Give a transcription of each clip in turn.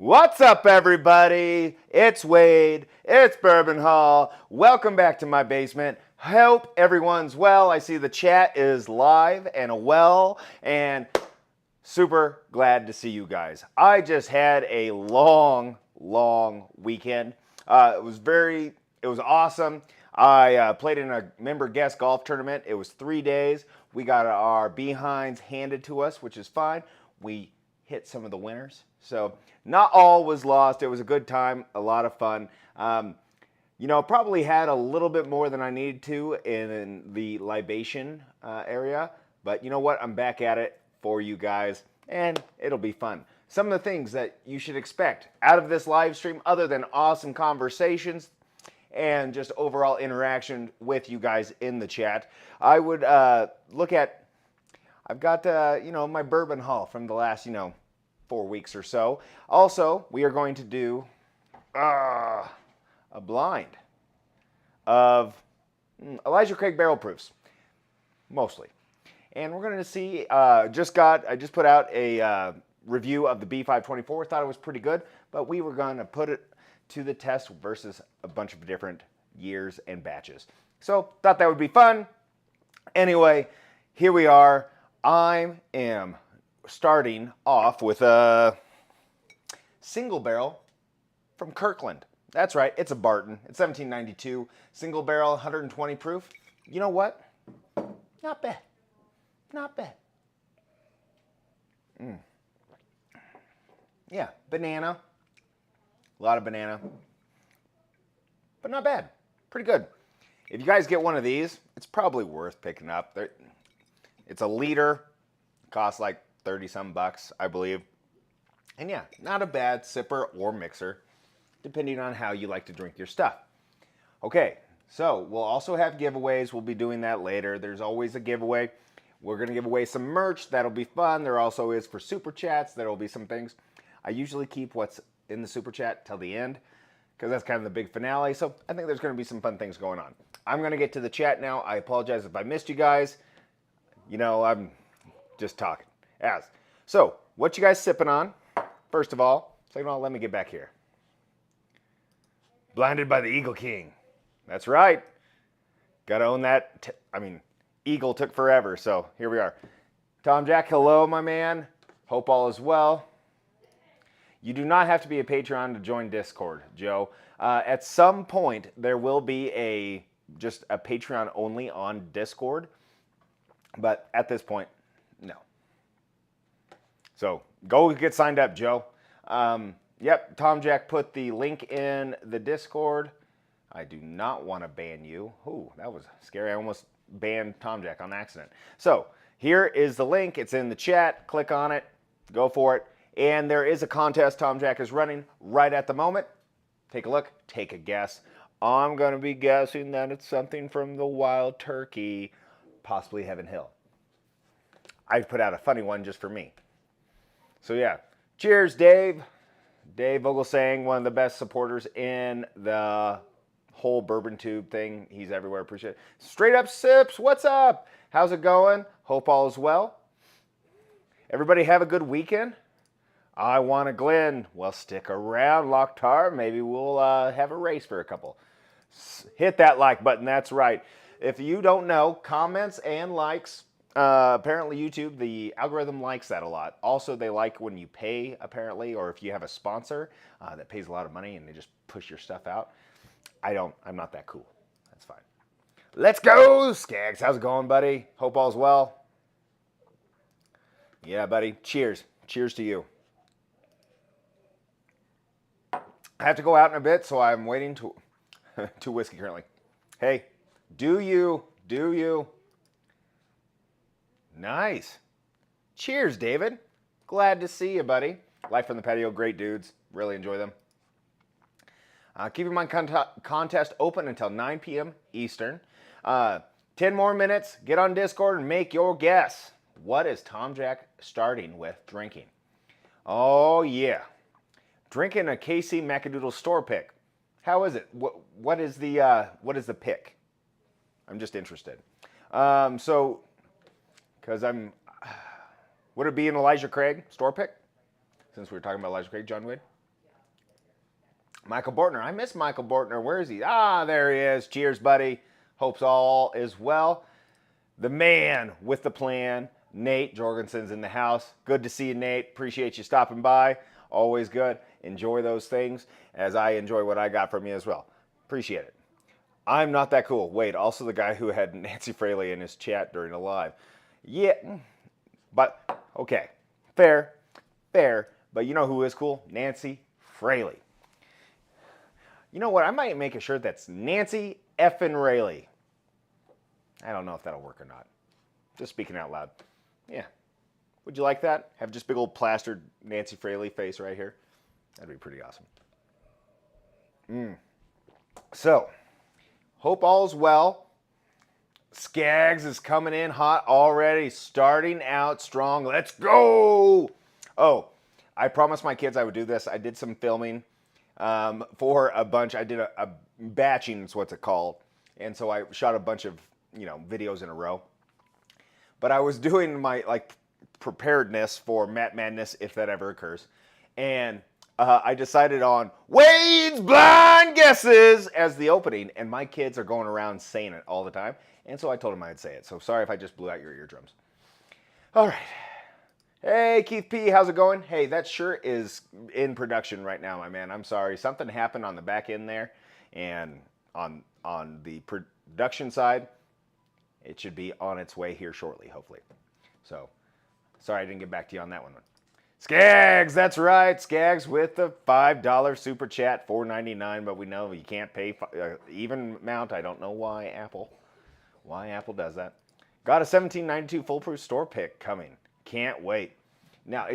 What's up, everybody? It's Wade. It's Bourbon Hall. Welcome back to my basement. Hope everyone's well. I see the chat is live and well, and super glad to see you guys. I just had a long weekend. It was awesome. I played in a member guest golf tournament. It was 3 days. We got our behinds handed to us, which is fine. We hit some of the winners. So not all was lost. It was a good time, a lot of fun. Probably had a little bit more than I needed to in the libation area. But you know what? I'm back at it for you guys, and it'll be fun. Some of the things that you should expect out of this live stream, other than awesome conversations and just overall interaction with you guys in the chat, I would look at, I've got, my bourbon haul from the last, 4 weeks or so. Also, we are going to do a blind of Elijah Craig barrel proofs, mostly. And we're going to see, I just put out a review of the B524, thought it was pretty good, but we were going to put it to the test versus a bunch of different years and batches. So, thought that would be fun. Anyway, here we are. I am starting off with a single barrel from Kirkland. That's right, it's a Barton. It's 1792, single barrel, 120 proof. You know what? Not bad. Not bad. Yeah, banana. A lot of banana. But not bad. Pretty good. If you guys get one of these, it's probably worth picking up. It's a liter. Costs like 30-some bucks, I believe. And yeah, not a bad sipper or mixer, depending on how you like to drink your stuff. Okay, so we'll also have giveaways. We'll be doing that later. There's always a giveaway. We're going to give away some merch. That'll be fun. There also is for super chats. There will be some things. I usually keep what's in the super chat till the end, because that's kind of the big finale. So I think there's going to be some fun things going on. I'm going to get to the chat now. I apologize if I missed you guys. I'm just talking. So, what you guys sipping on? First of all. Second of all, let me get back here. Blinded by the Eagle King. That's right. Gotta own that. Eagle took forever, so here we are. Tom Jack, hello, my man. Hope all is well. You do not have to be a Patreon to join Discord, Joe. At some point, there will be just a Patreon only on Discord. But at this point, no. So go get signed up, Joe. Yep, Tom Jack put the link in the Discord. I do not want to ban you. Ooh, that was scary. I almost banned Tom Jack on accident. So here is the link. It's in the chat. Click on it. Go for it. And there is a contest Tom Jack is running right at the moment. Take a look. Take a guess. I'm going to be guessing that it's something from the Wild Turkey, possibly Heaven Hill. I put out a funny one just for me. So yeah, cheers, Dave. Dave Vogelsang, one of the best supporters in the whole Bourbon Tube thing. He's everywhere, appreciate it. Straight Up Sips, what's up? How's it going? Hope all is well. Everybody have a good weekend. I want a Glen. Well, stick around, Locktar. Maybe we'll have a race for a couple. Hit that like button, that's right. If you don't know, comments and likes, apparently YouTube, the algorithm likes that a lot. Also, they like when you pay, apparently, or if you have a sponsor that pays a lot of money and they just push your stuff out. I'm not that cool. That's fine. Let's go, Skaggs. How's it going, buddy? Hope all's well. Yeah, buddy. Cheers. Cheers to you. I have to go out in a bit, so I'm waiting to whiskey currently. Hey, do you? Nice. Cheers, David. Glad to see you, buddy. Life from the Patio, great dudes. Really enjoy them. Keeping my contest open until 9 p.m. Eastern. 10 more minutes. Get on Discord and make your guess. What is Tom Jack starting with drinking? Oh, yeah. Drinking a KC Macadoodle store pick. How is it? What is the pick? I'm just interested. Because would it be an Elijah Craig store pick? Since we were talking about Elijah Craig, John Wade? Michael Bortner. I miss Michael Bortner. Where is he? Ah, there he is. Cheers, buddy. Hopes all is well. The man with the plan, Nate Jorgensen's in the house. Good to see you, Nate. Appreciate you stopping by. Always good. Enjoy those things as I enjoy what I got from you as well. Appreciate it. I'm not that cool. Wait, also the guy who had Nancy Fraley in his chat during the live. Yeah, but okay. Fair. But you know who is cool? Nancy Fraley. You know what? I might make a shirt that's Nancy effing Rayleigh. I don't know if that'll work or not. Just speaking out loud. Yeah. Would you like that? Have just big old plastered Nancy Fraley face right here? That'd be pretty awesome. So, hope all's well. Skaggs is coming in hot already, starting out strong. Let's go! Oh, I promised my kids I would do this. I did some filming for a bunch. I did a batching is what's it called. And so I shot a bunch of, videos in a row. But I was doing my preparedness for Matt Madness if that ever occurs. And I decided on Wade's Blind Guesses as the opening. And my kids are going around saying it all the time. And so I told them I'd say it. So sorry if I just blew out your eardrums. All right. Hey, Keith P., how's it going? Hey, that shirt is in production right now, my man. I'm sorry. Something happened on the back end there. And on the production side, it should be on its way here shortly, hopefully. So, sorry I didn't get back to you on that one. Skaggs, that's right. Skaggs with the $5 super chat, $4.99, but we know you can't pay even amount. I don't know why Apple does that. Got a 1792 foolproof store pick coming. Can't wait. Now,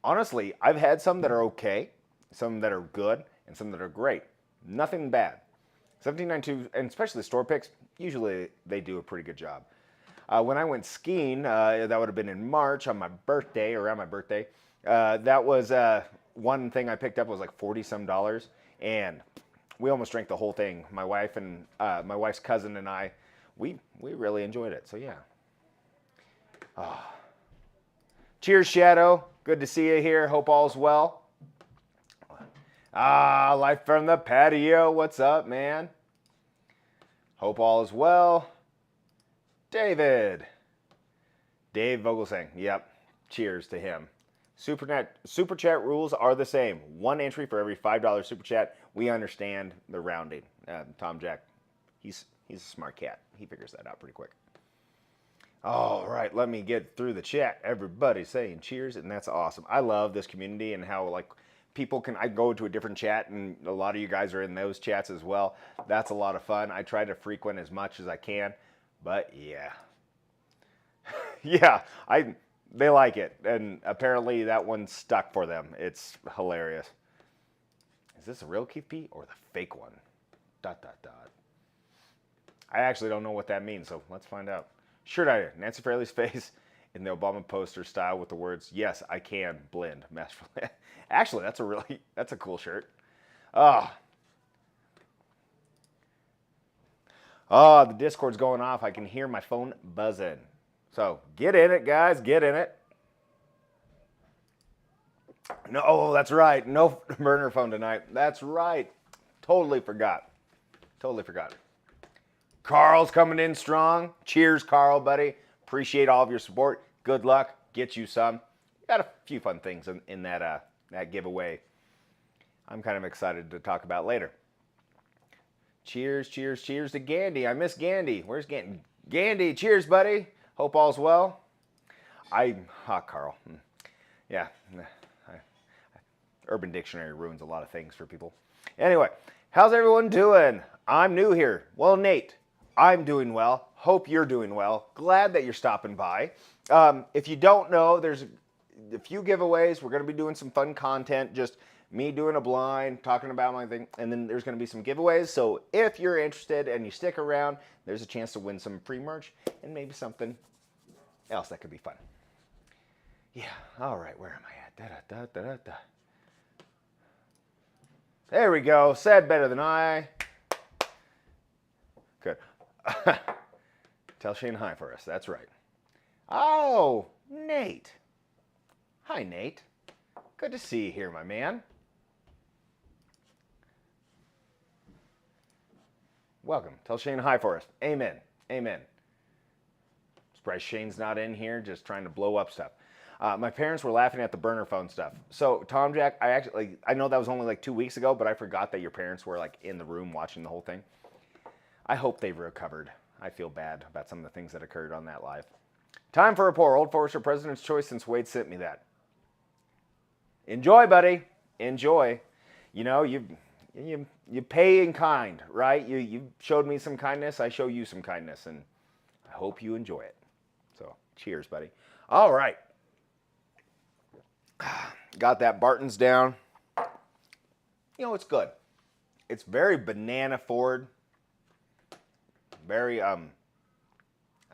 honestly, I've had some that are okay, some that are good, and some that are great. Nothing bad. 1792, and especially the store picks, usually they do a pretty good job. When I went skiing, that would have been in March on my birthday, around my birthday. That was one thing I picked up was like $40-some, and we almost drank the whole thing. My wife and my wife's cousin and I, we really enjoyed it. So yeah. Oh. Cheers, Shadow. Good to see you here. Hope all's well. Life from the patio. What's up, man? Hope all is well. Dave Vogelsang. Yep. Cheers to him. Super chat rules are the same. One entry for every $5 super chat. We understand the rounding. Tom Jack, he's a smart cat. He figures that out pretty quick. All right, let me get through the chat. Everybody's saying cheers, and that's awesome. I love this community and how people can. I go to a different chat, and a lot of you guys are in those chats as well. That's a lot of fun. I try to frequent as much as I can, but yeah, yeah, they like it, and apparently that one stuck for them. It's hilarious. Is this a real Keith P or the fake one? ... I actually don't know what that means, so let's find out. Shirt iron, Nancy Fraley's face in the Obama poster style with the words, "Yes, I can blend masterfully." Actually, that's a cool shirt. The Discord's going off. I can hear my phone buzzing. So get in it, guys. Get in it. No, that's right. No burner phone tonight. That's right. Totally forgot. Carl's coming in strong. Cheers, Carl, buddy. Appreciate all of your support. Good luck. Get you some. Got a few fun things in that giveaway. I'm kind of excited to talk about later. Cheers to Gandy. I miss Gandy. Where's Gandy? Gandy, cheers, buddy. Hope all's well. Carl. Yeah. Urban Dictionary ruins a lot of things for people. Anyway, how's everyone doing? I'm new here. Well, Nate, I'm doing well. Hope you're doing well. Glad that you're stopping by. If you don't know, there's a few giveaways. We're going to be doing some fun content, just me doing a blind, talking about my thing, and then there's going to be some giveaways. So if you're interested and you stick around, there's a chance to win some free merch and maybe something else that could be fun. Yeah, all right, where am I at? There we go. Said better than I. Good. Tell Shane hi for us. That's right. Oh, Nate. Hi, Nate. Good to see you here, my man. Welcome. Tell Shane hi for us. Amen. Amen. Surprised Shane's not in here just trying to blow up stuff. My parents were laughing at the burner phone stuff. So, Tom Jack, I know that was only like 2 weeks ago, but I forgot that your parents were like in the room watching the whole thing. I hope they've recovered. I feel bad about some of the things that occurred on that live. Time for a pour. Old Forester President's Choice since Wade sent me that. Enjoy, buddy. Enjoy. You know, you pay in kind, right? You showed me some kindness. I show you some kindness, and I hope you enjoy it. So, cheers, buddy. All right. Got that Barton's down. You know, it's good. It's very banana forward. Very, I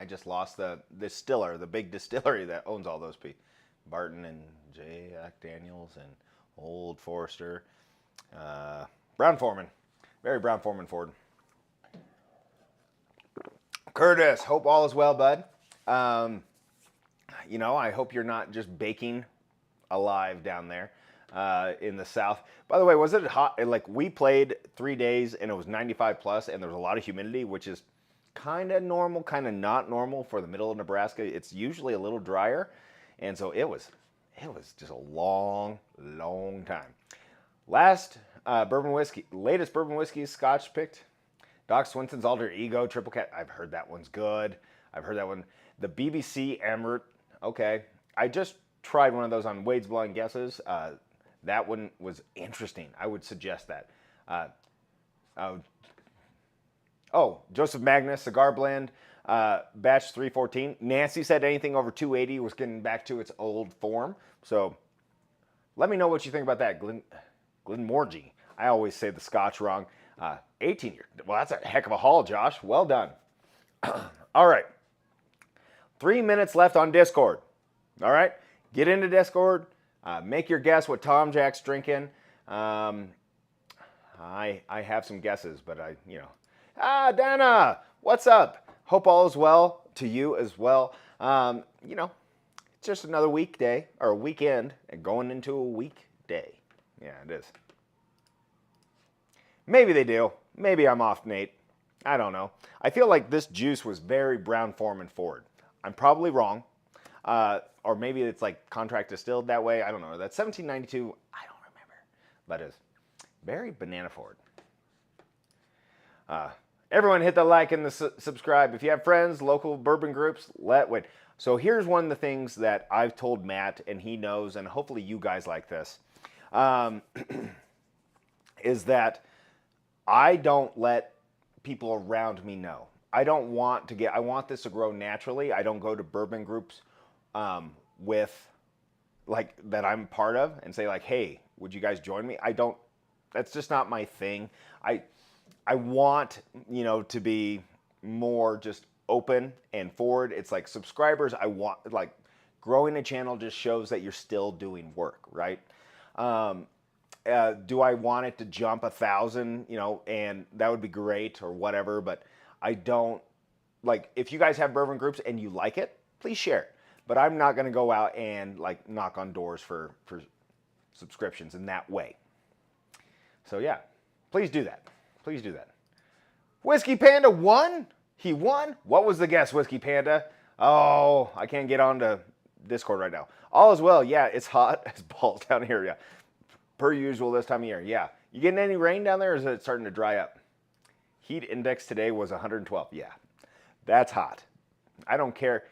just lost the distiller, the big distillery that owns all those people. Barton and Jack Daniels and Old Forester. Brown-Forman. Very Brown-Forman forward. Curtis, hope all is well, bud. You know, I hope you're not just baking alive down there in the south. By the way, was it hot? Like, we played 3 days and it was 95 plus and there was a lot of humidity, which is kind of normal, kind of not normal for the middle of Nebraska. It's usually a little drier, and so it was just a long time. Latest bourbon whiskey Scotch picked. Doc Swinson's Alter Ego Triple Cat. I've heard that one's good. I've heard that one. The BBC Emerald. Okay, I just tried one of those on Wade's Blind Guesses. That one was interesting. I would suggest that. Joseph Magnus Cigar Blend, batch 314. Nancy said anything over 280 was getting back to its old form. So let me know what you think about that. Glenmorangie. I always say the Scotch wrong. 18 year. Well, that's a heck of a haul, Josh. Well done. All right. 3 minutes left on Discord. All right. Get into Discord. Make your guess what Tom Jack's drinking. I have some guesses, but Dana, what's up? Hope all is well to you as well. It's just another weekday or a weekend and going into a weekday. Yeah, it is. Maybe they do. Maybe I'm off, Nate. I don't know. I feel like this juice was very Brown-Forman forward. I'm probably wrong. Or maybe it's like contract distilled that way. I don't know. That's 1792. I don't remember. But it's very banana forward. Everyone hit the like and the subscribe. If you have friends, local bourbon groups, wait. So here's one of the things that I've told Matt, and he knows, and hopefully you guys like this, is that I don't let people around me know. I want this to grow naturally. I don't go to bourbon groups with, like, that I'm part of and say, like, hey, would you guys join me? That's just not my thing. I want, to be more just open and forward. It's like subscribers, I want, like, growing a channel just shows that you're still doing work, right? Do I want it to jump 1,000, and that would be great or whatever, but I don't, like, if you guys have bourbon groups and you like it, please share it. But I'm not going to go out and, like, knock on doors for subscriptions in that way. So, yeah, please do that. Please do that. Whiskey Panda won? He won? What was the guess, Whiskey Panda? Oh, I can't get onto Discord right now. All is well. Yeah, it's hot as balls down here. Yeah, per usual this time of year. Yeah. You getting any rain down there, or is it starting to dry up? Heat index today was 112. Yeah, that's hot. I don't care.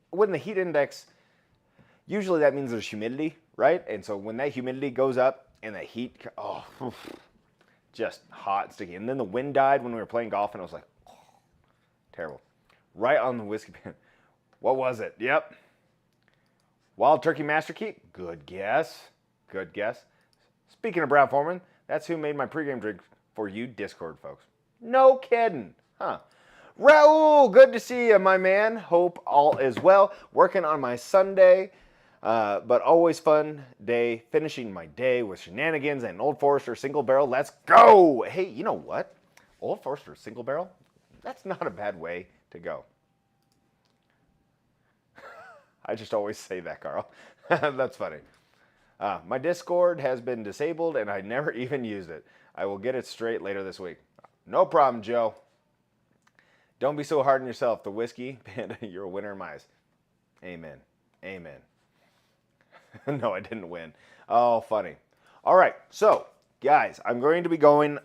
When the heat index, usually that means there's humidity, right? And so when that humidity goes up and the heat, just hot and sticky. And then the wind died when we were playing golf, and I was like, terrible. Right on the whiskey pan. What was it? Yep. Wild Turkey Master Key. Good guess. Good guess. Speaking of Brown-Forman, that's who made my pregame drink for you Discord folks. No kidding. Huh. Raul, good to see you, my man. Hope all is well. Working on my Sunday, but always fun day. Finishing my day with shenanigans and Old Forester single barrel. Let's go. Hey, you know what? Old Forester single barrel, that's not a bad way to go. I just always say that, Carl. That's funny. My Discord has been disabled and I never even used it. I will get it straight later this week. No problem, Joe. Don't be so hard on yourself. The whiskey, Panda, you're a winner in my eyes. Amen. Amen. No, I didn't win. Oh, funny. All right, so guys, I'm going to be going.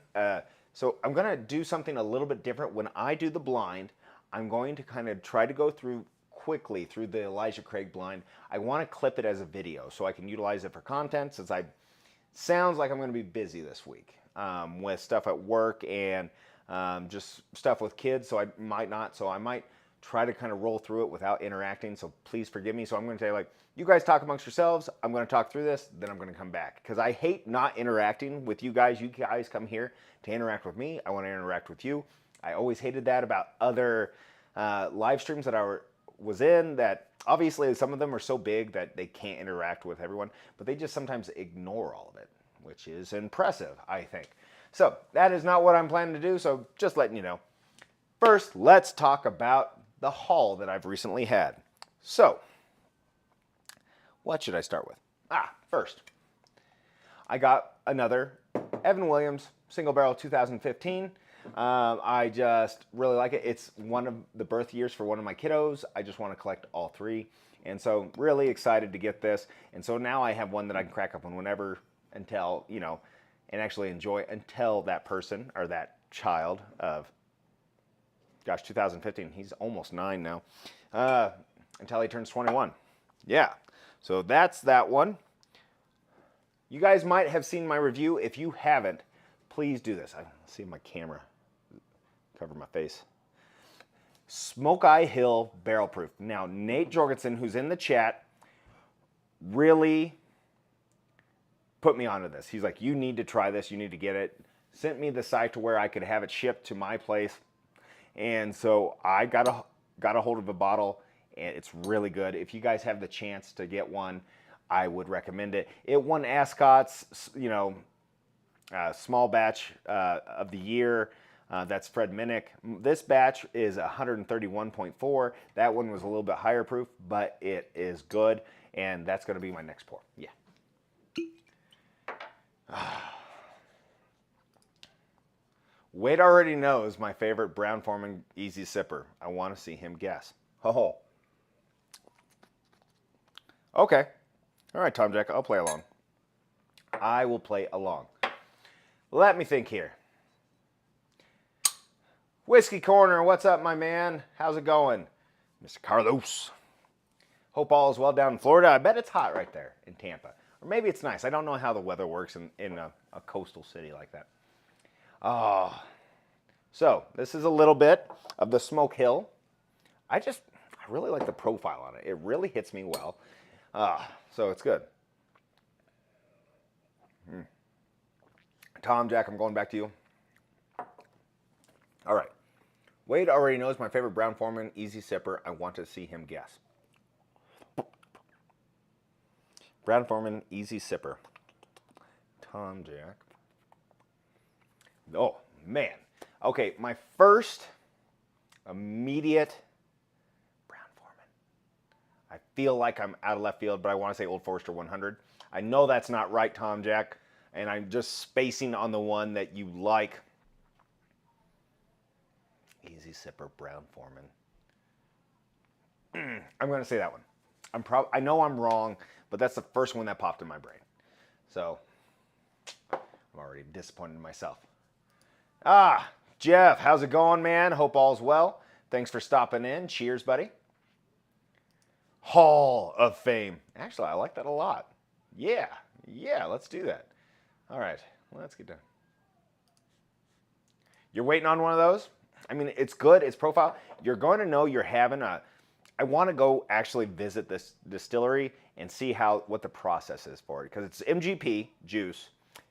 So I'm going to do something a little bit different. When I do the blind, I'm going to kind of try to go through quickly through the Elijah Craig blind. I want to clip it as a video so I can utilize it for content, since I sounds like I'm going to be busy this week with stuff at work and just stuff with kids. So I might try to kind of roll through it without interacting. So please forgive me. So I'm going to tell you, like, you guys talk amongst yourselves. I'm going to talk through this, then I'm going to come back, because I hate not interacting with you guys. You guys come here to interact with me. I want to interact with you. I always hated that about other live streams that I was in, that obviously some of them are so big that they can't interact with everyone, but they just sometimes ignore all of it, which is impressive, I think. So that is not what I'm planning to do, so just letting you know. First, let's talk about the haul that I've recently had. So, what should I start with? First, I got another Evan Williams single barrel 2015. I just really like it. It's one of the birth years for one of my kiddos. I just want to collect all three. And so really excited to get this. And so now I have one that I can crack up on whenever, until, you know, and actually enjoy until that person or that child of, gosh, 2015, he's almost 9 now, until he turns 21. Yeah, so that's that one. You guys might have seen my review. If you haven't, please do this. I see my camera cover my face. Smoke Eye Hill Barrel Proof. Now, Nate Jorgensen, who's in the chat, really put me onto this. He's like, you need to try this. You need to get it. Sent me the site to where I could have it shipped to my place. And so I got a hold of a bottle, and it's really good. If you guys have the chance to get one, I would recommend it. It won Ascot's, you know, small batch of the year. That's Fred Minnick. This batch is 131.4. That one was a little bit higher proof, but it is good, and that's going to be my next pour. Yeah. Wade already knows my favorite Brown-Forman Easy Sipper. I want to see him guess. Oh. Okay. All right, Tom Jack, I'll play along. I will play along. Let me think here. Whiskey Corner, what's up, my man? How's it going? Mr. Carlos. Hope all is well down in Florida. I bet it's hot right there in Tampa. Or maybe it's nice. I don't know how the weather works in a coastal city like that. Oh, so this is a little bit of the Smoke Hill. I really like the profile on it. It really hits me well. So it's good. Tom, Jack, I'm going back to you. All right. Wade already knows my favorite Brown-Forman Easy Sipper. I want to see him guess. Brown-Forman Easy Sipper. Tom, Jack. Oh, man. Okay, my first immediate Brown-Forman. I feel like I'm out of left field, but I want to say Old Forester 100. I know that's not right, Tom Jack, and I'm just spacing on the one that you like. Easy Sipper Brown-Forman. I'm going to say that one. I know I'm wrong, but that's the first one that popped in my brain. So, I'm already disappointed in myself. Jeff, how's it going, man? Hope all's well. Thanks for stopping in. Cheers, buddy. Hall of Fame. Actually, I like that a lot. Yeah, let's do that. All right, let's get done. You're waiting on one of those? I mean, it's good. It's profile. You're going to know you're having a... I want to go actually visit this distillery and see what the process is for it, because it's MGP juice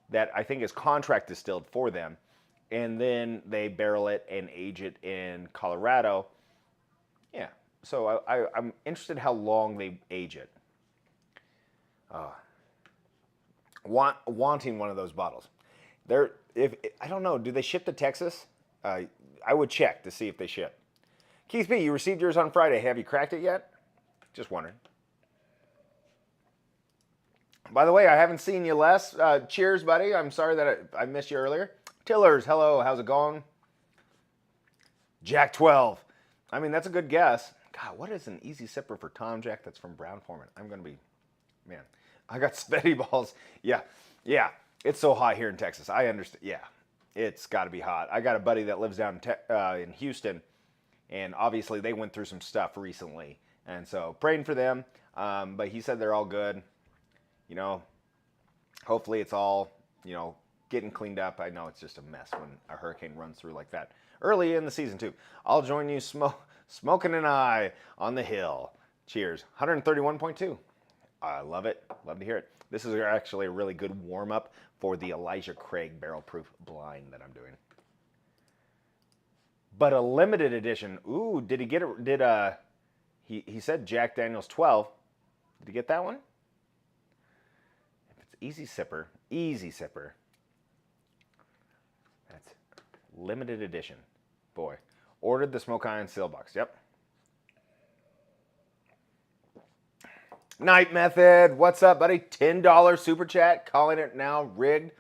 that I think is contract distilled for them. And then they barrel it and age it in Colorado. Yeah, so I'm interested in how long they age it. Wanting one of those bottles. I don't know, do they ship to Texas? I would check to see if they ship. Keith B, you received yours on Friday. Have you cracked it yet? Just wondering. By the way, I haven't seen you, Les. Cheers, buddy. I'm sorry that I missed you earlier. Tillers, hello, how's it going? Jack 12. I mean, that's a good guess. God, what is an easy sipper for Tom Jack that's from Brown Foreman? I'm going to be, man, I got sweaty balls. Yeah, yeah. It's so hot here in Texas. I understand. Yeah, it's got to be hot. I got a buddy that lives down in Houston, and obviously they went through some stuff recently. And so praying for them. But he said they're all good. You know, hopefully it's all, getting cleaned up. I know it's just a mess when a hurricane runs through like that early in the season too. I'll join you smoking an eye on the hill. Cheers. 131.2. I love it. Love to hear it. This is actually a really good warm up for the Elijah Craig barrel proof blind that I'm doing. But a limited edition. Ooh, did he get it? He said Jack Daniel's 12. Did he get that one? If it's easy sipper. That's limited edition. Boy. Ordered the Smoke Eye and Seal Box. Yep. Night Method. What's up, buddy? $10 super chat. Calling it now rigged.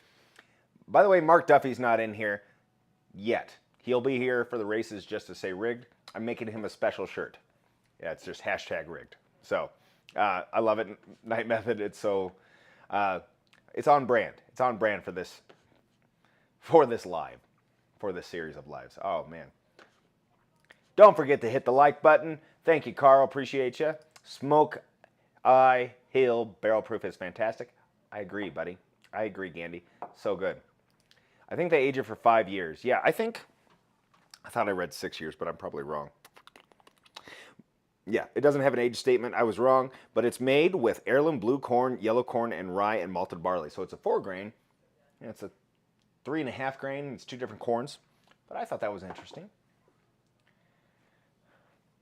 By the way, Mark Duffy's not in here yet. He'll be here for the races just to say rigged. I'm making him a special shirt. Yeah, it's just hashtag rigged. So I love it. Night Method. It's so it's on brand. It's on brand for this live, for this series of lives. Oh man! Don't forget to hit the like button. Thank you, Carl. Appreciate you. Smoke Eye Hill barrel proof is fantastic. I agree, buddy. I agree, Gandy. So good. I think they age it for 5 years. Yeah, I thought I read 6 years, but I'm probably wrong. Yeah, it doesn't have an age statement. I was wrong, but it's made with heirloom blue corn, yellow corn, and rye and malted barley. So it's a 4 grain. And it's a 3.5 grain. It's 2 different corns. But I thought that was interesting.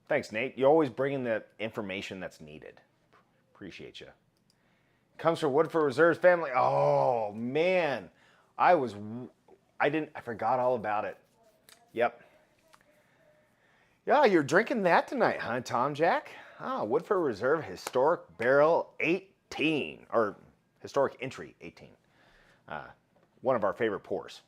Thanks, Nate. You always bring in the information that's needed. Appreciate you. Comes from Woodford Reserve's family. Oh man, I forgot all about it. Yep. Yeah, you're drinking that tonight, huh, Tom Jack? Woodford Reserve Historic Barrel 18, or Historic Entry 18. One of our favorite pours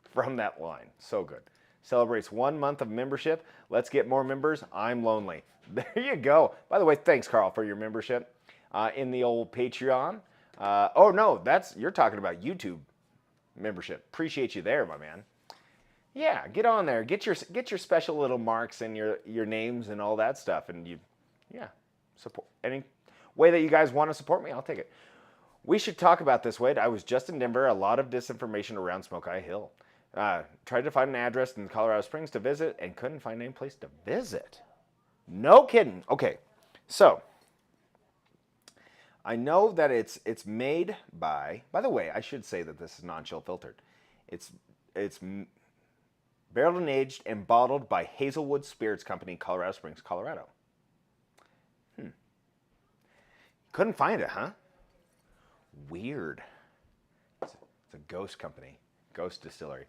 from that line. So good. Celebrates 1 month of membership. Let's get more members. I'm lonely. There you go. By the way, thanks, Carl, for your membership in the old Patreon. Oh, no, you're talking about YouTube membership. Appreciate you there, my man. Yeah, get on there. Get your special little marks and your names and all that stuff. And support any way that you guys want to support me, I'll take it. We should talk about this, Wade. I was just in Denver. A lot of disinformation around Smoke Eye Hill. Tried to find an address in Colorado Springs to visit and couldn't find any place to visit. No kidding. Okay, so I know that it's made by the way, I should say that this is non-chill filtered. It's barreled and aged and bottled by Hazelwood Spirits Company, Colorado Springs, Colorado. Couldn't find it, huh? Weird. It's a ghost company, ghost distillery.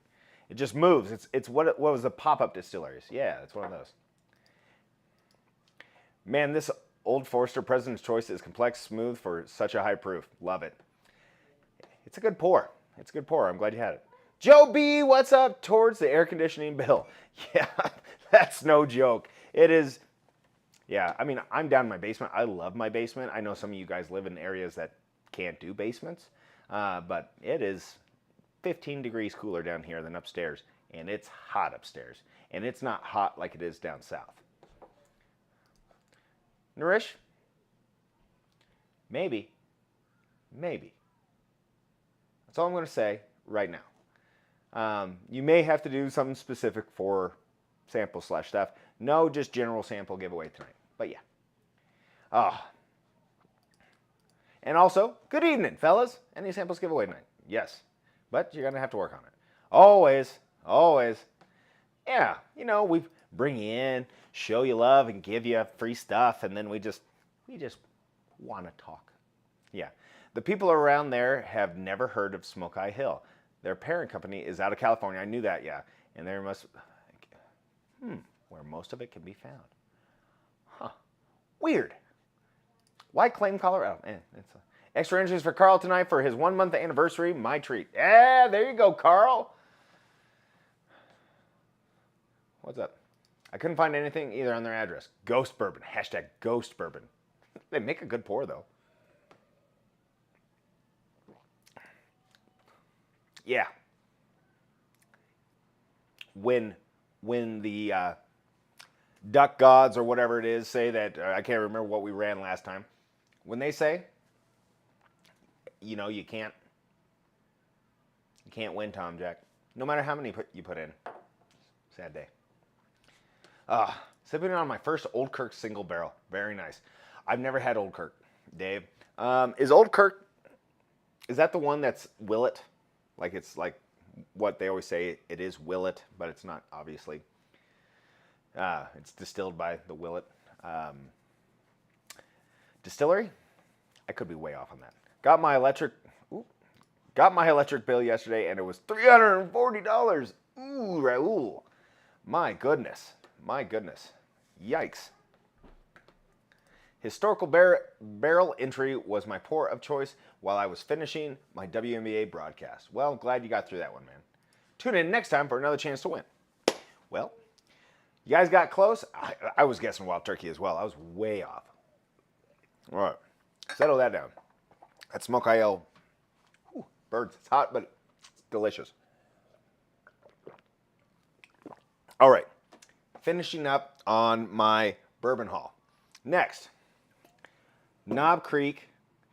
It just moves. It's what was the pop-up distilleries. Yeah, it's one of those. Man, this Old Forester President's Choice is complex, smooth for such a high proof. Love it. It's a good pour. It's a good pour. I'm glad you had it. Joe B, what's up? Towards the air conditioning bill. Yeah, that's no joke. It is. Yeah, I mean, I'm down in my basement. I love my basement. I know some of you guys live in areas that can't do basements, but it is 15 degrees cooler down here than upstairs, and it's hot upstairs, and it's not hot like it is down south. Narish? Maybe. That's all I'm going to say right now. You may have to do something specific for sample / stuff. No, just general sample giveaway tonight. But yeah. And also, good evening, fellas. Any samples giveaway tonight? Yes. But you're going to have to work on it. Always. Yeah, we bring you in, show you love, and give you free stuff, and then we just want to talk. Yeah. The people around there have never heard of Smoke Eye Hill. Their parent company is out of California. I knew that, yeah. And there must... where most of it can be found. Huh. Weird. Why claim Colorado? Extra entries for Carl tonight for his 1 month anniversary. My treat. Yeah, there you go, Carl. What's up? I couldn't find anything either on their address. Ghost Bourbon. Hashtag Ghost Bourbon. They make a good pour, though. Yeah. When the duck gods or whatever it is say that, I can't remember what we ran last time. When they say, you can't win, Tom Jack. No matter how many you put in. Sad day. Sipping on my first Old Kirk single barrel. Very nice. I've never had Old Kirk, Dave. Is Old Kirk, is that the one that's Willet? Like it's like what they always say, it is Willet, but it's not, obviously. It's distilled by the Willet distillery. I could be way off on that. Got my electric bill yesterday, and it was $340. Ooh, Raul. My goodness. Yikes. Historical barrel entry was my pour of choice while I was finishing my WNBA broadcast. Well, glad you got through that one, man. Tune in next time for another chance to win. Well, you guys got close. I was guessing Wild Turkey as well. I was way off. All right. Settle that down. That Smoke IL burns. It's hot, but it's delicious. All right. Finishing up on my bourbon haul. Next, Knob Creek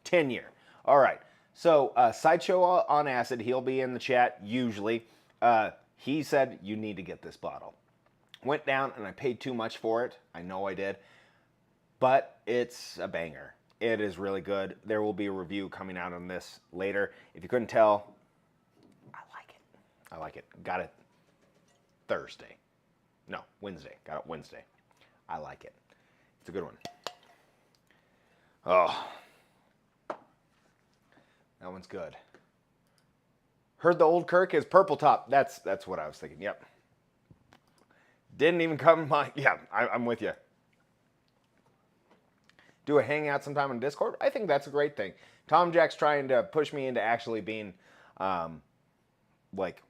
10-year. All right. So, Sideshow on Acid, he'll be in the chat usually. He said, you need to get this bottle. Went down and I paid too much for it. I know I did. But it's a banger. It is really good. There will be a review coming out on this later. If you couldn't tell, I like it. Got it Thursday. No, Wednesday. Got it Wednesday. I like it. It's a good one. Oh. That one's good. Heard the Old Kirk is purple top. That's what I was thinking. Yep. Didn't even come to mind. Yeah, I'm with you. Do a hangout sometime on Discord. I think that's a great thing. Tom Jack's trying to push me into actually being like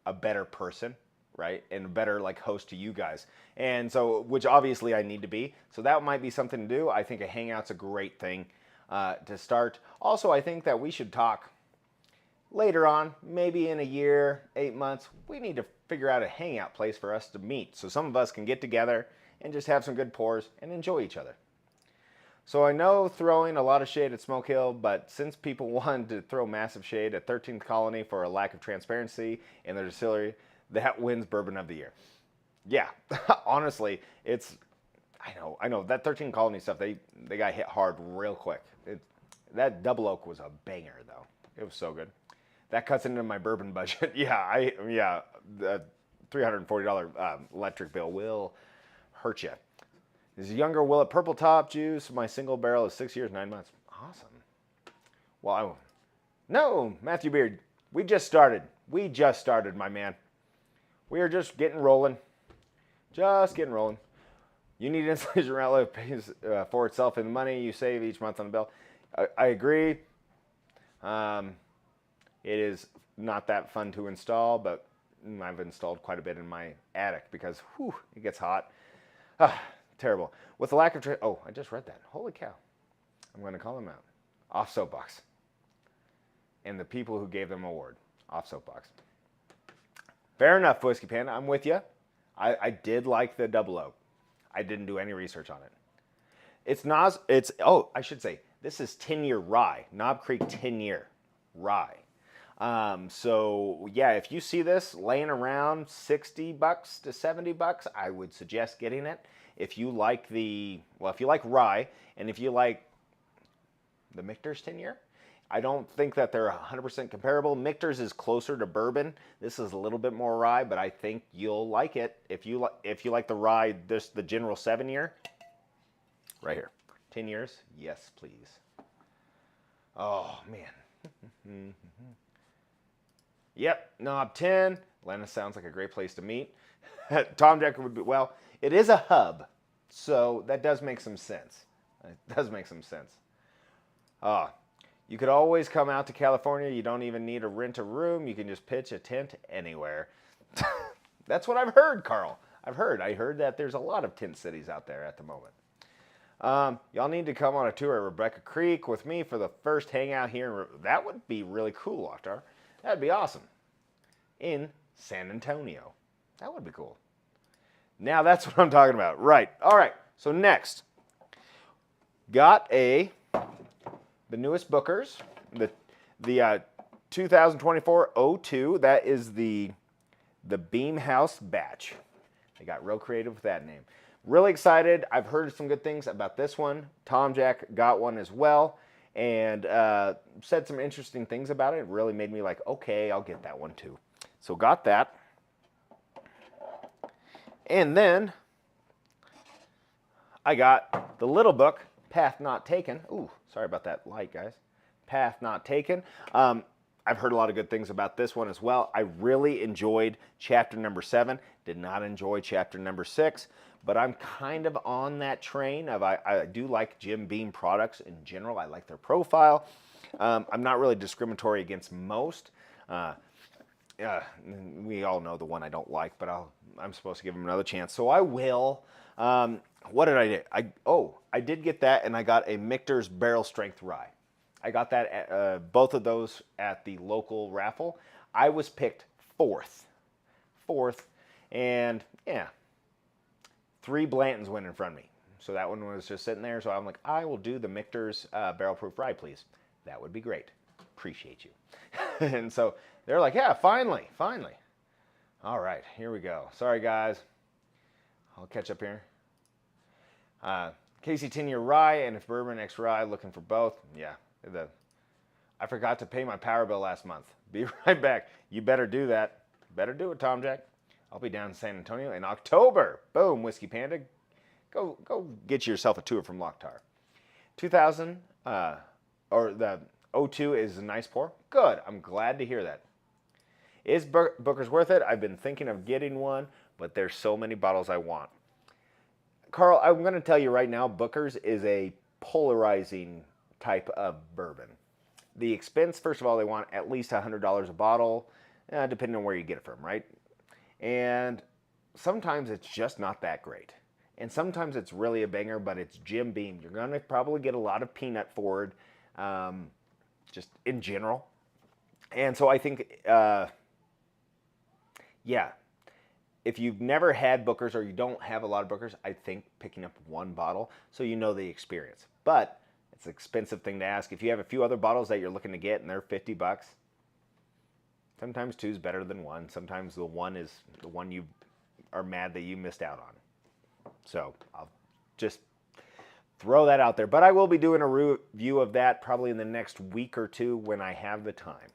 a better person, right? And a better like host to you guys. And so, which obviously I need to be. So that might be something to do. I think a hangout's a great thing to start. Also, I think that we should talk later on, maybe in a year, 8 months. We need to figure out a hangout place for us to meet. So some of us can get together and just have some good pours and enjoy each other. So I know throwing a lot of shade at Smoke Hill, but since people wanted to throw massive shade at 13th Colony for a lack of transparency in their distillery, that wins Bourbon of the Year. Yeah, honestly, I know, that 13th Colony stuff, they got hit hard real quick. That Double Oak was a banger, though. It was so good. That cuts into my bourbon budget. The $340 electric bill will hurt you. This is younger Willet Purple Top Juice. My single barrel is 6 years, 9 months. Awesome. Well, no, Matthew Beard. We just started, my man. We are just getting rolling. You need installation outlet pays for itself in the money you save each month on the bill. I agree. It is not that fun to install, but I've installed quite a bit in my attic because it gets hot. Terrible. With the lack of... I just read that. Holy cow. I'm going to call them out. Off Soapbox. And the people who gave them an award. Off Soapbox. Fair enough, Whiskey Panda. I'm with you. I did like the Double Oak. I didn't do any research on it. I should say, this is 10-year rye. Knob Creek 10-year rye. So yeah, if you see this laying around $60 to $70, I would suggest getting it. If you like if you like rye, and if you like the Michter's 10-year, I don't think that they're 100% comparable. Michter's is closer to bourbon. This is a little bit more rye, but I think you'll like it. If you like the rye, the general 7-year, right here, 10 years, yes, please. Oh man. Yep, Knob 10. Atlanta sounds like a great place to meet. Tom Jack would be, well, it is a hub, so that does make some sense. You could always come out to California. You don't even need to rent a room. You can just pitch a tent anywhere. That's what I've heard, Carl. I heard that there's a lot of tent cities out there at the moment. Y'all need to come on a tour at Rebecca Creek with me for the first hangout here. That would be really cool, Lochtar. That'd be awesome. In San Antonio. That would be cool. Now that's what I'm talking about. Right. All right. So next, got the newest Bookers, the 2024-02. That is the Beam House batch. They got real creative with that name. Really excited. I've heard some good things about this one. Tom Jack got one as well and said some interesting things about it. It really made me like, okay, I'll get that one too. So got that. And then I got the little book, Path Not Taken. Ooh, sorry about that light, guys. Path Not Taken. I've heard a lot of good things about this one as well. I really enjoyed chapter number 7. Did not enjoy chapter number 6. But I'm kind of on that train of I do like Jim Beam products in general. I like their profile. I'm not really discriminatory against most. We all know the one I don't like, but I'm supposed to give him another chance, so I will. What did I do? I did get that, and I got a Michter's Barrel Strength Rye. I got that at, both of those at the local raffle. I was picked fourth, and yeah. 3 Blantons went in front of me. So that one was just sitting there. So I'm like, I will do the Michter's Barrel Proof Rye, please. That would be great. Appreciate you. And so they're like, yeah, finally. All right, here we go. Sorry, guys. I'll catch up here. Casey 10-year rye and if Bourbon X Rye, looking for both. Yeah, I forgot to pay my power bill last month. Be right back. You better do that. Better do it, Tom Jack. I'll be down in San Antonio in October. Boom, Whiskey Panda. Go get yourself a tour from Lochtar. 2000, or the 02 is a nice pour. Good, I'm glad to hear that. Is Booker's worth it? I've been thinking of getting one, but there's so many bottles I want. Carl, I'm going to tell you right now, Booker's is a polarizing type of bourbon. The expense, first of all, they want at least $100 a bottle, depending on where you get it from, right? And sometimes it's just not that great. And sometimes it's really a banger, but it's Jim Beam. You're going to probably get a lot of peanut forward, just in general. And so I think, yeah, if you've never had Booker's or you don't have a lot of Booker's, I think picking up one bottle so you know the experience. But it's an expensive thing to ask. If you have a few other bottles that you're looking to get and they're $50, sometimes 2 is better than 1. Sometimes the 1 is the one you are mad that you missed out on. So I'll just throw that out there. But I will be doing a review of that probably in the next week or 2 when I have the time.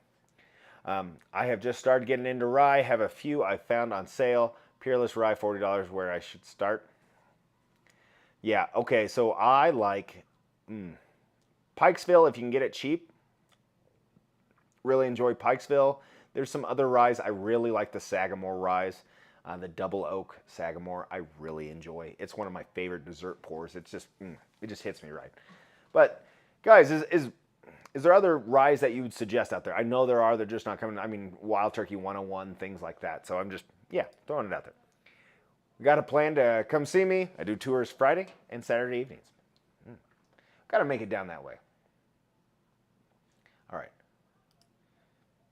I have just started getting into rye. Have a few I found on sale. Peerless Rye, $40, where I should start. Yeah, okay, so I like Pikesville if you can get it cheap. Really enjoy Pikesville. There's some other ryes. I really like the Sagamore ryes. The Double Oak Sagamore, I really enjoy. It's one of my favorite dessert pours. It's just, it just hits me right. But guys, is there other ryes that you would suggest out there? I know there are. They're just not coming. I mean, Wild Turkey 101, things like that. So I'm just, yeah, throwing it out there. We got a plan to come see me. I do tours Friday and Saturday evenings. Got to make it down that way. All right.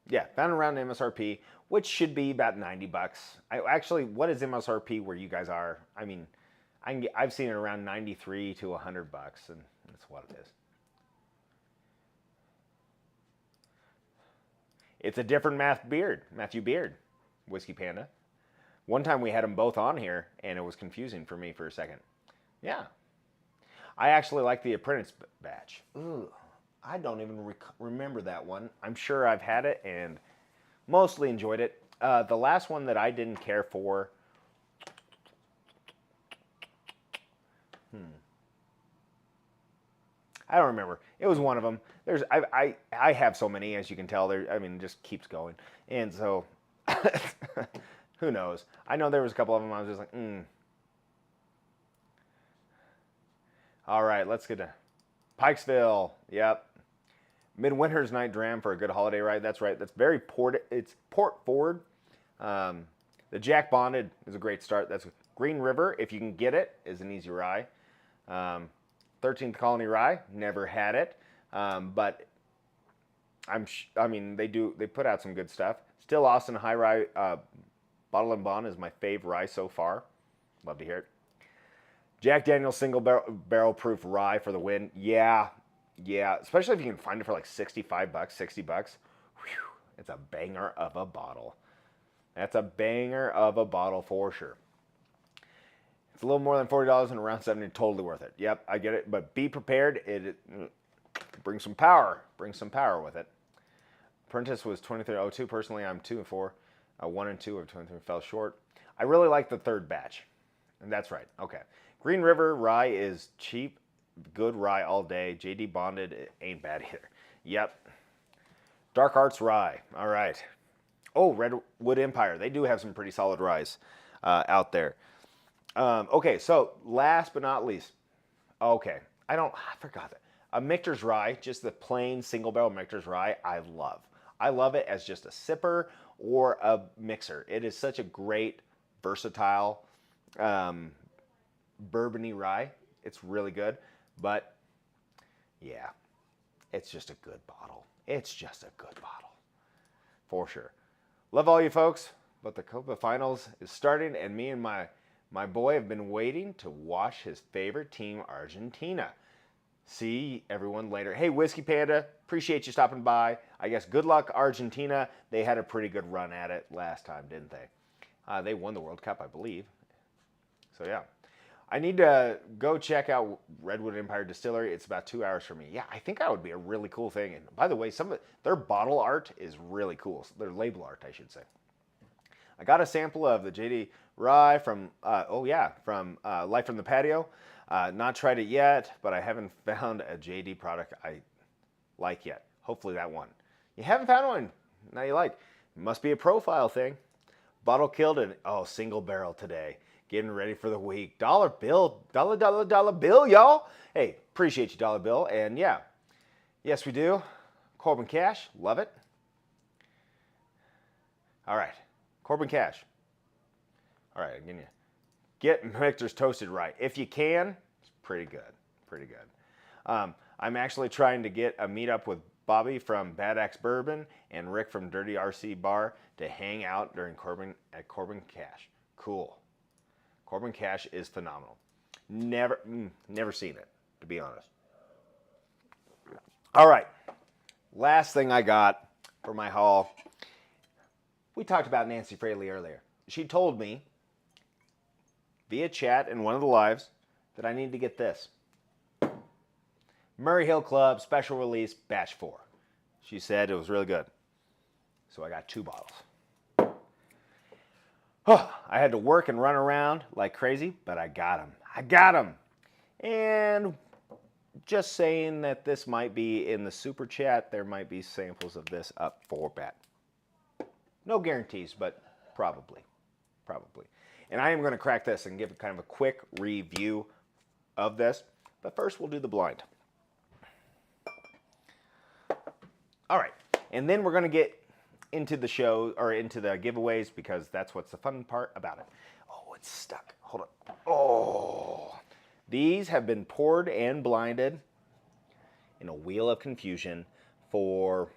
Yeah, found around MSRP, which should be about $90. Actually, what is MSRP where you guys are? I mean, I've seen it around $93 to $100, and that's what it is. It's a different Matthew Beard, Whiskey Panda. One time we had them both on here, and it was confusing for me for a second. Yeah. I actually like the Apprentice batch. Ooh. I don't even remember that one. I'm sure I've had it and mostly enjoyed it. The last one that I didn't care for, I don't remember. It was one of them. I have so many, as you can tell. I mean, it just keeps going. And so, who knows? I know there was a couple of them I was just like, All right, let's get to Pikesville. Yep. Midwinter's Night Dram for a good holiday ride. That's right. That's it's port forward. The Jack Bonded is a great start. That's Green River, if you can get it, is an easy rye. 13th Colony Rye, never had it, but I mean, they put out some good stuff. Still Austin High Rye Bottle and Bond is my fave rye so far. Love to hear it. Jack Daniel's Single Barrel Proof Rye for the win. Yeah, especially if you can find it for like 65 bucks, 60 bucks. Whew, it's a banger of a bottle. That's a banger of a bottle for sure. It's a little more than $40 and around $70, totally worth it. Yep, I get it, but be prepared. It brings some power. Brings some power with it. Apprentice was 2302. Personally, I'm 2 and 4. 1 and 2 of 23 fell short. I really like the third batch. And that's right. Okay. Green River Rye is cheap, good rye all day. JD Bonded, it ain't bad either. Yep. Dark Arts Rye. All right. Oh, Redwood Empire. They do have some pretty solid ryes out there. Okay, so last but not least. Okay. I forgot that. A Michter's Rye, just the plain single barrel Michter's Rye, I love. I love it as just a sipper or a mixer. It is such a great, versatile, bourbony rye. It's really good, but yeah, it's just a good bottle. It's just a good bottle, for sure. Love all you folks, but the Copa Finals is starting, and me and my boy have been waiting to watch his favorite team, Argentina. See everyone later. Hey, Whiskey Panda, appreciate you stopping by. I guess good luck, Argentina. They had a pretty good run at it last time, didn't they? They won the World Cup, I believe. So, yeah. I need to go check out Redwood Empire Distillery. It's about 2 hours from me. Yeah, I think that would be a really cool thing. And by the way, some of their bottle art is really cool. Their label art, I should say. I got a sample of the JD Rye from, Life from the Patio. Not tried it yet, but I haven't found a JD product I like yet. Hopefully that one. You haven't found one? Now you like. It must be a profile thing. Bottle killed and single barrel today. Getting ready for the week. Dollar bill, dollar bill, y'all. Hey, appreciate you, Dollar Bill. And yeah, yes we do. Corbin Cash, love it. All right, Corbin Cash. All right, again, get Michter's Toasted Rye. If you can, it's pretty good, pretty good. I'm actually trying to get a meetup with Bobby from Bad Axe Bourbon and Rick from Dirty RC Bar to hang out during Corbin Cash. Cool. Corbin Cash is phenomenal. Never seen it, to be honest. All right, last thing I got for my haul. We talked about Nancy Fraley earlier. She told me via chat in one of the lives that I need to get this. Murray Hill Club Special Release Batch 4. She said it was really good. So I got 2 bottles. I had to work and run around like crazy, but I got them. I got them. And just saying that this might be in the super chat, there might be samples of this up for bat. No guarantees, but probably. Probably. And I am going to crack this and give kind of a quick review of this. But first, we'll do the blind. All right. And then we're going to get into the show, or into the giveaways, because that's what's the fun part about it. Oh, it's stuck. Hold on. Oh. These have been poured and blinded in a wheel of confusion for...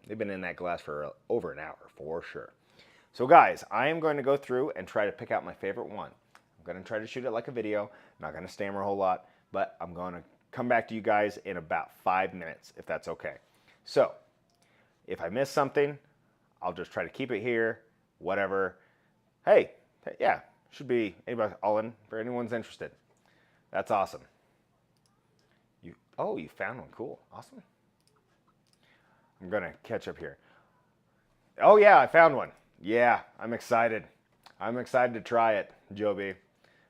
They've been in that glass for over an hour, for sure. So guys, I am going to go through and try to pick out my favorite one. I'm going to try to shoot it like a video. I'm not going to stammer a whole lot, but I'm going to come back to you guys in about 5 minutes, if that's okay. So, if I miss something, I'll just try to keep it here, whatever. Hey, yeah, should be anybody all in for anyone's interested. That's awesome. You found one. Cool. Awesome. I'm going to catch up here. Oh, yeah, I found one. Yeah, I'm excited. I'm excited to try it, Joby.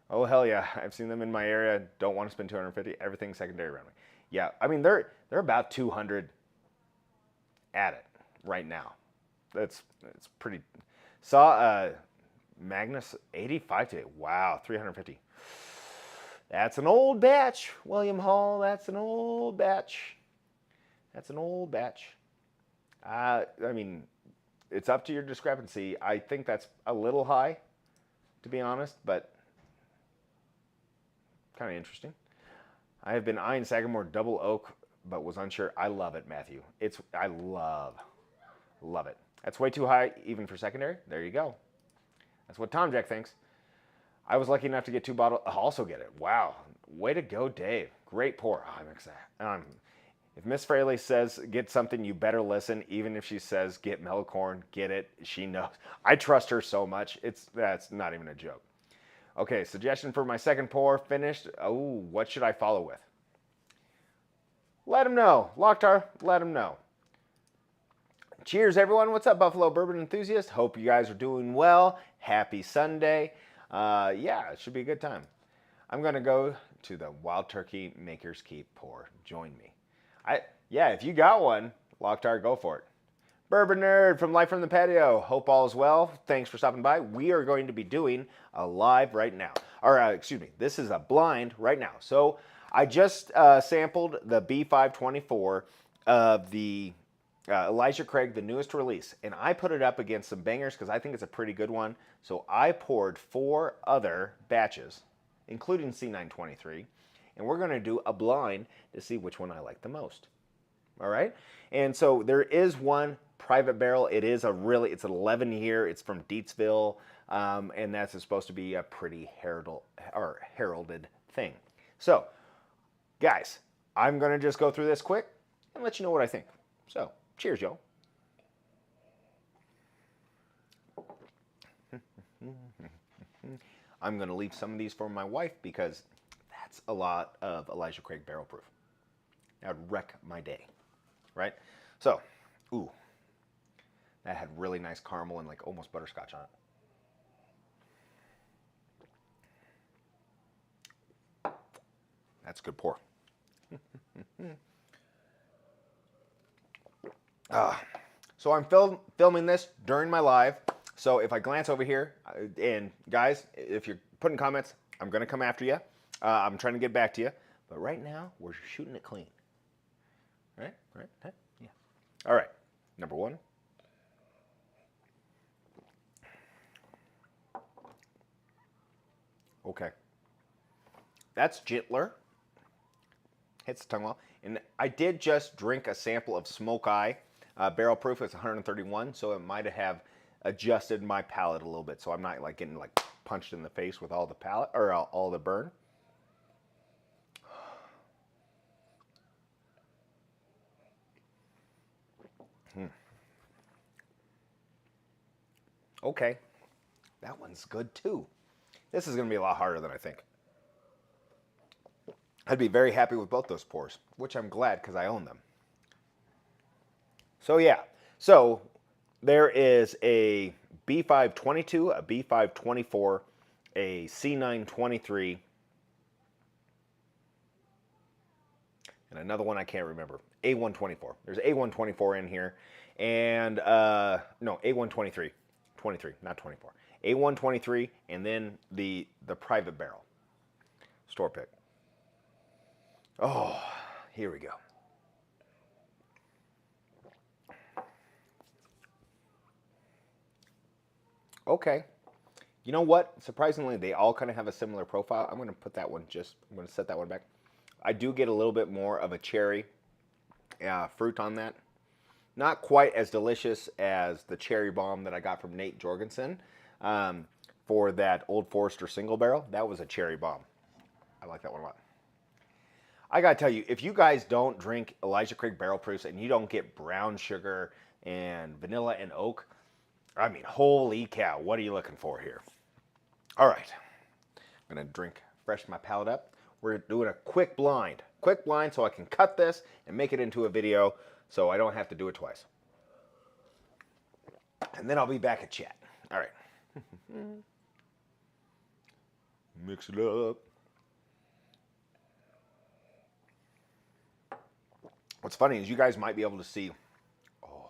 Oh, hell yeah. I've seen them in my area. Don't want to spend $250. Everything's secondary around me. Yeah, I mean, they're about 200 at it right now. It's pretty. Saw Magnus 85 today. Wow, 350. That's an old batch, William Hall. That's an old batch. That's an old batch. I mean, it's up to your discrepancy. I think that's a little high, to be honest, but kind of interesting. I have been eyeing Sagamore Double Oak, but was unsure. I love it, Matthew. I love it. That's way too high even for secondary. There you go. That's what Tom Jack thinks. I was lucky enough to get 2 bottles. I'll also get it. Wow. Way to go, Dave. Great pour. Oh, I'm excited. If Miss Fraley says get something, you better listen. Even if she says get mellow corn, get it. She knows. I trust her so much. That's not even a joke. Okay, suggestion for my second pour finished. Oh, what should I follow with? Let him know. Locktar, let him know. Cheers, everyone. What's up, Buffalo Bourbon enthusiasts? Hope you guys are doing well. Happy Sunday. Yeah, it should be a good time. I'm going to go to the Wild Turkey Maker's Keep pour. Join me. Yeah, if you got one, Locktar, go for it. Bourbon Nerd from Life from the Patio. Hope all is well. Thanks for stopping by. We are going to be doing a live right now. Or, excuse me, this is a blind right now. So I just sampled the B524 of the Elijah Craig, the newest release. And I put it up against some bangers because I think it's a pretty good one. So I poured 4 other batches, including C923. And we're going to do a blind to see which one I like the most. All right? And so there is one private barrel. It's an 11 year. It's from Deatsville. And that's supposed to be a pretty heralded thing. So, guys, I'm going to just go through this quick and let you know what I think. So, cheers, y'all. I'm going to leave some of these for my wife because that's a lot of Elijah Craig barrel proof. That would wreck my day, right? So, ooh, that had really nice caramel and like almost butterscotch on it. That's a good pour. So I'm filming this during my live. So if I glance over here, and guys, if you're putting comments, I'm going to come after you. I'm trying to get back to you. But right now, we're shooting it clean. Right? Yeah. All right. Number 1. Okay. That's gentler. Hits the tongue well. And I did just drink a sample of Smoke Eye. Barrel proof. It's 131, so it might have adjusted my palate a little bit, so I'm not like getting like punched in the face with all the palate or all the burn. Okay, that one's good too. This is going to be a lot harder than I think. I'd be very happy with both those pours, which I'm glad because I own them. So yeah, so there is a B522, a B524, a C923, and another one I can't remember, A124. There's A124 in here, and no, A123, 23, not 24. A123, and then the private barrel, store pick. Oh, here we go. Okay. You know what? Surprisingly, they all kind of have a similar profile. I'm going to put that one I'm going to set that one back. I do get a little bit more of a cherry fruit on that. Not quite as delicious as the cherry bomb that I got from Nate Jorgensen for that Old Forester single barrel. That was a cherry bomb. I like that one a lot. I got to tell you, if you guys don't drink Elijah Craig barrel proofs and you don't get brown sugar and vanilla and oak, I mean, holy cow, what are you looking for here? All right, I'm going to freshen my palate up. We're doing a quick blind so I can cut this and make it into a video so I don't have to do it twice. And then I'll be back at chat. All right. Mix it up. What's funny is you guys might be able to see, oh,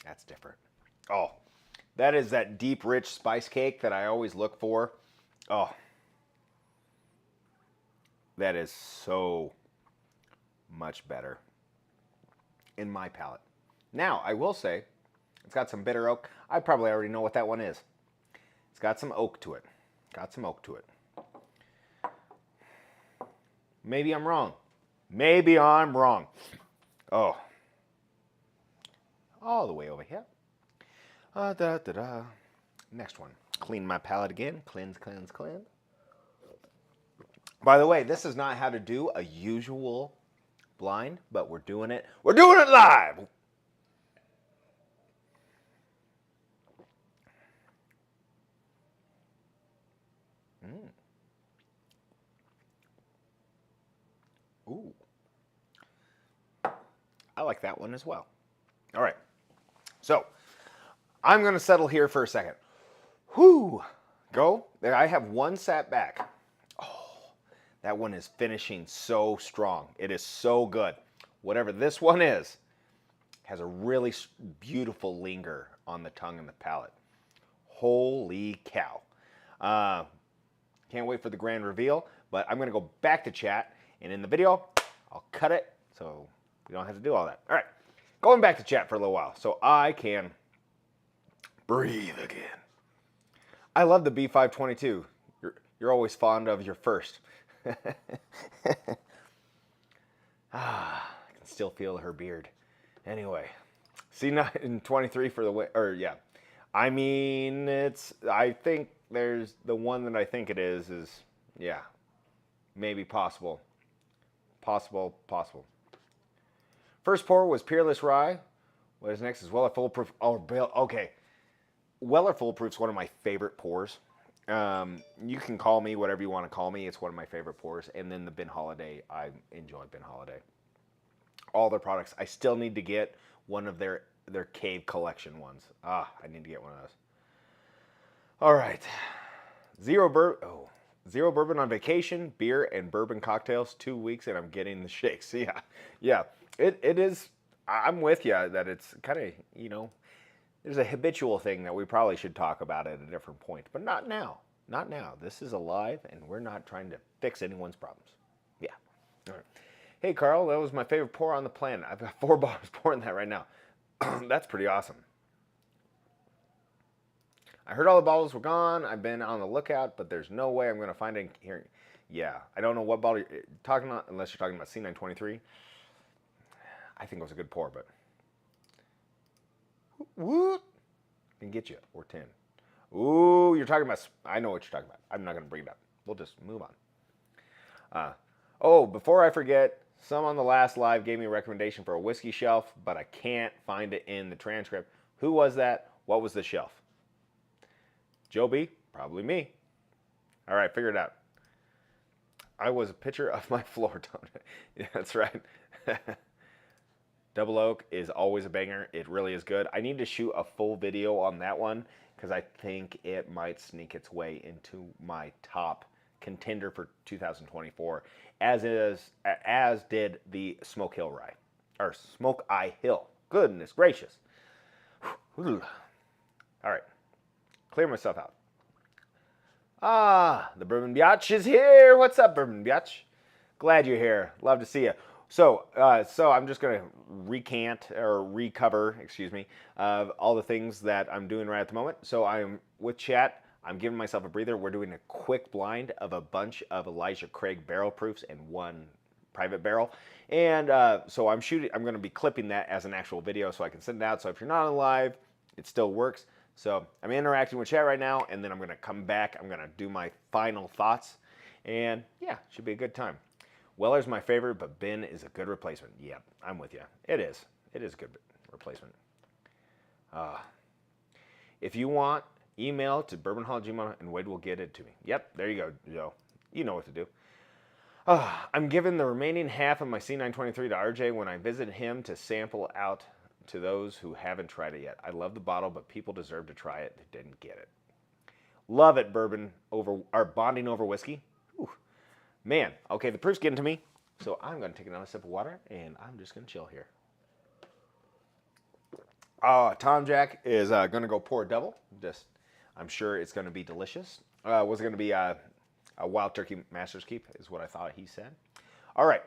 that's different. Oh, that is that deep, rich spice cake that I always look for. Oh, that is so much better. in my palate. Now, I will say, it's got some bitter oak. I probably already know what that one is. It's got some oak to it. Got some oak to it. Maybe I'm wrong. Maybe I'm wrong. Oh. All the way over here. Next one. Clean my palate again. Cleanse, cleanse, cleanse. By the way, this is not how to do a usual blind, but we're doing it. We're doing it live. Ooh. I like that one as well. All right. So, I'm going to settle here for a second. Whew. Go. I have one sat back. Oh, that one is finishing so strong. It is so good. Whatever this one is, has a really beautiful linger on the tongue and the palate. Holy cow. Can't wait for the grand reveal, but I'm going to go back to chat, and in the video, I'll cut it so we don't have to do all that. All right, going back to chat for a little while so I can breathe again. I love the B522. You're always fond of your first. I can still feel her beard. Anyway, C923 for the way, or yeah. I mean, I think there's the one that I think it is, yeah, maybe possible. Possible. First pour was Peerless Rye. What is next is Weller Foolproof. Oh, okay. Weller Foolproof is one of my favorite pours. You can call me whatever you want to call me. It's one of my favorite pours. And then the Bin Holiday. I enjoy Bin Holiday. All their products. I still need to get one of their cave collection ones. I need to get one of those. All right. Zero bourbon on vacation, beer and bourbon cocktails, 2 weeks, and I'm getting the shakes. Yeah. It is. I'm with you that it's kind of, there's a habitual thing that we probably should talk about at a different point, but not now. Not now. This is alive, and we're not trying to fix anyone's problems. Yeah. All right. Hey, Carl, that was my favorite pour on the planet. I've got 4 bottles pouring that right now. That's pretty awesome. I heard all the bottles were gone. I've been on the lookout, but there's no way I'm going to find it here. Yeah, I don't know what bottle you're talking about, unless you're talking about C923. I think it was a good pour, but whoop, can get you, or 10. Ooh, you're talking about, I know what you're talking about. I'm not going to bring it up. We'll just move on. Oh, before I forget, some on the last live gave me a recommendation for a whiskey shelf, but I can't find it in the transcript. Who was that? What was the shelf? Joe B? Probably me. All right, figure it out. I was a picture of my floor tone. Yeah, that's right. Double Oak is always a banger. It really is good. I need to shoot a full video on that one because I think it might sneak its way into my top contender for 2024, as did the Smoke Hill Rye, or Smoke Eye Hill. Goodness gracious. All right, clear myself out. The Bourbon Biatch is here. What's up, Bourbon Biatch? Glad you're here. Love to see you. So I'm just going to recover, all the things that I'm doing right at the moment. So I'm with chat. I'm giving myself a breather. We're doing a quick blind of a bunch of Elijah Craig barrel proofs and one private barrel. And so I'm going to be clipping that as an actual video so I can send it out. So if you're not on live, it still works. So I'm interacting with chat right now, and then I'm going to come back. I'm going to do my final thoughts. And yeah, should be a good time. Weller's my favorite, but Ben is a good replacement. Yep, I'm with you. It is. It is a good replacement. If you want, email to bourbonhall@gmail, and Wade will get it to me. Yep, there you go, Joe. You know what to do. I'm giving the remaining half of my C923 to RJ when I visit him to sample out to those who haven't tried it yet. I love the bottle, but people deserve to try it that didn't get it. Love it, bourbon over, or bonding over whiskey. Whew. Man, okay, the proof's getting to me, so I'm going to take another sip of water, and I'm just going to chill here. Tom Jack is going to go pour a double. I'm sure it's going to be delicious. Was it going to be a Wild Turkey Master's Keep is what I thought he said. All right.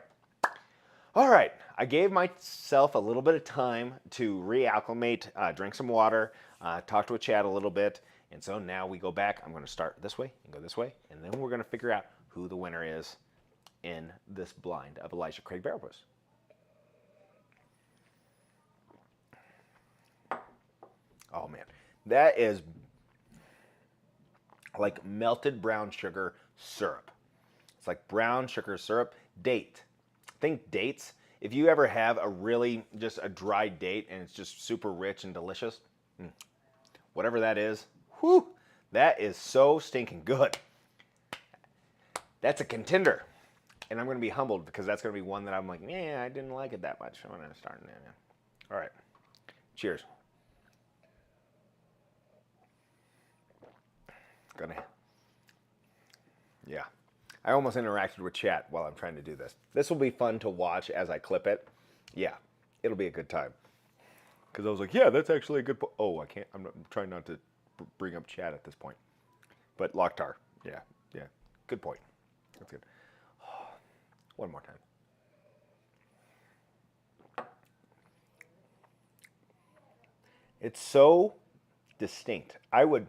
All right, I gave myself a little bit of time to reacclimate, drink some water, talk to a chat a little bit, and so now we go back. I'm going to start this way and go this way, and then we're going to figure out who the winner is in this blind of Elijah Craig Barrel Proof. Oh man, that is like melted brown sugar syrup. It's like brown sugar syrup. Date. Think dates. If you ever have a really just a dry date and it's just super rich and delicious, whatever that is, whew, that is so stinking good. That's a contender. And I'm going to be humbled because that's going to be one that I'm like, yeah, I didn't like it that much. I'm going to start. All right. Cheers. Yeah. I almost interacted with chat while I'm trying to do this. This will be fun to watch as I clip it. Yeah, it'll be a good time. Because I was like, yeah, that's actually a good point. Oh, I can't. I'm trying not to bring up chat at this point. But Locktar. Yeah. Good point. That's good. One more time. It's so distinct. I would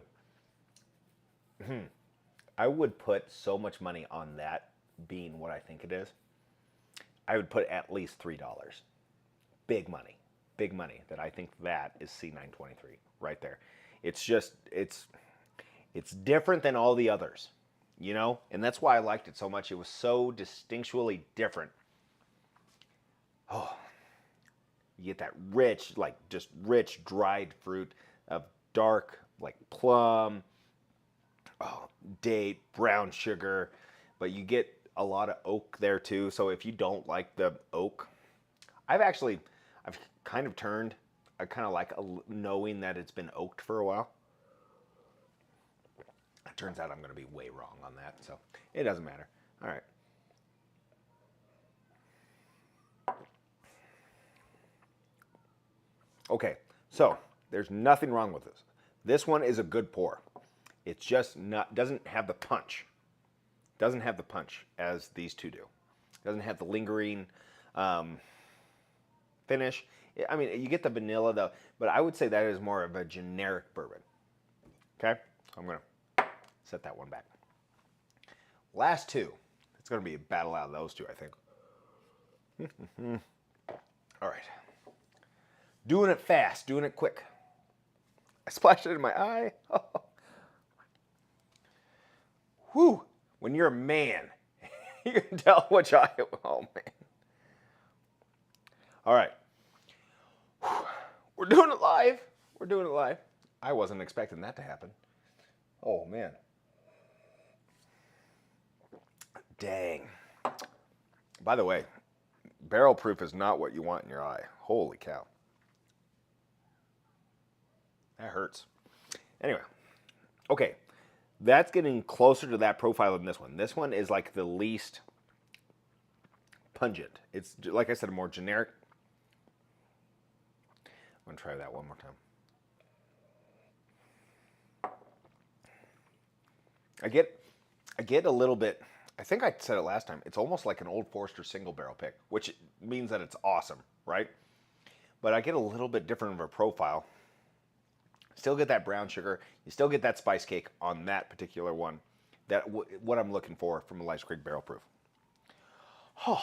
put so much money on that being what I think it is. I would put at least $3. Big money. Big money that I think that is C923 right there. It's just, it's different than all the others, you know? And that's why I liked it so much. It was so distinctually different. Oh, you get that rich, like just rich dried fruit of dark, like plum, date, brown sugar, but you get a lot of oak there too. So if you don't like the oak, I've kind of turned, I kind of like knowing that it's been oaked for a while. It turns out I'm going to be way wrong on that, so it doesn't matter. All right. Okay, so there's nothing wrong with this. This one is a good pour. It's just doesn't have the punch. Doesn't have the punch as these two do. Doesn't have the lingering finish. I mean, you get the vanilla though, but I would say that is more of a generic bourbon. Okay, I'm gonna set that one back. Last two. It's gonna be a battle out of those two, I think. All right. Doing it fast, doing it quick. I splashed it in my eye. Whew. When you're a man, you can tell which eye. Oh, man. All right. Whew. We're doing it live. We're doing it live. I wasn't expecting that to happen. Oh, man. Dang. By the way, barrel proof is not what you want in your eye. Holy cow. That hurts. Anyway. Okay. That's getting closer to that profile than this one. This one is like the least pungent. It's, like I said, a more generic. I'm going to try that one more time. I get a little bit, I think I said it last time, it's almost like an Old Forester single barrel pick, which means that it's awesome, right? But I get a little bit different of a profile. Still get that brown sugar. You still get that spice cake on that particular one. That what I'm looking for from Elijah Craig Barrel Proof. Oh.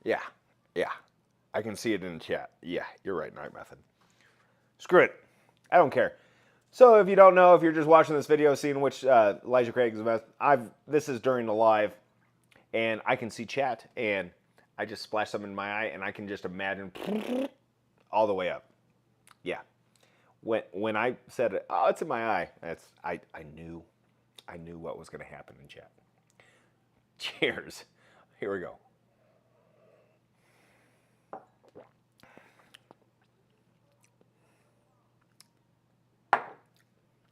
Yeah. I can see it in the chat. Yeah, you're right, Night Method. Screw it. I don't care. So if you don't know, if you're just watching this video, seeing which Elijah Craig is the best, this is during the live, and I can see chat, and I just splashed some in my eye, and I can just imagine all the way up. Yeah. When I said, oh, it's in my eye, I knew what was going to happen in chat. Cheers. Here we go.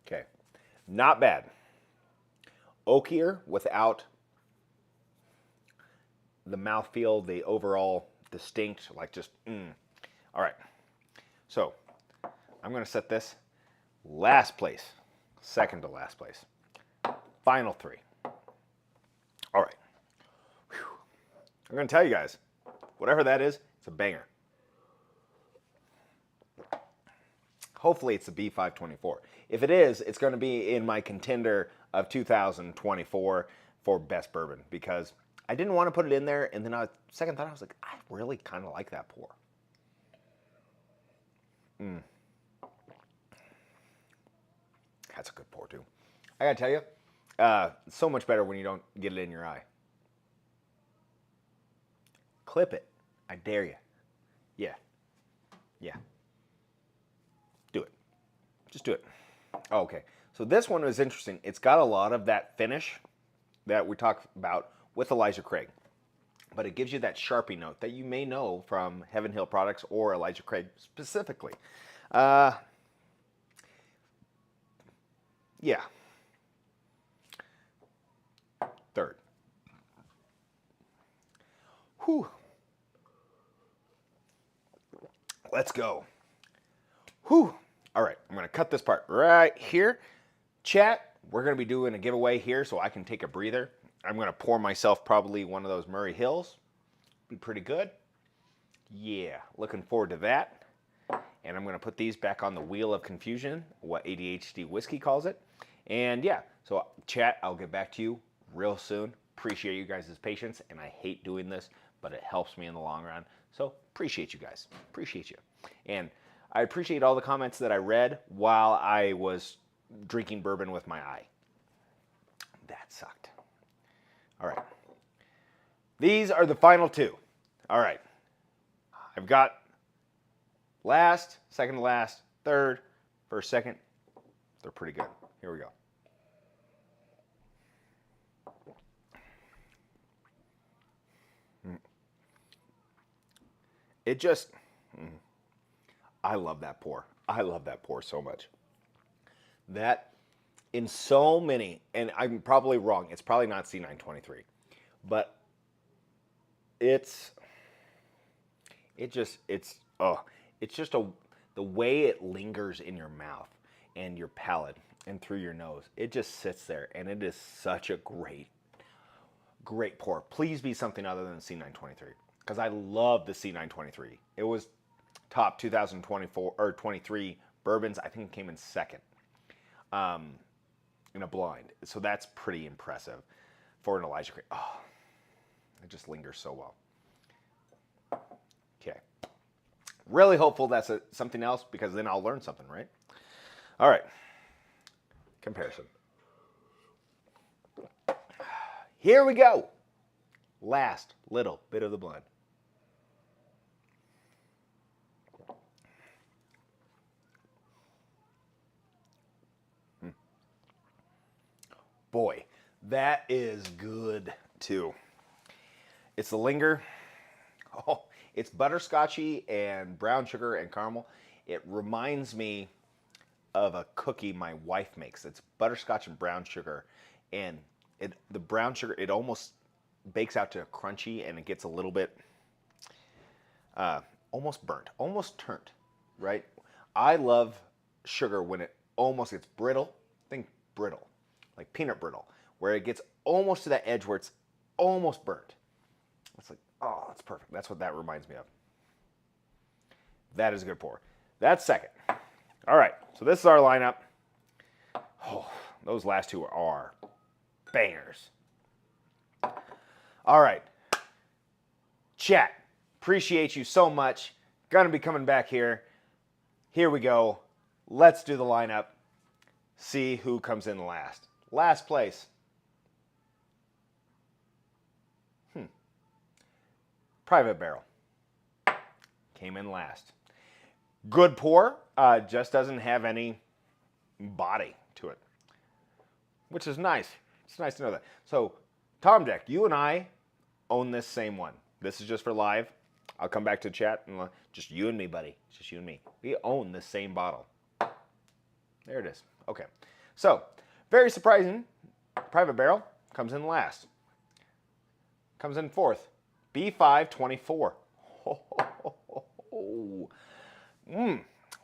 Okay. Not bad. Oakier without the mouthfeel, the overall distinct, like just, All right. So, I'm going to set this last place, second to last place. Final three. All right. I'm going to tell you guys, whatever that is, it's a banger. Hopefully it's the B524. If it is, it's going to be in my contender of 2024 for best bourbon, because I didn't want to put it in there, and then on second thought, I was like, I really kind of like that pour. That's a good pour too. I gotta tell you, so much better when you don't get it in your eye. Clip it. I dare you. Yeah. Yeah. Do it. Just do it. Oh, okay. So this one was interesting. It's got a lot of that finish that we talked about with Elijah Craig, but it gives you that Sharpie note that you may know from Heaven Hill Products or Elijah Craig specifically. Yeah. Third. Whew. Let's go. Whew. All right, I'm going to cut this part right here. Chat, we're going to be doing a giveaway here so I can take a breather. I'm going to pour myself probably one of those Murray Hills. Be pretty good. Yeah, looking forward to that. And I'm going to put these back on the wheel of confusion, what ADHD whiskey calls it. And yeah, so chat, I'll get back to you real soon. Appreciate you guys' patience, and I hate doing this, but it helps me in the long run. So appreciate you guys. Appreciate you. And I appreciate all the comments that I read while I was drinking bourbon with my eye. That sucked. All right. These are the final two. All right. I've got last, second to last, third, first, second. They're pretty good. Here we go. It just, I love that pour. I love that pour so much. That, in so many, and I'm probably wrong, it's probably not C923, but it's just the way it lingers in your mouth and your palate and through your nose. It just sits there, and it is such a great pour. Please be something other than C923, because I love the C923. It was top 2024 or 23 bourbons. I think it came in second in a blind. So that's pretty impressive for an Elijah Craig. Oh, it just lingers so well. Okay. Really hopeful that's something else, because then I'll learn something, right? All right. Comparison. Here we go. Last little bit of the blend. Boy, that is good too. It's the linger. Oh, it's butterscotchy and brown sugar and caramel. It reminds me of a cookie my wife makes. It's butterscotch and brown sugar, and the brown sugar, it almost bakes out to a crunchy, and it gets a little bit almost burnt, almost turned, right? I love sugar when it almost gets brittle. Think brittle, like peanut brittle, where it gets almost to that edge where it's almost burnt. It's like, oh, that's perfect. That's what that reminds me of. That is a good pour. That's second. All right, so this is our lineup. Oh, those last two are bangers. All right. Chat, appreciate you so much. Gonna be coming back here. Here we go. Let's do the lineup. See who comes in last. Last place. Private Barrel. Came in last. Good pour. Just doesn't have any body to it, which is nice. It's nice to know that. So, Tom Deck, you and I own this same one. This is just for live. I'll come back to chat and just you and me, buddy. Just you and me. We own the same bottle. There it is. Okay. So, very surprising. Private Barrel comes in last. Comes in fourth. B524.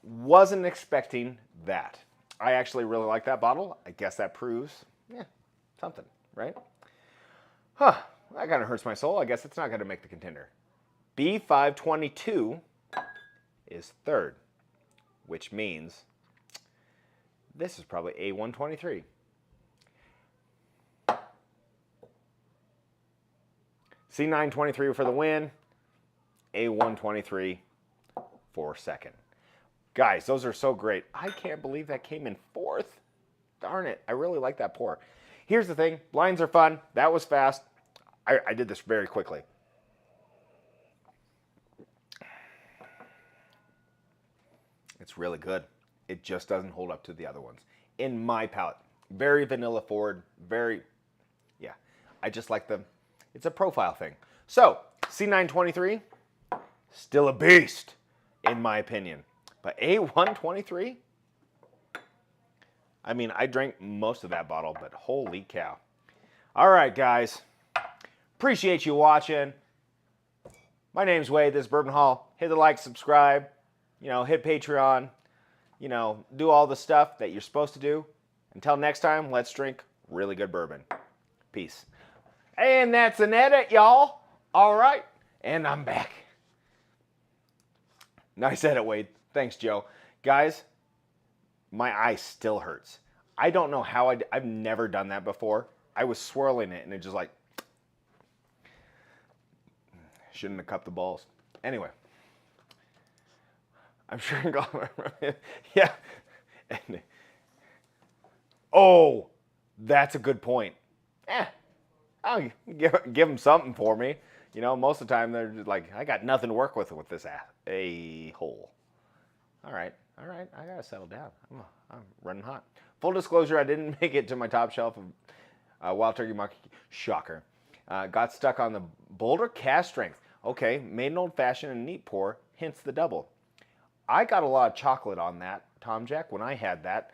Wasn't expecting that. I actually really like that bottle. I guess that proves, something, right? Huh. that kind of hurts my soul. I guess it's not going to make the contender. B522 is third, which means this is probably A123. C923 for the win. A123 for second. Guys, those are so great. I can't believe that came in fourth. Darn it. I really like that pour. Here's the thing. Blinds are fun. That was fast. I did this very quickly. It's really good. It just doesn't hold up to the other ones. In my palate. Very vanilla forward. Very, yeah. I just like the, it's a profile thing. So, C923, still a beast, in my opinion. But A123, I mean, I drank most of that bottle, but holy cow. All right, guys. Appreciate you watching. My name's Wade. This is Bourbon Hall. Hit the like, subscribe, hit Patreon, do all the stuff that you're supposed to do. Until next time, let's drink really good bourbon. Peace. And that's an edit, y'all. All right. And I'm back. Nice edit, Wade. Thanks, Joe. Guys, my eye still hurts. I don't know how I've never done that before. I was swirling it and it just like, shouldn't have cupped the balls. Anyway, I'm sure. Yeah. Oh, that's a good point. I'll give them something for me. Most of the time they're just like, I got nothing to work with this a-hole. All right. I gotta settle down. I'm running hot. Full disclosure, I didn't make it to my top shelf of Wild Turkey Market. Shocker. Got stuck on the Boulder Cask Strength. Okay, made an old fashioned and neat pour, hence the double. I got a lot of chocolate on that, Tom Jack, when I had that.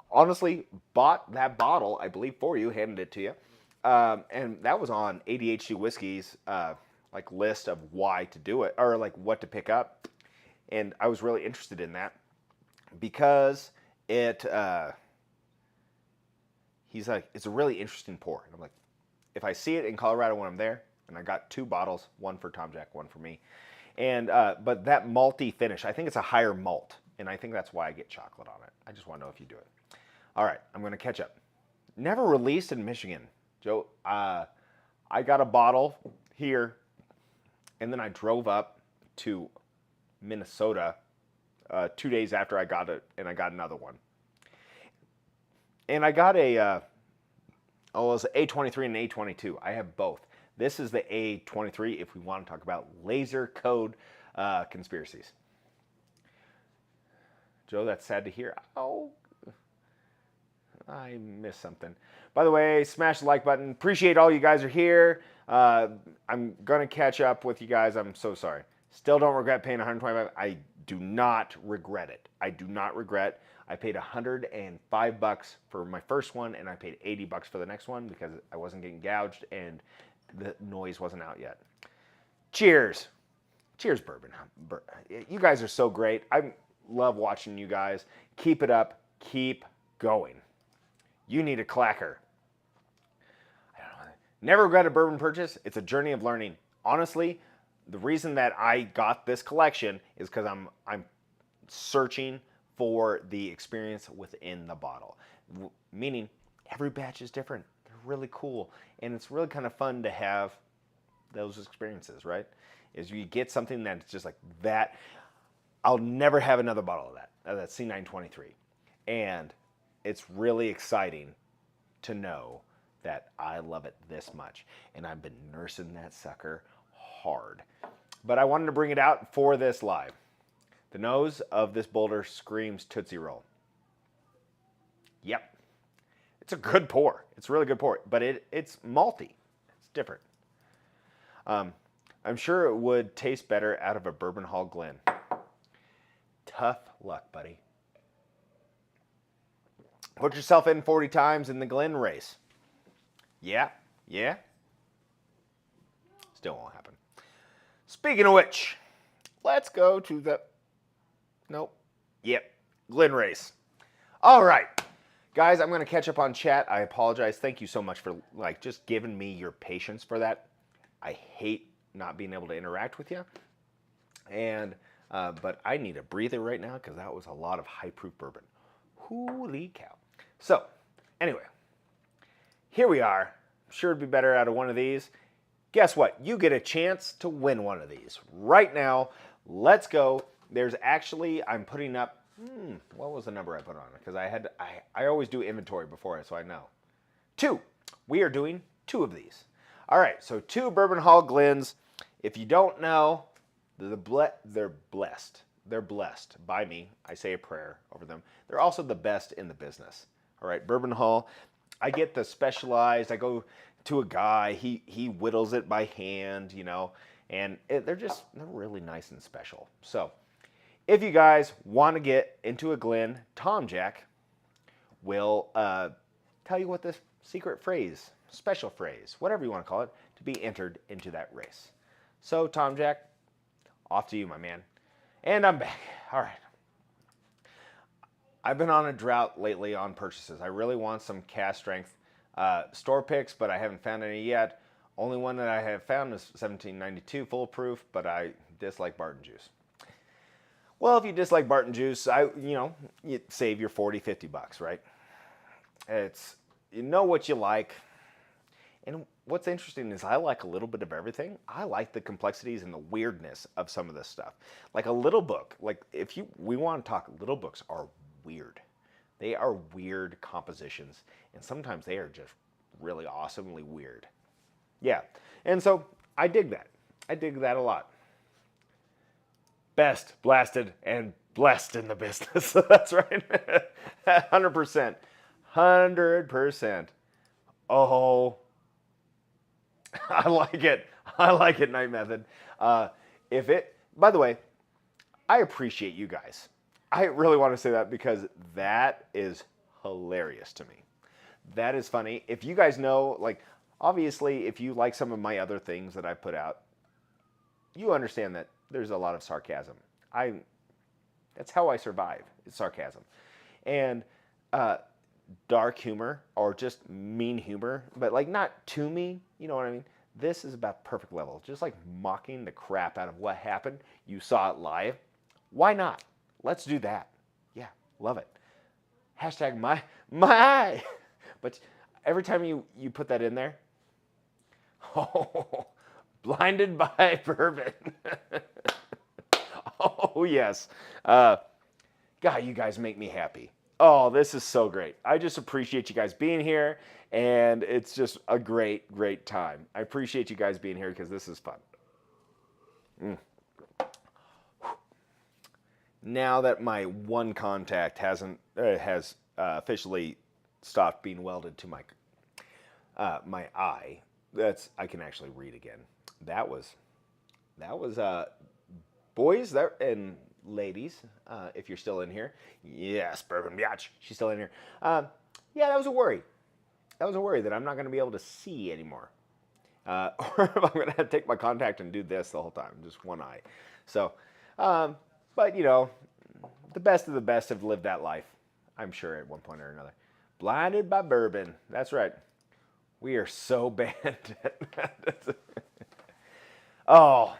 Honestly, bought that bottle, I believe, for you, handed it to you. And that was on ADHD Whiskey's list of why to do it, or what to pick up. And I was really interested in that because he's like, it's a really interesting pour. And I'm like, if I see it in Colorado when I'm there, and I got 2 bottles, one for Tom Jack, one for me. And but that malty finish, I think it's a higher malt, and I think that's why I get chocolate on it. I just want to know if you do it. All right, I'm going to catch up. Never released in Michigan, Joe. I got a bottle here, and then I drove up to Minnesota 2 days after I got it, and I got another one. And I got it was an A23 and an A22. I have both. This is the A23 if we want to talk about laser code conspiracies. Joe, that's sad to hear. Oh, I missed something. By the way, smash the like button. Appreciate all you guys are here. I'm going to catch up with you guys. I'm so sorry. Still don't regret paying $125. I do not regret it. I do not regret. I paid $105 for my first one, and I paid $80 for the next one because I wasn't getting gouged and the noise wasn't out yet. Cheers. Cheers, Bourbon. You guys are so great. I love watching you guys. Keep it up. Keep going. You need a clacker. I don't know. Never regret a bourbon purchase. It's a journey of learning. Honestly, the reason that I got this collection is because I'm searching for the experience within the bottle. Meaning, every batch is different. They're really cool. And it's really kind of fun to have those experiences, right? Is you get something that's just like that. I'll never have another bottle of that C923. And it's really exciting to know that I love it this much. And I've been nursing that sucker hard. But I wanted to bring it out for this live. The nose of this Boulder screams Tootsie Roll. Yep. It's a good pour. It's a really good pour. But it's malty. It's different. I'm sure it would taste better out of a Bourbon Hall Glen. Tough luck, buddy. Put yourself in 40 times in the Glen race. Yeah. Still won't happen. Speaking of which, let's go to the... Nope. Yep. Glen race. All right. Guys, I'm going to catch up on chat. I apologize. Thank you so much for like just giving me your patience for that. I hate not being able to interact with you. And but I need a breather right now because that was a lot of high proof bourbon. Holy cow. So, anyway, here we are. I'm sure it'd be better out of one of these. Guess what? You get a chance to win one of these right now. Let's go. There's actually, I'm putting up, what was the number I put on it? Because I always do inventory before it, so I know. 2. We are doing 2 of these. All right, so 2 Bourbon Hall Glens. If you don't know, they're blessed. They're blessed by me. I say a prayer over them. They're also the best in the business. All right, Bourbon Hall. I get the specialized. I go to a guy. He whittles it by hand, you know, and they're really nice and special. So, if you guys want to get into a Glen, Tom Jack will tell you what this secret phrase, special phrase, whatever you want to call it, to be entered into that race. So, Tom Jack, off to you, my man. And I'm back. All right. I've been on a drought lately on purchases. I really want some cask strength store picks, but I haven't found any yet. Only one that I have found is 1792 full proof, but I dislike Barton Juice. Well, if you dislike Barton Juice, you save your 40, 50 bucks, right? You know what you like. And what's interesting is I like a little bit of everything. I like the complexities and the weirdness of some of this stuff. Like a little book, like we want to talk, little books are weird. They are weird compositions, and sometimes they are just really awesomely weird. Yeah, and so I dig that. I dig that a lot. Best, blasted, and blessed in the business. That's right. 100%. 100%. Oh, I like it. I like it, Night Method. By the way, I appreciate you guys. I really want to say that because that is hilarious to me. That is funny. If you guys know, like, obviously, if you like some of my other things that I put out, you understand that there's a lot of sarcasm. That's how I survive. It's sarcasm. And dark humor or just mean humor, but like not too mean, you know what I mean? This is about perfect level. Just like mocking the crap out of what happened. You saw it live. Why not? Let's do that. Yeah, love it. Hashtag my eye. But every time you put that in there, oh, blinded by bourbon. Oh, yes. God, you guys make me happy. Oh, this is so great. I just appreciate you guys being here, and it's just a great, great time. I appreciate you guys being here because this is fun. Now that my one contact has officially stopped being welded to my eye, I can actually read again. That was boys and ladies, if you're still in here. Yes, Bourbon Biatch, she's still in here. Yeah, that was a worry. That was a worry that I'm not going to be able to see anymore. Or if I'm going to have to take my contact and do this the whole time, just one eye. So, but you know, the best of the best have lived that life, I'm sure, at one point or another. Blinded by bourbon. That's right. We are so bad at Oh,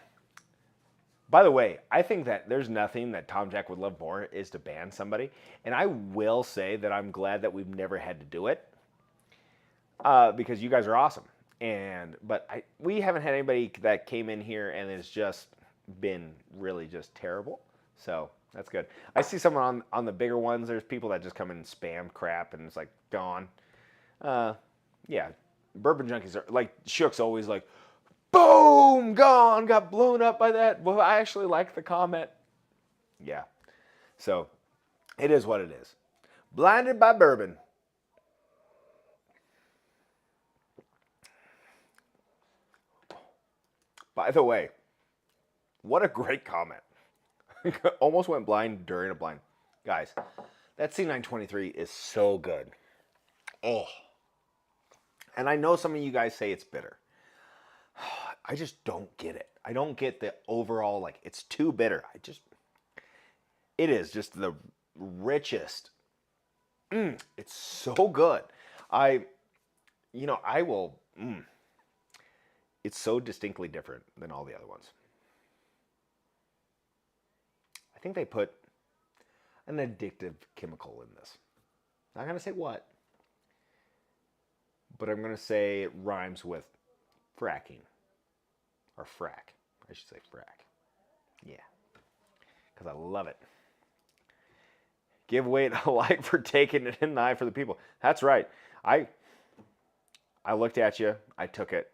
by the way, I think that there's nothing that Tom Jack would love more is to ban somebody. And I will say that I'm glad that we've never had to do it because you guys are awesome. But we haven't had anybody that came in here and has just been really just terrible. So that's good. I see someone on the bigger ones. There's people that just come in and spam crap and it's like gone. Yeah, bourbon junkies are like Shook's always like, boom, gone, got blown up by that. Well, I actually like the comment. Yeah, so it is what it is. Blinded by bourbon. By the way, what a great comment. Almost went blind during a blind. Guys, that C923 is so good. Oh. And I know some of you guys say it's bitter. I just don't get it. I don't get the overall, like, it's too bitter. It is just the richest It's so good. I, I will. It's so distinctly different than all the other ones. I think they put an addictive chemical in this. Not gonna say what, but I'm gonna say it rhymes with fracking or frack. I should say frack. Yeah, because I love it. Give weight a like for taking it in the eye for the people. That's right. I I looked at you. I took it.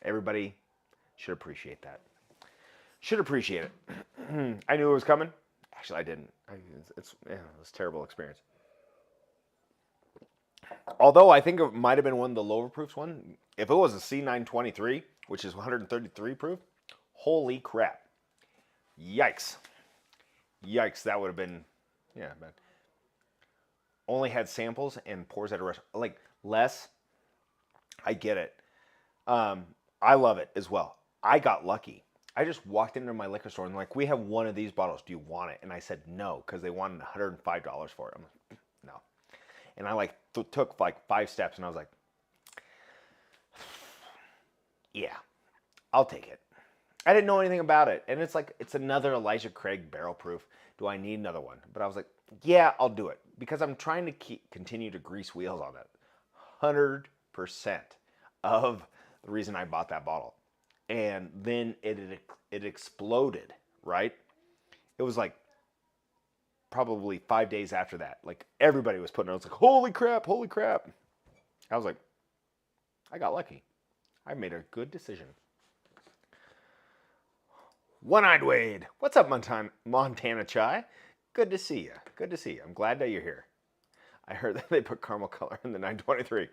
Everybody should appreciate that. Should appreciate it. I knew it was coming. Actually, I didn't. It was a terrible experience. Although I think it might have been one of the lower proofs one. If it was a C923, which is 133 proof, holy crap. Yikes. Yikes, that would have been, yeah, man. Only had samples and pours at a restaurant. Like, less, I get it. I love it as well. I got lucky. I just walked into my liquor store and like, we have one of these bottles. Do you want it? And I said no, because they wanted $105 for it. I'm like, no. And I like took like 5 steps and I was like, yeah, I'll take it. I didn't know anything about it. And it's like, it's another Elijah Craig barrel proof. Do I need another one? But I was like, yeah, I'll do it. Because I'm trying to continue to grease wheels on that. 100% of the reason I bought that bottle. And then it exploded, right? It was like probably 5 days after that. Like everybody was putting it. I was like, holy crap, holy crap. I was like, I got lucky. I made a good decision. One-Eyed Wade. What's up, Montana Chai? Good to see you. Good to see you. I'm glad that you're here. I heard that they put caramel color in the 923.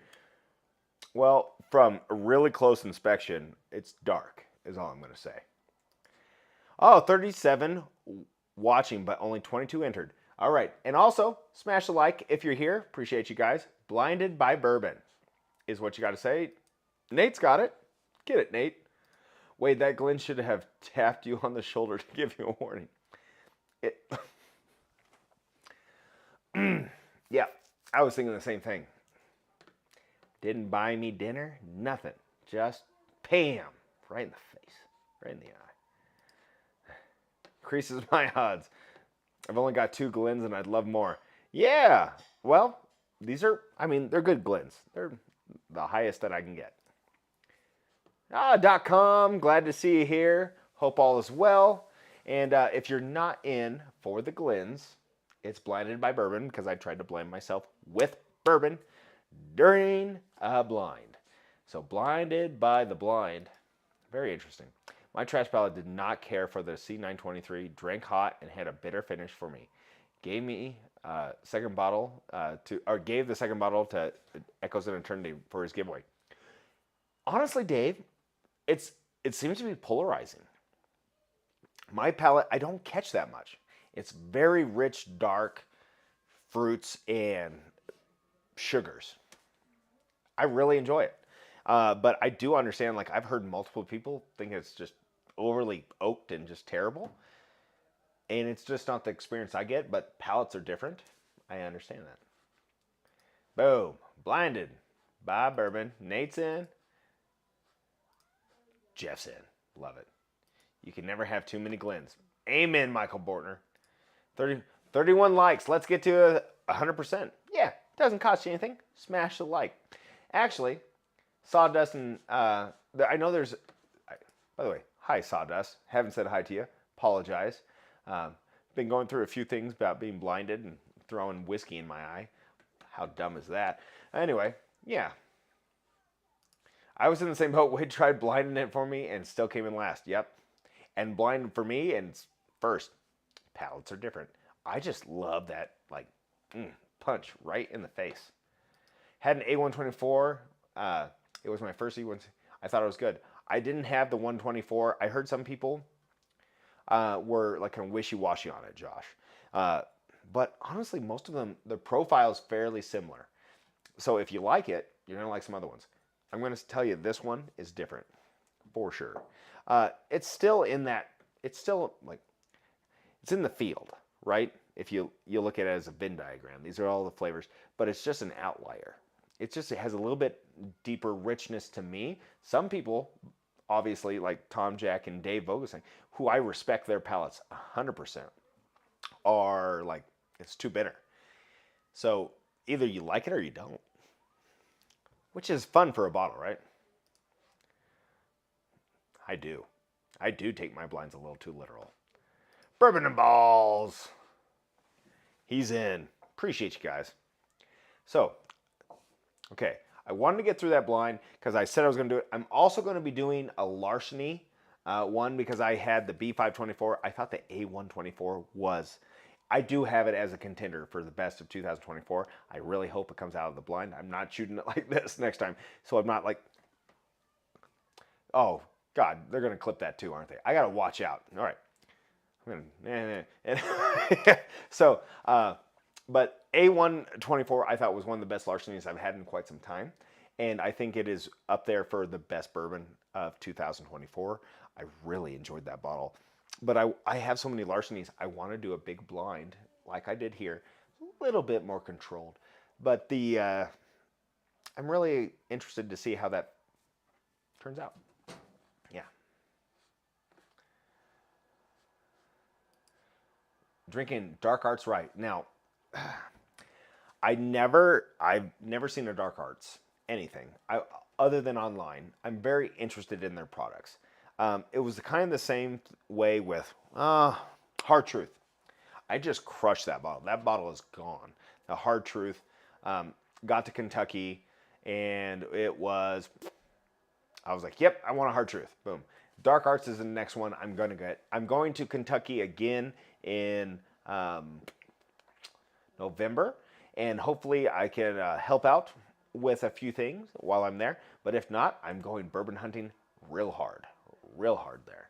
Well, from a really close inspection, it's dark, is all I'm going to say. Oh, 37 watching, but only 22 entered. All right. And also, smash a like if you're here. Appreciate you guys. Blinded by Bourbon is what you got to say. Nate's got it. Get it, Nate. Wait, that Glenn should have tapped you on the shoulder to give you a warning. Yeah, I was thinking the same thing. Didn't buy me dinner, nothing. Just bam, right in the face, right in the eye. Increases my odds. I've only got 2 Glens and I'd love more. Yeah, well, these are, they're good Glens. They're the highest that I can get. .com, glad to see you here. Hope all is well. And if you're not in for the Glens, it's Blinded by Bourbon because I tried to blind myself with bourbon during a blind. So Blinded by the Blind. Very interesting. My trash palate did not care for the C923, drank hot, and had a bitter finish for me. Gave me second bottle gave the second bottle to Echoes in Eternity for his giveaway. Honestly, Dave, it seems to be polarizing. My palate, I don't catch that much. It's very rich, dark fruits and sugars. I really enjoy it. But I do understand, like, I've heard multiple people think it's just overly oaked and just terrible. And it's just not the experience I get, but palates are different. I understand that. Boom. Blinded by Bourbon. Nate's in. Jeff's in. Love it. You can never have too many Glens. Amen, Michael Bortner. 31 likes. Let's get to 100%. Yeah, doesn't cost you anything. Smash the like. Actually, Sawdust and I know there's. By the way, hi Sawdust. Haven't said hi to you. Apologize. Been going through a few things about being blinded and throwing whiskey in my eye. How dumb is that? Anyway, yeah. I was in the same boat. Wade tried blinding it for me and still came in last. Yep. And blind for me and first. Palates are different. I just love that punch right in the face. Had an A124. It was my first E1. I thought it was good. I didn't have the 124. I heard some people were like kind of wishy-washy on it, Josh. But honestly, most of them, the profile is fairly similar. So if you like it, you're going to like some other ones. I'm going to tell you this one is different for sure. It's still in that, it's still like, it's in the field, right? if you look at it as a Venn diagram. These are all the flavors, but it's just an outlier. It has a little bit deeper richness to me. Some people, obviously, like Tom Jack and Dave Vogelsang, who I respect their palates 100%, are like, it's too bitter. So either you like it or you don't, which is fun for a bottle, right? I do. I do take my blinds a little too literal. Bourbon and balls. He's in. Appreciate you guys. So, okay. I wanted to get through that blind because I said I was going to do it. I'm also going to be doing a larceny one because I had the B524. I thought the A124 was. I do have it as a contender for the best of 2024. I really hope it comes out of the blind. I'm not shooting it like this next time. So I'm not like, oh, God, they're going to clip that too, aren't they? I got to watch out. All right. So, but A124 I thought was one of the best larcenies I've had in quite some time. And I think it is up there for the best bourbon of 2024. I really enjoyed that bottle. But I have so many larcenies, I want to do a big blind like I did here. A little bit more controlled. But I'm really interested to see how that turns out. Yeah. Drinking Dark Arts right. Now, I've never seen a Dark Arts anything other than online. I'm very interested in their products. It was kind of the same way with Hard Truth. I just crushed that bottle. That bottle is gone. The Hard Truth got to Kentucky, and I was like, yep, I want a Hard Truth. Boom. Dark Arts is the next one I'm going to get. I'm going to Kentucky again in November, and hopefully I can help out with a few things while I'm there. But if not, I'm going bourbon hunting real hard there.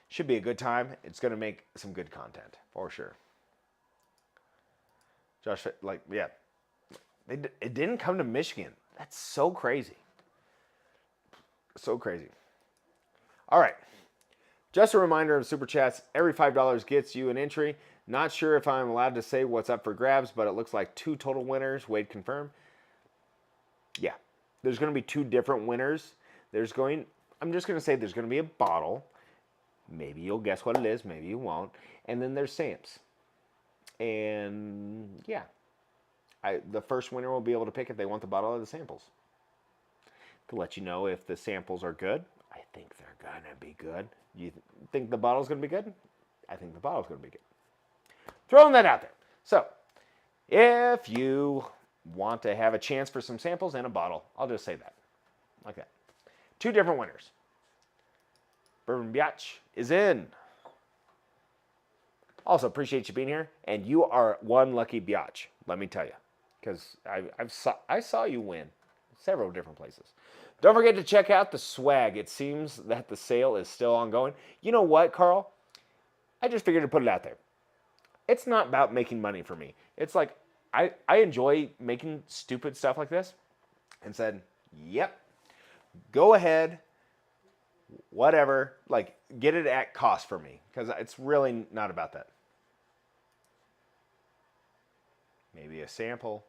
Should be a good time. It's going to make some good content for sure. Josh, like, yeah, it didn't come to Michigan. That's so crazy. So crazy. All right. Just a reminder of Super Chats. Every $5 gets you an entry. Not sure if I'm allowed to say what's up for grabs, but it looks like 2 total winners. Wade confirm. Yeah. There's going to be 2 different winners. I'm just going to say there's going to be a bottle. Maybe you'll guess what it is. Maybe you won't. And then there's Sam's. And yeah. The first winner will be able to pick if they want the bottle or the samples. To let you know if the samples are good. I think they're going to be good. You think the bottle's going to be good? I think the bottle's going to be good. Throwing that out there. So, if you want to have a chance for some samples and a bottle, I'll just say that. Like that. 2 different winners. Bourbon Biatch is in. Also, appreciate you being here. And you are one lucky Biatch, let me tell you. Because I saw you win several different places. Don't forget to check out the swag. It seems that the sale is still ongoing. You know what, Carl? I just figured to put it out there. It's not about making money for me. It's like, I enjoy making stupid stuff like this. And said, yep, go ahead, whatever. Like, get it at cost for me. Because it's really not about that. Maybe a sample.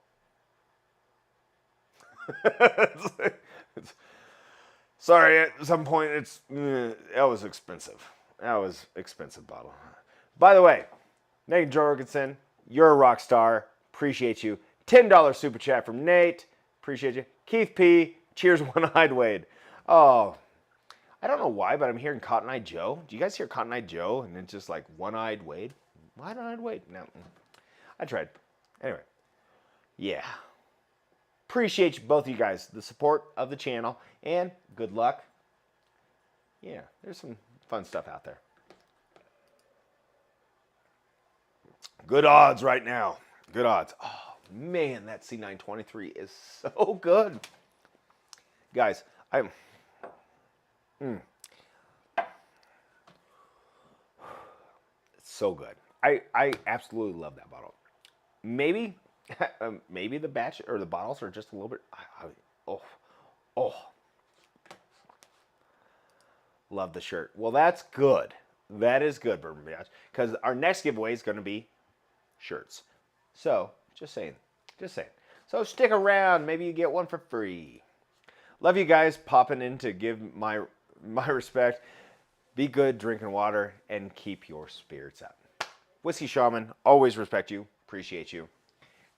Sorry, at some point that was expensive. That was expensive bottle. By the way, Nate Jorgensen, you're a rock star. Appreciate you. $10 super chat from Nate. Appreciate you. Keith P. Cheers, One-Eyed Wade. Oh, I don't know why, but I'm hearing Cotton Eye Joe. Do you guys hear Cotton Eye Joe? And it's just like One-Eyed Wade. One-Eyed Wade. No, I tried. Anyway, yeah. Appreciate you, both of you guys, the support of the channel, and good luck. Yeah, there's some fun stuff out there. Good odds right now. Good odds. Oh, man, that C923 is so good. Guys, it's so good. I absolutely love that bottle. Maybe the batch or the bottles are just a little bit. Love the shirt. Well, that's good. That is good, Bourbon Biatch, because our next giveaway is going to be shirts. So, just saying. Just saying. So stick around. Maybe you get one for free. Love you guys popping in to give my respect. Be good, drinking water, and keep your spirits up. Whiskey Shaman, always respect you. Appreciate you.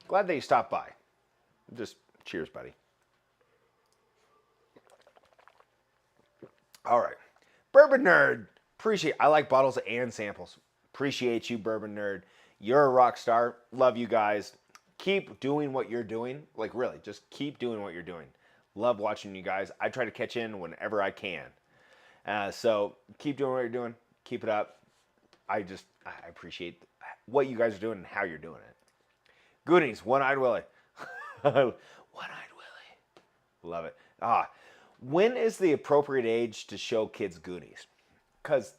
Glad that you stopped by. Just cheers, buddy. All right. Bourbon Nerd. I like bottles and samples. Appreciate you, Bourbon Nerd. You're a rock star. Love you guys. Keep doing what you're doing. Like, really, just keep doing what you're doing. Love watching you guys. I try to catch in whenever I can. So keep doing what you're doing. Keep it up. I appreciate what you guys are doing and how you're doing it. Goonies, One-Eyed Willie. One-Eyed Willie. Love it. When is the appropriate age to show kids Goonies? Because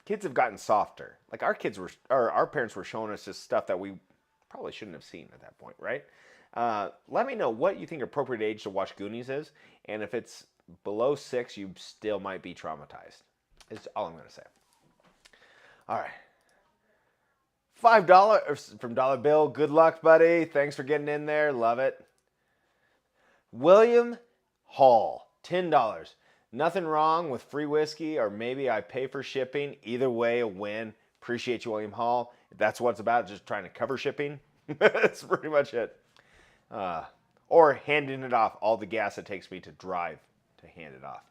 kids have gotten softer. Like our parents were showing us just stuff that we probably shouldn't have seen at that point, right? Let me know what you think appropriate age to watch Goonies is, and if it's below 6, you still might be traumatized. Is all I'm going to say. All right. $5 from Dollar Bill. Good luck, buddy. Thanks for getting in there. Love it. William Hall, $10. Nothing wrong with free whiskey, or maybe I pay for shipping. Either way, a win. Appreciate you, William Hall. If that's what it's about, just trying to cover shipping. That's pretty much it. Or handing it off. All the gas it takes me to drive to hand it off.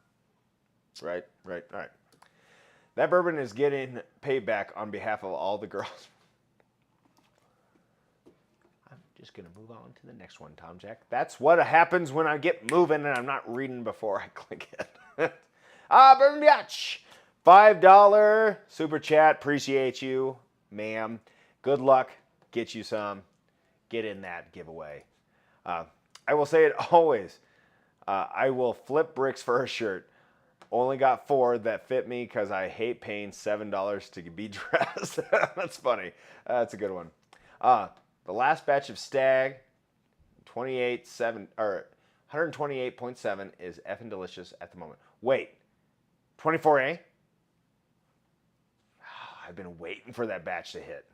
Right. All right. That bourbon is getting paid back on behalf of all the girls. I'm just going to move on to the next one, Tom Jack. That's what happens when I get moving and I'm not reading before I click it. Bourbon Biatch. $5 super chat. Appreciate you, ma'am. Good luck. Get you some. Get in that giveaway. I will say it always. I will flip bricks for a shirt. Only got 4 that fit me because I hate paying $7 to be dressed. That's funny. That's a good one. The last batch of Stag, 128.7 is effing delicious at the moment. Wait, 24A? I've been waiting for that batch to hit.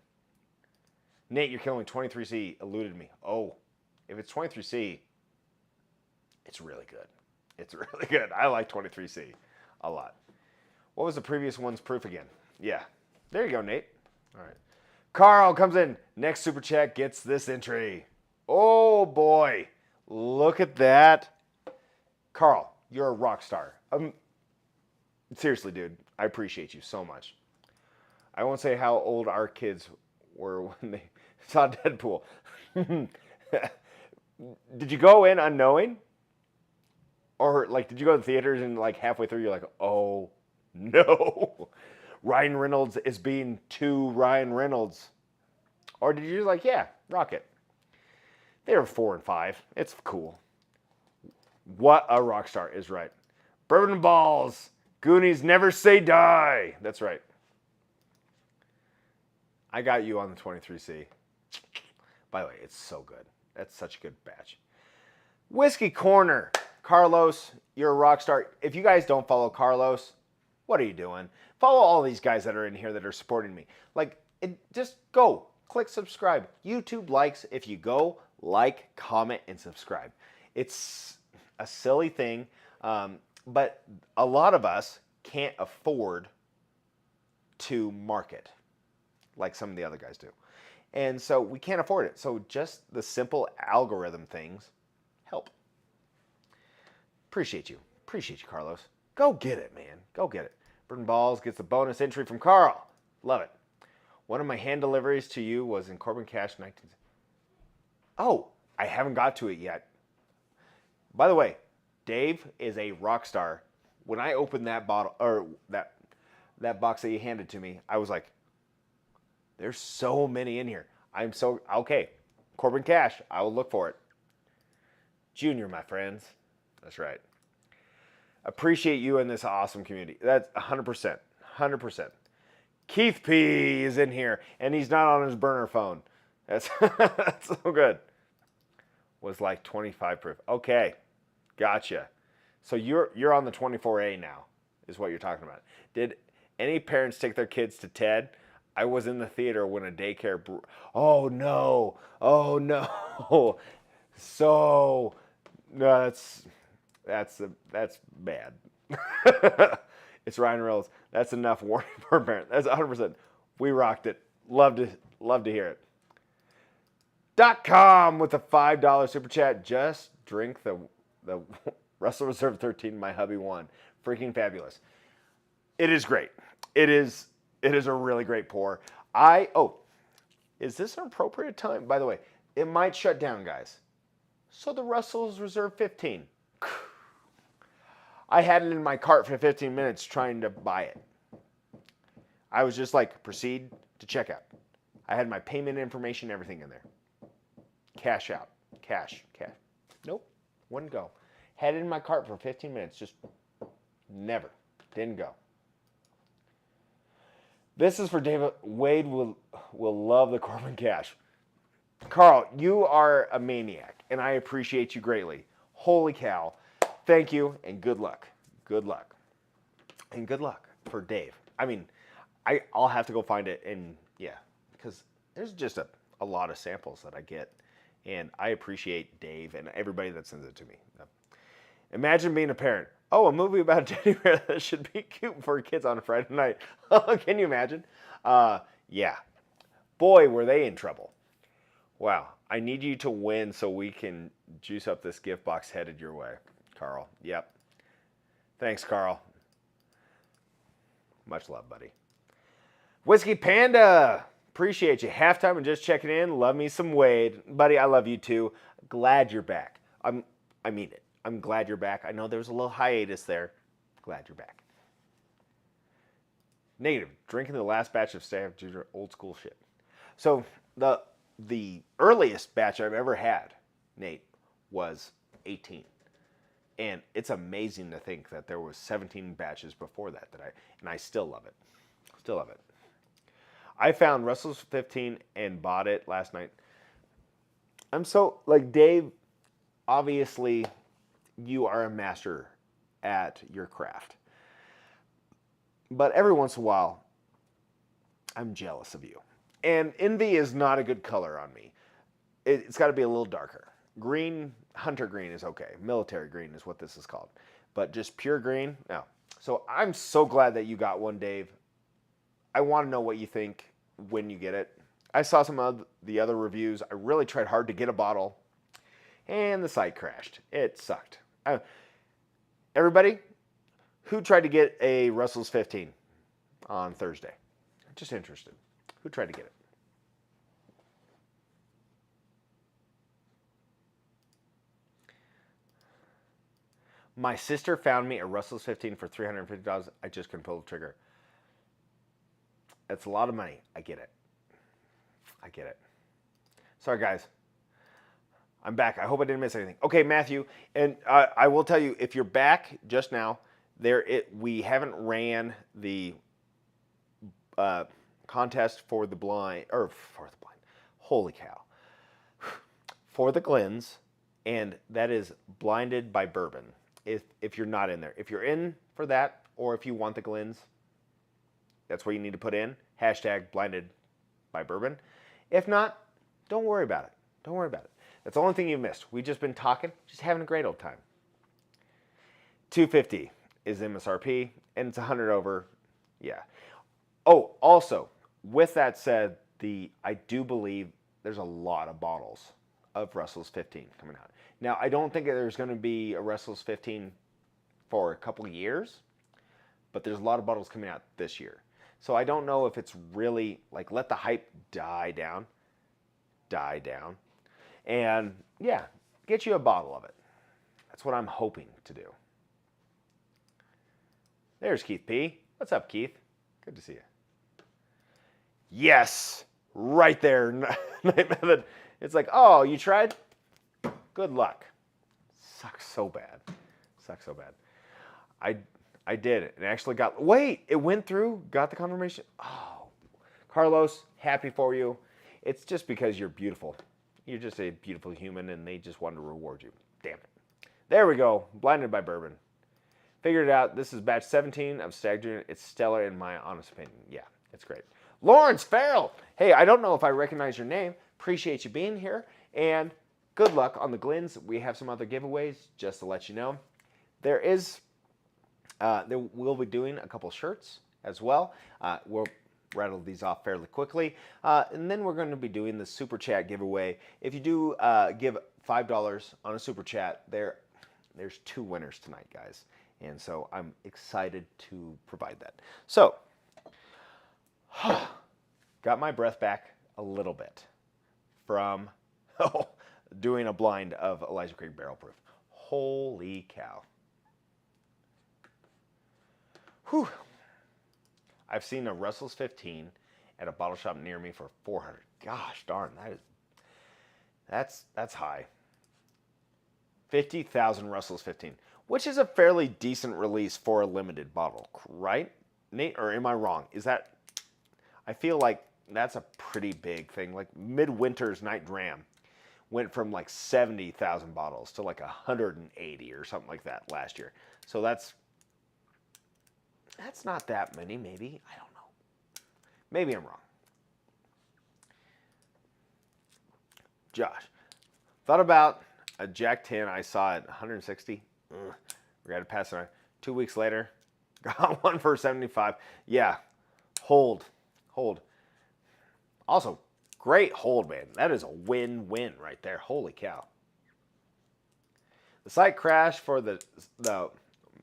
Nate, you're killing me. 23C eluded me. Oh, if it's 23C, it's really good. It's really good. I like 23C a lot. What was the previous one's proof again? Yeah. There you go, Nate. All right. Carl comes in. Next super chat gets this entry. Oh, boy. Look at that. Carl, you're a rock star. Seriously, dude. I appreciate you so much. I won't say how old our kids were when they saw Deadpool. Did you go in unknowing? Or, like, did you go to the theaters and, like, halfway through you're like, oh, no. Ryan Reynolds is being too Ryan Reynolds. Or did you just like, yeah, rock it. They were 4 and 5. It's cool. What a rock star is right. Bourbon Balls. Goonies never say die. That's right. I got you on the 23C. By the way, it's so good. That's such a good batch. Whiskey Corner. Carlos, you're a rock star. If you guys don't follow Carlos, what are you doing? Follow all these guys that are in here that are supporting me. Like, just go. Click subscribe. YouTube likes if you go, like, comment, and subscribe. It's a silly thing, but a lot of us can't afford to market like some of the other guys do. And so we can't afford it. So just the simple algorithm things help. Appreciate you. Appreciate you, Carlos. Go get it, man. Go get it. Bourbon Balls gets a bonus entry from Carl. Love it. One of my hand deliveries to you was in Corbin Cash 19. Oh, I haven't got to it yet. By the way, Dave is a rock star. When I opened that bottle, or that box that he handed to me, I was like, there's so many in here. I'm so, okay. Corbin Cash, I will look for it. Junior, my friends. That's right. Appreciate you in this awesome community. That's 100%. 100%. Keith P is in here, and he's not on his burner phone. That's, that's so good. Was like 25 proof. Okay. Gotcha. So you're on the 24A now, is what you're talking about. Did any parents take their kids to TED? I was in the theater when a daycare. Oh no! Oh no! So no, that's bad. It's Ryan Reynolds. That's enough warning for a parent. That's 100%. We rocked it. Love to hear it. .com with a $5 super chat. Just drink the Russell Reserve 13 my hubby won. Freaking fabulous. It is great. It is a really great pour. Is this an appropriate time? By the way, it might shut down, guys. So the Russell's Reserve 15. I had it in my cart for 15 minutes trying to buy it. I was just like, proceed to checkout. I had my payment information, everything in there. Cash out. Cash. Nope. Wouldn't go. Had it in my cart for 15 minutes. Just never. Didn't go. This is for David. Wade will love the Corbin Cash. Carl, you are a maniac, and I appreciate you greatly. Holy cow. Thank you, and good luck. Good luck. And good luck for Dave. I mean, I'll have to go find it, and yeah, because there's just a lot of samples that I get, and I appreciate Dave and everybody that sends it to me. Imagine being a parent. Oh, a movie about a teddy bear that should be cute for kids on a Friday night. Can you imagine? Yeah. Boy, were they in trouble. Wow. I need you to win so we can juice up this gift box headed your way, Carl. Yep. Thanks, Carl. Much love, buddy. Whiskey Panda. Appreciate you. Halftime and just checking in. Love me some Wade. Buddy, I love you too. Glad you're back. I mean it. I'm glad you're back. I know there was a little hiatus there. Glad you're back. Negative. Drinking the last batch of Staff Junior old school shit. So the earliest batch I've ever had, Nate, was 18. And it's amazing to think that there was 17 batches before that and I still love it. Still love it. I found Russell's 15 and bought it last night. I'm so, like, Dave, obviously you are a master at your craft. But every once in a while, I'm jealous of you. And envy is not a good color on me. It's got to be a little darker. Green, hunter green is okay. Military green is what this is called. But just pure green, no. So I'm so glad that you got one, Dave. I want to know what you think when you get it. I saw some of the other reviews. I really tried hard to get a bottle, and the site crashed. It sucked. Everybody, who tried to get a Russell's 15 on Thursday? Just interested. Who tried to get it? My sister found me a Russell's 15 for $350. I just couldn't pull the trigger. That's a lot of money. I get it. Sorry, guys. I'm back. I hope I didn't miss anything. Okay, Matthew, and I will tell you, if you're back just now, we haven't ran the contest for the blind. Holy cow. For the Glens, and that is Blinded by Bourbon. If you're not in there. If you're in for that, or if you want the Glens, that's where you need to put in. # Blinded by Bourbon. If not, don't worry about it. Don't worry about it. That's the only thing you've missed. We've just been talking, just having a great old time. $250 is MSRP, and it's 100 over. Yeah. Oh, also, with that said, I do believe there's a lot of bottles of Russell's 15 coming out. Now, I don't think there's going to be a Russell's 15 for a couple of years, but there's a lot of bottles coming out this year. So I don't know if it's really, like, let the hype die down, and yeah, get you a bottle of it. That's what I'm hoping to do. There's Keith P. What's up, Keith? Good to see you. Yes, right there, Night Method. It's like, oh, you tried? Good luck. Sucks so bad. I did it. It actually it went through, got the confirmation. Oh, Carlos, happy for you. It's just because you're beautiful. You're just a beautiful human, and they just wanted to reward you. Damn it. There we go. Blinded by Bourbon. Figured it out. This is batch 17 of Stag Junior. It's stellar in my honest opinion. Yeah, it's great. Lawrence Farrell. Hey, I don't know if I recognize your name. Appreciate you being here. And good luck on the Glens. We have some other giveaways just to let you know. We'll be doing a couple shirts as well. We'll rattle these off fairly quickly. And then we're going to be doing the Super Chat giveaway. If you do give $5 on a Super Chat, there's 2 winners tonight, guys. And so I'm excited to provide that. So, got my breath back a little bit from doing a blind of Elijah Craig Barrel Proof. Holy cow. Whew. I've seen a Russell's 15 at a bottle shop near me for 400. Gosh darn, that's high. 50,000 Russell's 15, which is a fairly decent release for a limited bottle, right? Nate, or am I wrong? I feel like that's a pretty big thing. Like Midwinter's Night Dram went from like 70,000 bottles to like 180 or something like that last year. So that's not that many, maybe. I don't know. Maybe I'm wrong. Josh, thought about a Jack 10 I saw at 160. We got to pass it on. 2 weeks later, got one for 75. Yeah, hold. Also, great hold, man. That is a win-win right there. Holy cow. The site crashed for the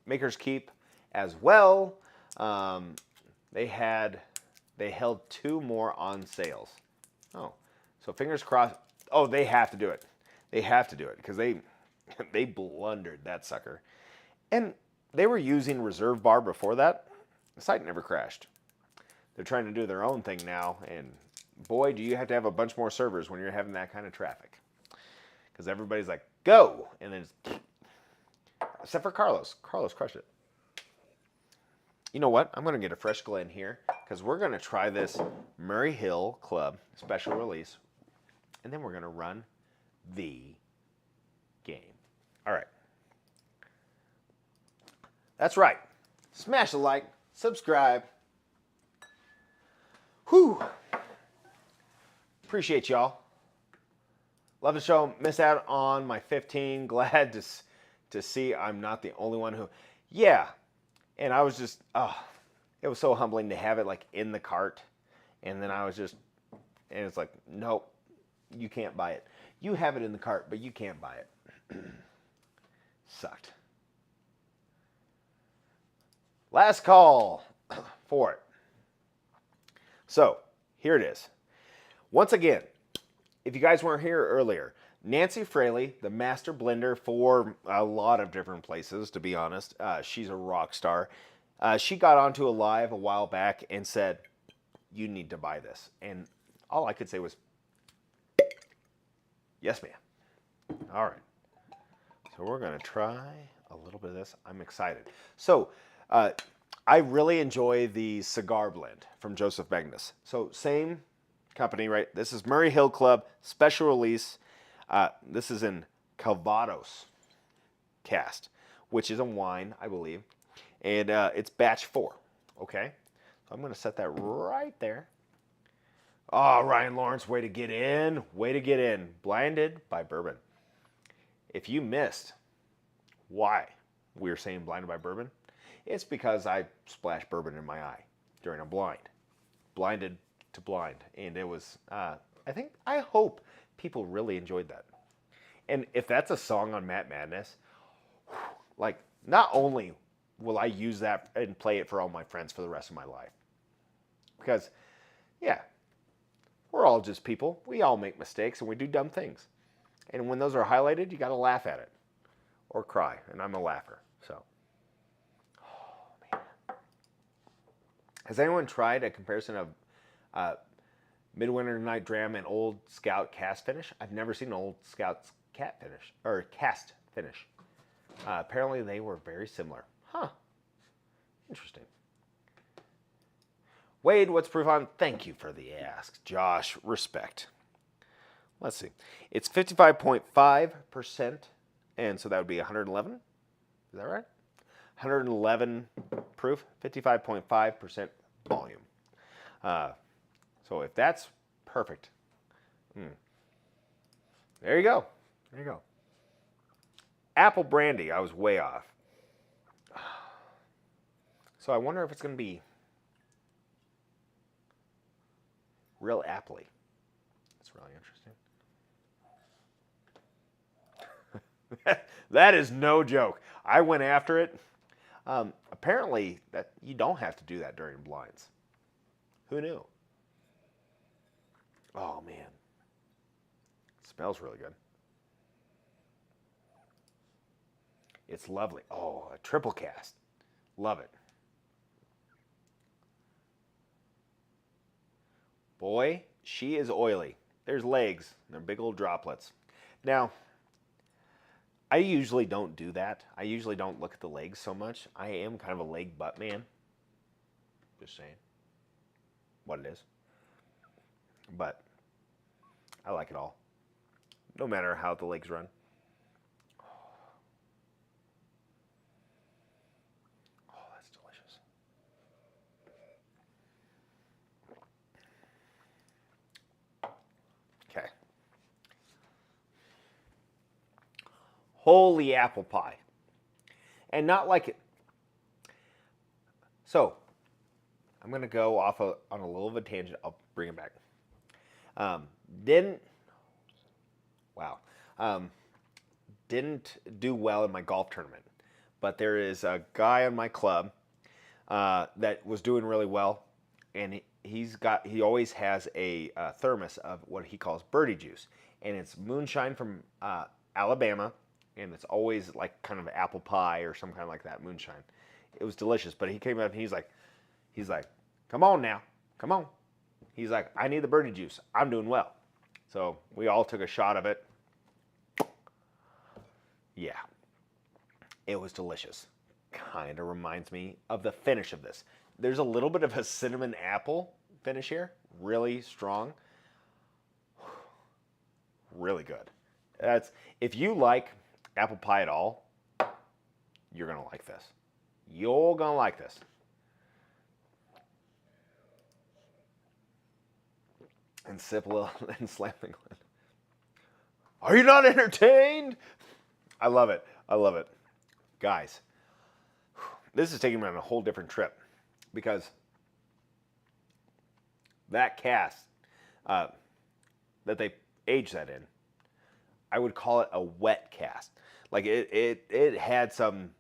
Maker's Keep as well. They held 2 more on sales. Oh, so fingers crossed. Oh, they have to do it. They have to do it because they blundered that sucker. And they were using Reserve Bar before that. The site never crashed. They're trying to do their own thing now, and boy, do you have to have a bunch more servers when you're having that kind of traffic. Because everybody's like, go! And then except for Carlos. Carlos crushed it. You know what? I'm going to get a fresh Glen here because we're going to try this Murray Hill Club special release, and then we're going to run the game. All right. That's right. Smash a like, subscribe. Whew. Appreciate y'all. Love the show. Miss out on my 15. Glad to see I'm not the only one who, yeah. And I was just, it was so humbling to have it like in the cart. And then I was just, and it's like, nope, you can't buy it. You have it in the cart, but you can't buy it. Sucked. Last call for it. So, here it is. Once again, if you guys weren't here earlier, Nancy Fraley, the master blender for a lot of different places, to be honest. She's a rock star. She got onto a live a while back and said, you need to buy this. And all I could say was, yes, ma'am. All right. So we're going to try a little bit of this. I'm excited. So, I really enjoy the cigar blend from Joseph Magnus. So same company, right? This is Murray Hill Club special release. This is in Calvados cast, which is a wine, I believe. And it's batch 4, okay? So I'm going to set that right there. Oh, Ryan Lawrence, way to get in. Way to get in. Blinded by Bourbon. If you missed why we were saying blinded by Bourbon, it's because I splashed bourbon in my eye during a blind. Blinded to blind. And it was, I hope people really enjoyed that. And if that's a song on Matt Madness, like, not only will I use that and play it for all my friends for the rest of my life. Because, yeah, we're all just people. We all make mistakes and we do dumb things. And when those are highlighted, you got to laugh at it. Or cry. And I'm a laugher, so. Has anyone tried a comparison of Midwinter Night Dram and Old Scout cast finish? I've never seen an Old Scout's cast finish. Apparently they were very similar. Huh. Interesting. Wade, what's proof on? Thank you for the ask. Josh, respect. Let's see. It's 55.5%, and so that would be 111. Is that right? 111 proof, 55.5% volume. So if that's perfect, there you go. There you go. Apple brandy, I was way off. So I wonder if it's going to be real appley. That's really interesting. That is no joke. I went after it. Apparently, that you don't have to do that during blinds. Who knew? Oh man, it smells really good. It's lovely. Oh, a triple cast. Love it. Boy, she is oily. There's legs. They're big old droplets. Now, I usually don't do that. I usually don't look at the legs so much. I am kind of a leg butt man. Just saying. What it is. But I like it all. No matter how the legs run. Oh, that's delicious. Okay. Holy apple pie. And not like it. So, I'm going to go off on a little of a tangent. I'll bring it back. Didn't do well in my golf tournament. But there is a guy on my club that was doing really well. And he always has a thermos of what he calls birdie juice. And it's moonshine from Alabama. And it's always like kind of apple pie or some kind of like that moonshine. It was delicious. But he came up and he's like, come on now, come on. He's like, I need the birdie juice. I'm doing well. So we all took a shot of it. Yeah, it was delicious. Kind of reminds me of the finish of this. There's a little bit of a cinnamon apple finish here. Really strong. Really good. If you like apple pie at all, you're going to like this. You're going to like this. And sip a little and slam the glen. Are you not entertained? I love it. I love it. Guys, this is taking me on a whole different trip because that cast that they age that in, I would call it a wet cast. Like it had some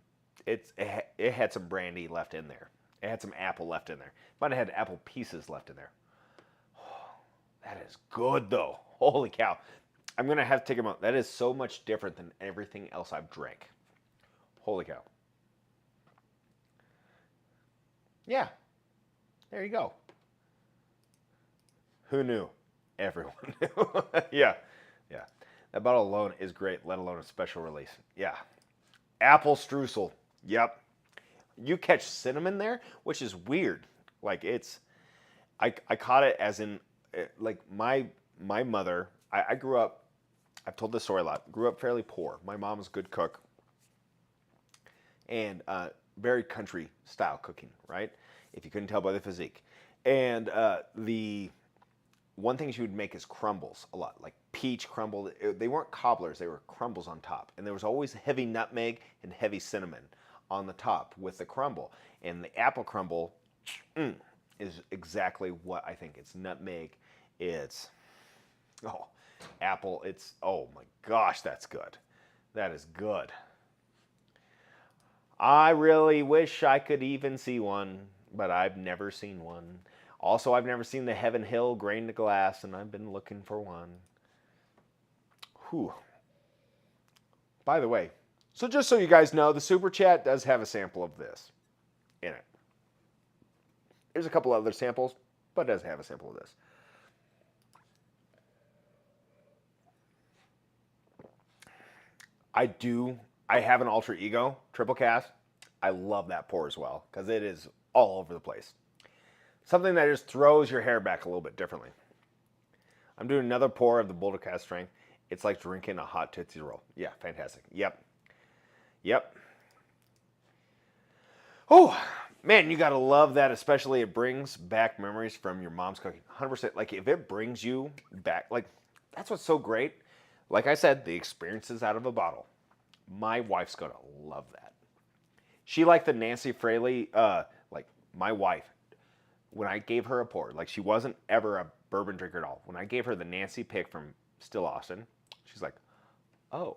it had some brandy left in there. It had some apple left in there. Might have had apple pieces left in there. That is good though. Holy cow. I'm going to have to take a moment. That is so much different than everything else I've drank. Holy cow. Yeah. There you go. Who knew? Everyone knew. Yeah. Yeah. That bottle alone is great, let alone a special release. Yeah. Apple streusel. Yep. You catch cinnamon there, which is weird. Like I caught it as in, like my mother, I grew up, I've told this story a lot, grew up fairly poor. My mom was a good cook and very country style cooking, right? If you couldn't tell by the physique. And the one thing she would make is crumbles a lot, like peach crumble. They weren't cobblers, they were crumbles on top. And there was always heavy nutmeg and heavy cinnamon on the top with the crumble. And the apple crumble is exactly what I think. It's nutmeg, it's apple, it's, oh my gosh, that's good. That is good. I really wish I could even see one, but I've never seen one. Also, I've never seen the Heaven Hill grain to glass, and I've been looking for one. Whew. By the way, so just so you guys know, the Super Chat does have a sample of this in it. There's a couple other samples, but it does have a sample of this. I have an alter ego triple cast. I love that pour as well because it is all over the place. Something that just throws your hair back a little bit differently. I'm doing another pour of the Boulder Cast strength. It's like drinking a hot Tootsie Roll. Yeah, fantastic. Yep. Yep. Oh, Man, you gotta love that, especially it brings back memories from your mom's cooking. 100%. Like, if it brings you back, like, that's what's so great. Like I said, the experiences out of a bottle. My wife's gonna love that. She liked the Nancy Fraley, like, my wife, when I gave her a pour, like, she wasn't ever a bourbon drinker at all. When I gave her the Nancy pick from Still Austin, she's like, oh,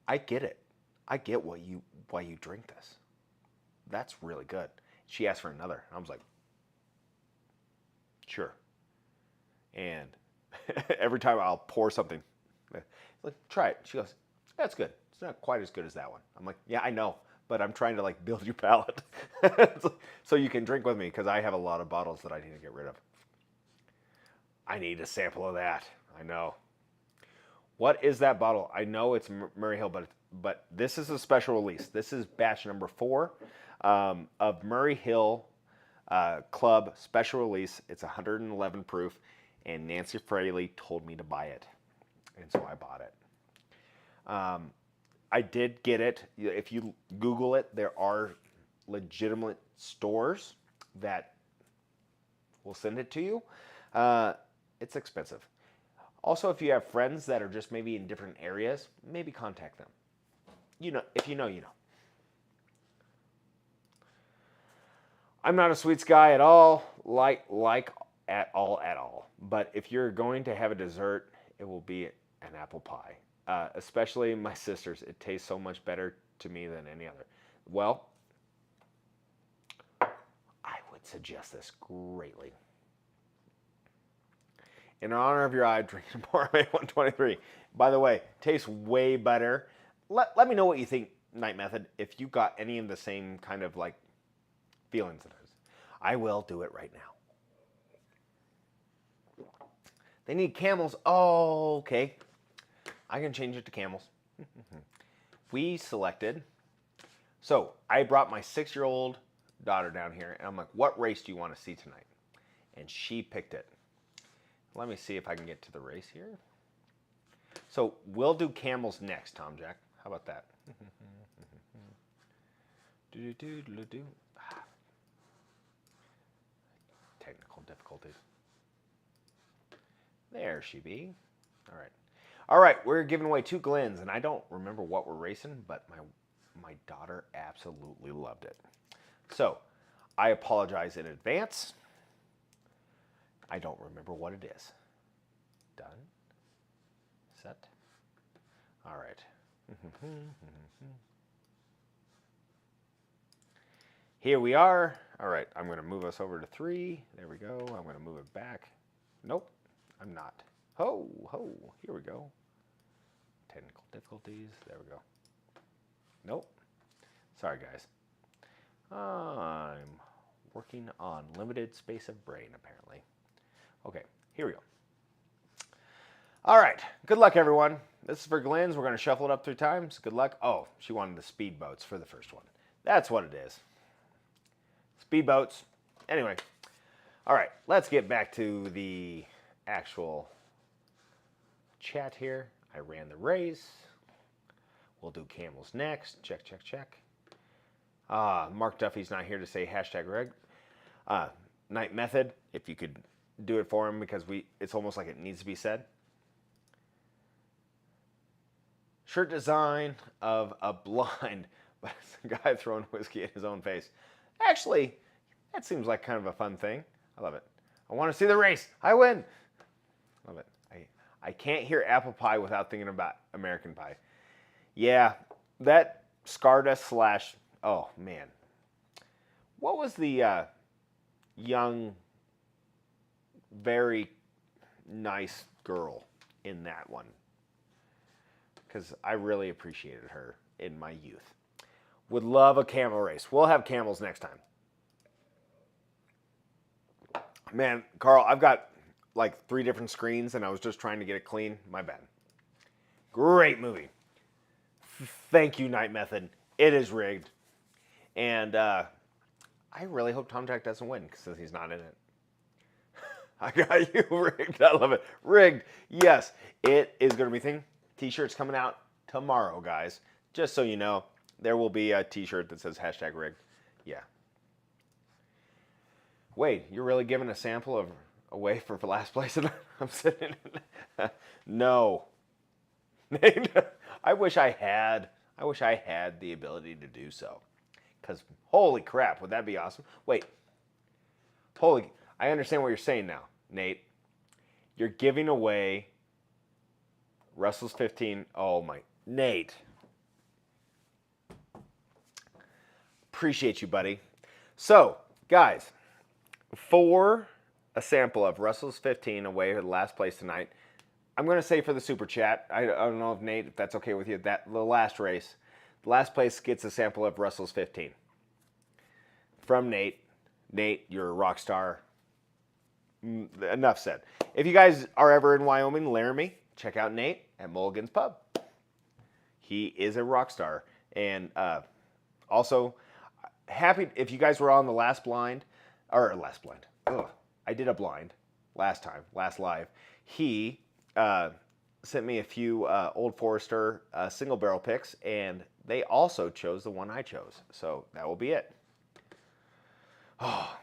I get it. I get why you drink this. That's really good. She asked for another. I was like, sure. And every time I'll pour something, like, try it. She goes, that's good. It's not quite as good as that one. I'm like, yeah, I know, but I'm trying to like build your palate so you can drink with me because I have a lot of bottles that I need to get rid of. I need a sample of that. I know. What is that bottle? I know it's Murray Hill, but this is a special release. This is batch number 4 of Murray Hill Club special release. It's 111 proof, and Nancy Fraley told me to buy it, and so I bought it. I did get it. If you Google it, there are legitimate stores that will send it to you. It's expensive. Also, if you have friends that are just maybe in different areas, maybe contact them. You know, if you know, you know. I'm not a sweets guy at all, like at all. But if you're going to have a dessert, it will be an apple pie. Especially my sister's. It tastes so much better to me than any other. Well, I would suggest this greatly. In honor of your eye, drinking Bourbon 123. By the way, tastes way better. Let me know what you think, Night Method, if you got any of the same kind of like feelings it is. I will do it right now. They need camels. Oh, okay. I can change it to camels. We selected. So I brought my 6-year-old daughter down here, and I'm like, what race do you want to see tonight? And she picked it. Let me see if I can get to the race here. So we'll do camels next, Tom Jack. How about that? Technical difficulties. There she be. All right. All right, we're giving away 2 Glens, and I don't remember what we're racing, but my daughter absolutely loved it. So I apologize in advance. I don't remember what it is. Done. Set. All right. Here we are. All right, I'm going to move us over to 3. There we go. I'm going to move it back. Nope, I'm not. Ho, here we go. Technical difficulties. There we go. Nope. Sorry, guys. I'm working on limited space of brain, apparently. Okay, here we go. All right, good luck, everyone. This is for Glenn's. We're going to shuffle it up 3 times. Good luck. Oh, she wanted the speedboats for the first one. That's what it is. Speedboats. Anyway, all right, let's get back to the actual chat here. I ran the race. We'll do camels next. Check. Mark Duffy's not here to say #reg. Night Method, if you could do it for him because it's almost like it needs to be said. Shirt design of a blind, but it's a guy throwing whiskey in his own face. Actually, that seems like kind of a fun thing. I love it. I want to see the race. I win. Love it. I can't hear apple pie without thinking about American Pie. Yeah, that scarred us / oh, man. What was the young, very nice girl in that one? Because I really appreciated her in my youth. Would love a camel race. We'll have camels next time. Man, Carl, I've got like 3 different screens and I was just trying to get it clean. My bad. Great movie. Thank you, Night Method. It is rigged. And I really hope Tom Jack doesn't win since he's not in it. I got you rigged. I love it. Rigged. Yes, it is going to be a thing. T-shirts coming out tomorrow, guys. Just so you know. There will be a t-shirt that says #rigged. Yeah. Wait, you're really giving a sample of away for last place? I'm sitting. No. I wish I had. I wish I had the ability to do so. Because holy crap, would that be awesome? Wait. I understand what you're saying now, Nate. You're giving away Russell's 15. Oh my, Nate. Appreciate you, buddy. So, guys, for a sample of Russell's 15 away at last place tonight, I'm going to say for the super chat, I don't know if Nate, if that's okay with you, that the last race, the last place gets a sample of Russell's 15. From Nate. Nate, you're a rock star. Enough said. If you guys are ever in Wyoming, Laramie, check out Nate at Mulligan's Pub. He is a rock star. And also, happy if you guys were on the last blind. Ugh, I did a blind last live. He sent me a few Old Forester single barrel picks, and they also chose the one I chose. So that will be it. Oh,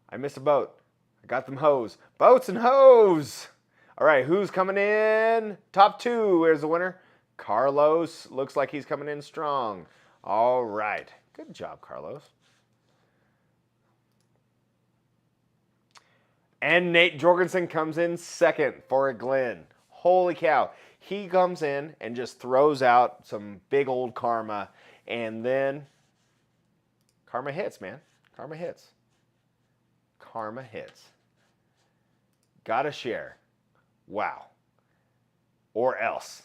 I missed a boat. I got them hose. Boats and hose. All right, who's coming in? Top 2. Where's the winner? Carlos. Looks like he's coming in strong. All right. Good job, Carlos. And Nate Jorgensen comes in second for a Glen. Holy cow. He comes in and just throws out some big old karma. And then karma hits, man. Karma hits. Karma hits. Gotta share. Wow. Or else.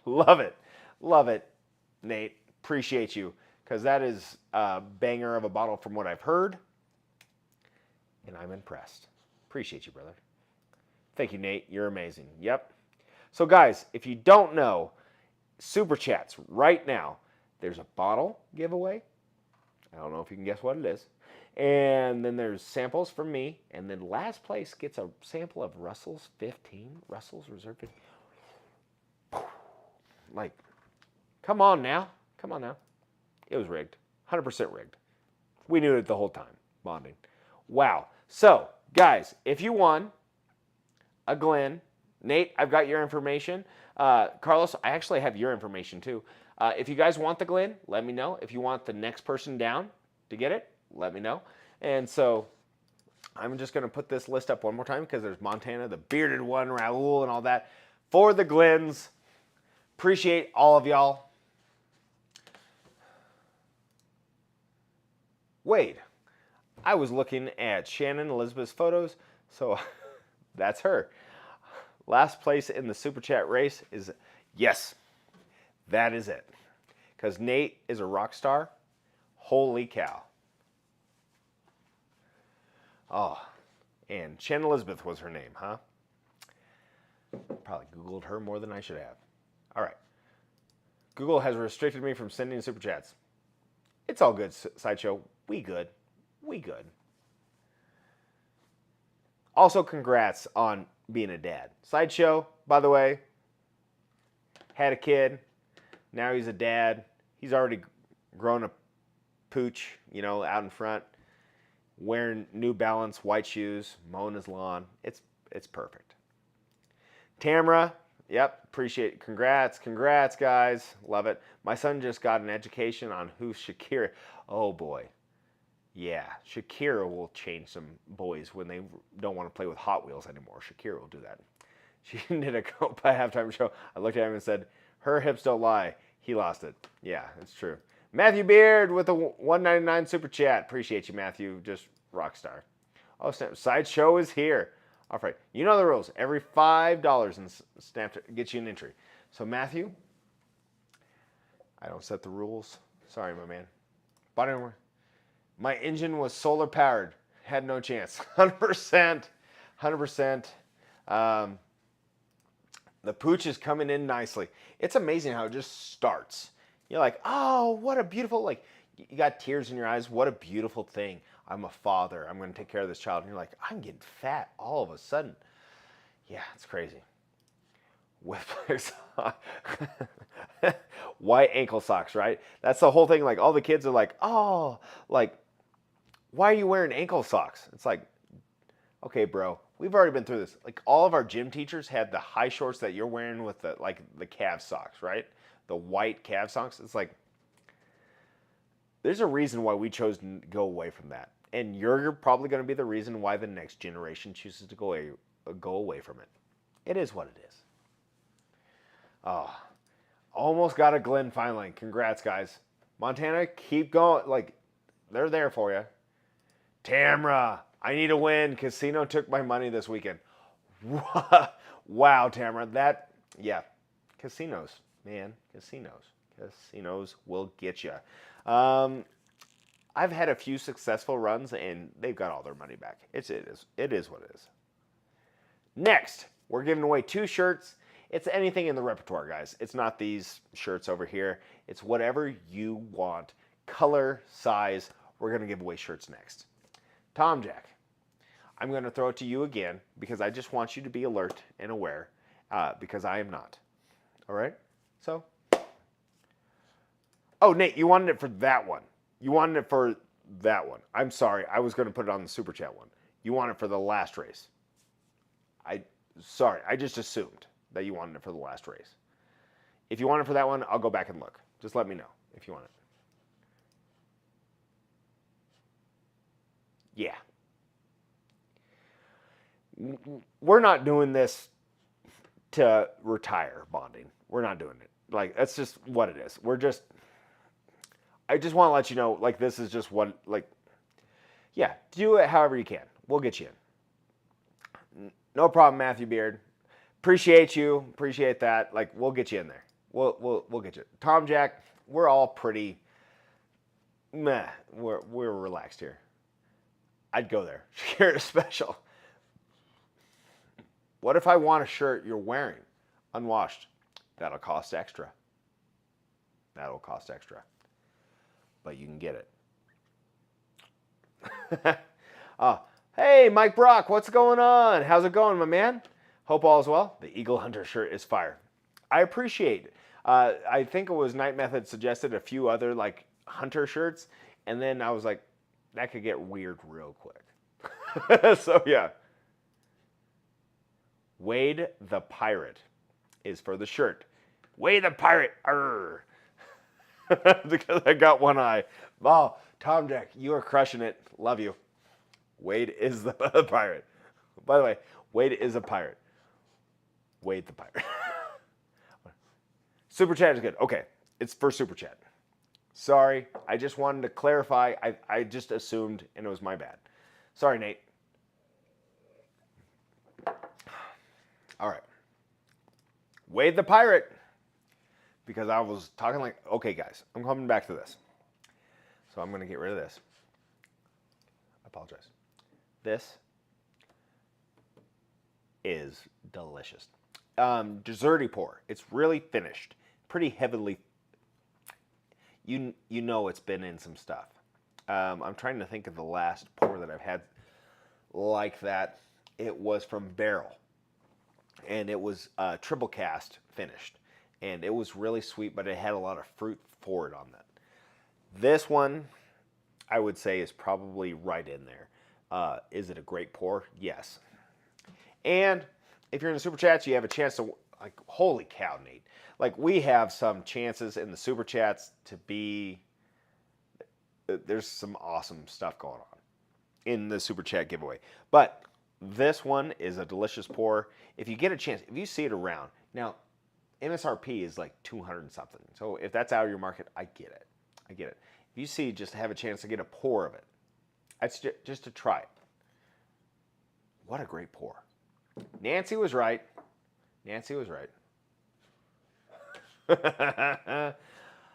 Love it. Love it, Nate. Appreciate you. Because that is a banger of a bottle from what I've heard. And I'm impressed. Appreciate you, brother. Thank you, Nate. You're amazing. Yep. So, guys, if you don't know, Super Chats right now, there's a bottle giveaway. I don't know if you can guess what it is. And then there's samples from me. And then last place gets a sample of Russell's 15. Russell's Reserve 15. Like, come on now. Come on now. It was rigged. 100% rigged. We knew it the whole time. Bonding. Wow. So, guys, if you won a Glen, Nate, I've got your information. Carlos, I actually have your information too. If you guys want the Glen, let me know. If you want the next person down to get it, let me know. And so I'm just going to put this list up one more time because there's Montana, the bearded one, Raul, and all that. For the Glens, appreciate all of y'all. Wait, I was looking at Shannon Elizabeth's photos, so that's her. Last place in the Super Chat race is, yes, that is it. Because Nate is a rock star. Holy cow. Oh, and Shannon Elizabeth was her name, huh? Probably Googled her more than I should have. All right. Google has restricted me from sending Super Chats. It's all good, Sideshow. We good. We good. Also, congrats on being a dad. Sideshow, by the way, had a kid. Now he's a dad. He's already grown a pooch, you know, out in front. Wearing New Balance white shoes, mowing his lawn. It's perfect. Tamara, yep, appreciate it. Congrats, guys. Love it. My son just got an education on who's Shakira. Oh, boy. Yeah, Shakira will change some boys when they don't want to play with Hot Wheels anymore. Shakira will do that. She did a go by halftime show. I looked at him and said, her hips don't lie. He lost it. Yeah, it's true. Matthew Beard with a $1.99 super chat. Appreciate you, Matthew. Just rock star. Oh, Sideshow is here. All right. You know the rules. Every $5 in Snap gets you an entry. So, Matthew, I don't set the rules. Sorry, my man. But anyway, my engine was solar powered. Had no chance. 100%. 100%. The pooch is coming in nicely. It's amazing how it just starts. You're like, oh, what a beautiful, like, you got tears in your eyes. What a beautiful thing. I'm a father. I'm going to take care of this child. And you're like, I'm getting fat all of a sudden. Yeah, it's crazy. white ankle socks, right? That's the whole thing. Like all the kids are like, oh, like, why are you wearing ankle socks? It's like, okay, bro, we've already been through this. Like all of our gym teachers had the high shorts that you're wearing with the calf socks, right? The white calf socks. It's like there's a reason why we chose to go away from that. And you're probably going to be the reason why the next generation chooses to go away from it. It is what it is. Oh, almost got a Glenn finally. Congrats, guys. Montana, keep going. Like, they're there for you. Tamra, I need a win. Casino took my money this weekend. Wow, Tamra. Yeah, casinos, man. Casinos will get you. I've had a few successful runs, and they've got all their money back. It is what it is. Next, we're giving away 2 shirts. It's anything in the repertoire, guys. It's not these shirts over here. It's whatever you want. Color, size. We're going to give away shirts next. Tom Jack, I'm going to throw it to you again because I just want you to be alert and aware because I am not. All right? So, oh, Nate, you wanted it for that one. You wanted it for that one. I'm sorry. I was going to put it on the Super Chat one. You want it for the last race. Sorry. I just assumed that you wanted it for the last race. If you want it for that one, I'll go back and look. Just let me know if you want it. Yeah. We're not doing this to retire bonding. We're not doing it. Like, that's just what it is. I just want to let you know, like, this is just what, like, yeah, do it however you can. We'll get you in. No problem, Matthew Beard. Appreciate you. Appreciate that. Like, we'll get you in there. We'll get you. Tom Jack, we're all pretty meh. We're relaxed here. I'd go there. Share special. What if I want a shirt you're wearing unwashed? That'll cost extra. That'll cost extra. But you can get it. Hey, Mike Brock, what's going on? How's it going, my man? Hope all is well. The Eagle Hunter shirt is fire. I appreciate it. I think it was Night Method suggested a few other like hunter shirts, and then I was like, that could get weird real quick. So yeah. Wade the Pirate is for the shirt. Wade the Pirate. Arr. Because I got one eye. Oh, Tom Jack, you are crushing it. Love you. Wade is the pirate. By the way, Wade is a pirate. Wade the Pirate. Super Chat is good. Okay, it's for Super Chat. Sorry, I just wanted to clarify. I just assumed, and it was my bad. Sorry, Nate. All right. Wade the Pirate. Because I was talking like, okay, guys, I'm coming back to this. So I'm going to get rid of this. I apologize. This is delicious. Desserty pour. It's really finished. Pretty heavily. You know it's been in some stuff. I'm trying to think of the last pour that I've had like that. It was from Barrel. And it was triple cast finished. And it was really sweet, but it had a lot of fruit forward on that. This one, I would say, is probably right in there. Is it a great pour? Yes. And if you're in the Super Chats, you have a chance to, like, holy cow, Nate. Like, we have some chances in the Super Chats to be, there's some awesome stuff going on in the Super Chat giveaway. But this one is a delicious pour. If you get a chance, if you see it around, now, MSRP is like 200 and something. So if that's out of your market, I get it. If you see, just have a chance to get a pour of it. That's just to try it. What a great pour. Nancy was right.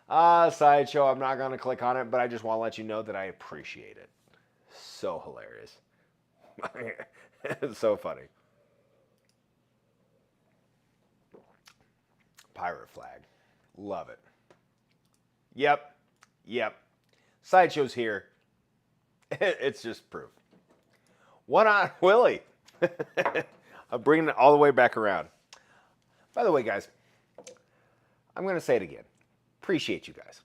Sideshow, I'm not going to click on it, but I just want to let you know that I appreciate it. So hilarious. It's so funny. Pirate flag. Love it. Yep. Sideshow's here. It's just proof. One on Willie. I'm bringing it all the way back around. By the way, guys, I'm going to say it again. Appreciate you guys.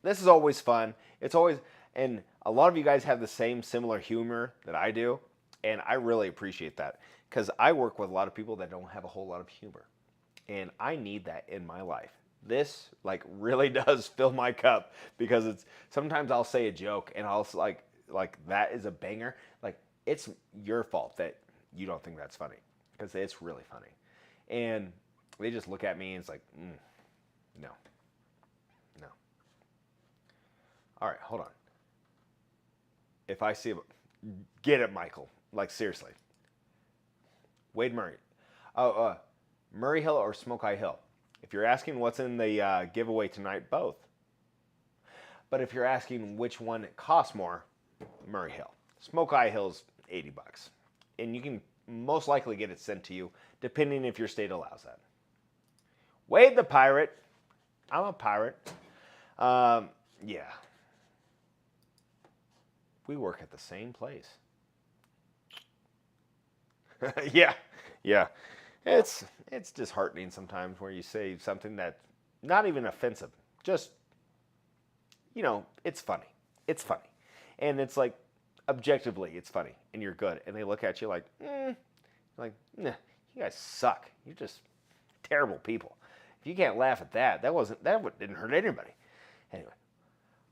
This is always fun. It's always, and a lot of you guys have the same similar humor that I do, and I really appreciate that because I work with a lot of people that don't have a whole lot of humor, and I need that in my life. This like really does fill my cup because it's sometimes I'll say a joke and I'll like that is a banger. Like it's your fault that you don't think that's funny because it's really funny, and they just look at me and it's like, no, no. All right, hold on. If I see, get it, Michael. Like seriously, Wade Murray. Murray Hill or Smoky Hill. If you're asking what's in the giveaway tonight, both. But if you're asking which one costs more, Murray Hill. Smoky Hill's $80, and you can most likely get it sent to you, depending if your state allows that. Wade the Pirate. I'm a pirate. Yeah. We work at the same place. Yeah, yeah. It's disheartening sometimes where you say something that's not even offensive. Just, it's funny. It's funny. And it's like, objectively, it's funny. And you're good. And they look at you like, nah, you guys suck. You're just terrible people. If you can't laugh at that, that didn't hurt anybody. Anyway,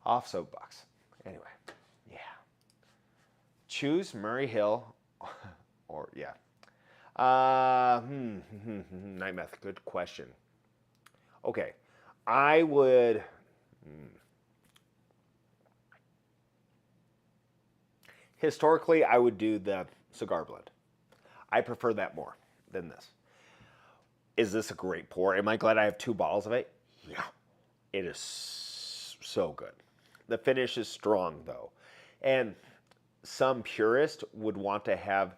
off soapbox. Anyway, yeah. Choose Murray Hill or, yeah. Night Meth, good question. Okay, I would. Historically, I would do the cigar blend. I prefer that more than this. Is this a great pour? Am I glad I have 2 bottles of it? Yeah. It is so good. The finish is strong, though. And some purist would want to have,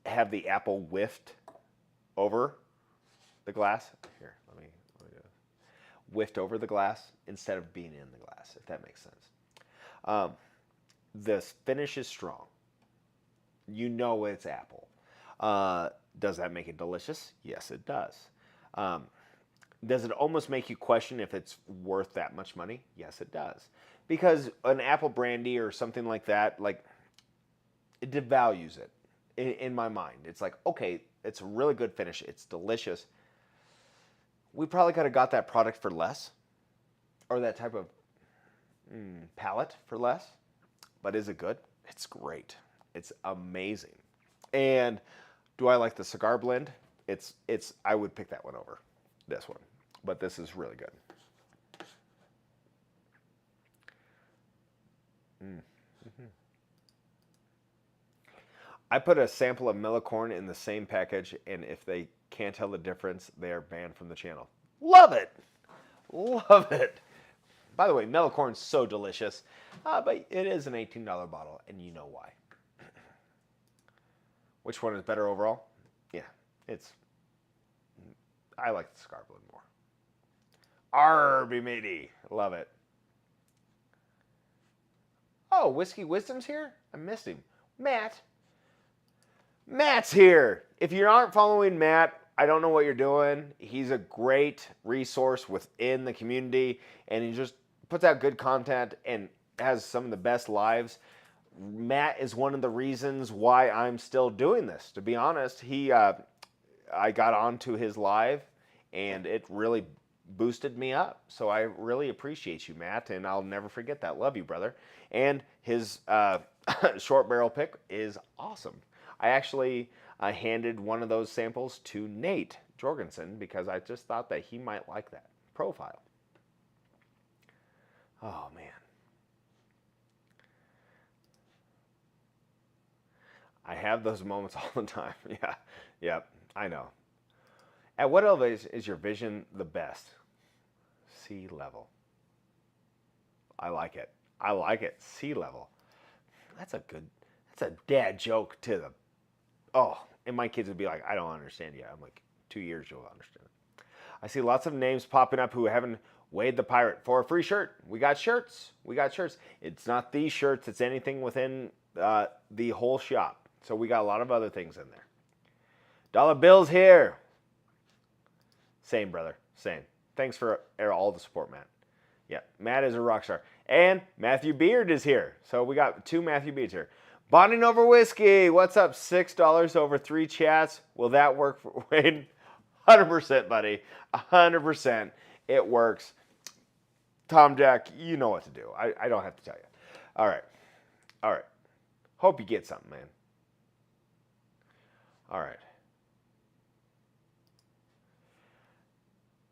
have the apple whiffed over the glass. Here, let me do this. Whiffed over the glass instead of being in the glass, if that makes sense. This finish is strong. You know it's apple. Does that make it delicious? Yes, it does. Does it almost make you question if it's worth that much money? Yes, it does. Because an apple brandy or something like that, it devalues it in my mind. It's like, okay, it's a really good finish. It's delicious. We probably could have got that product for less, or that type of palette for less. But is it good? It's great. It's amazing. And do I like the cigar blend? I would pick that one over this one. But this is really good. I put a sample of Millicorn in the same package, and if they can't tell the difference, they are banned from the channel. Love it! Love it! By the way, Millicorn's so delicious, but it is an $18 bottle, and you know why. Which one is better overall? Yeah, I like the cigar blend more. Arby matey, love it. Oh, Whiskey Wisdom's here? I missed him. Matt's here. If you aren't following Matt, I don't know what you're doing. He's a great resource within the community, and he just puts out good content and has some of the best lives. Matt is one of the reasons why I'm still doing this. To be honest, I got onto his live, and it really boosted me up. So I really appreciate you, Matt, and I'll never forget that. Love you, brother. And his short barrel pick is awesome. I actually handed one of those samples to Nate Jorgensen because I just thought that he might like that profile. Oh, man. I have those moments all the time. Yeah, I know. At what elevation is your vision the best? Sea level. I like it. Sea level. That's a dad joke to the, and my kids would be like, I don't understand yet. I'm like, 2 years you'll understand it. I see lots of names popping up who haven't Wade the Pirate for a free shirt. We got shirts. It's not these shirts. It's anything within the whole shop. So we got a lot of other things in there. Dollar bills here. Same, brother. Same. Thanks for all the support, Matt. Yeah, Matt is a rock star. And Matthew Beard is here. So we got 2 Matthew Beards here. Bonding over whiskey. What's up? $6 over 3 chats. Will that work for Wade? 100%, buddy. 100%. It works. Tom Jack, you know what to do. I don't have to tell you. All right. All right. Hope you get something, man. All right.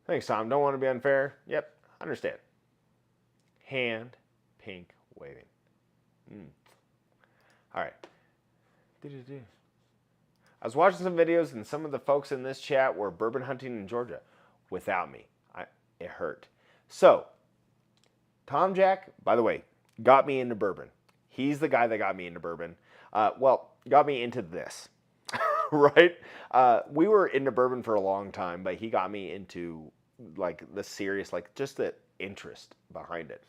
Thanks, Tom. Don't want to be unfair. Yep, understand. Hand, pink, waving. All right. I was watching some videos, and some of the folks in this chat were bourbon hunting in Georgia without me. It hurt. So, Tom Jack, by the way, got me into bourbon. He's the guy that got me into bourbon. Got me into this, right? We were into bourbon for a long time, but he got me into like the serious, like just the interest behind it.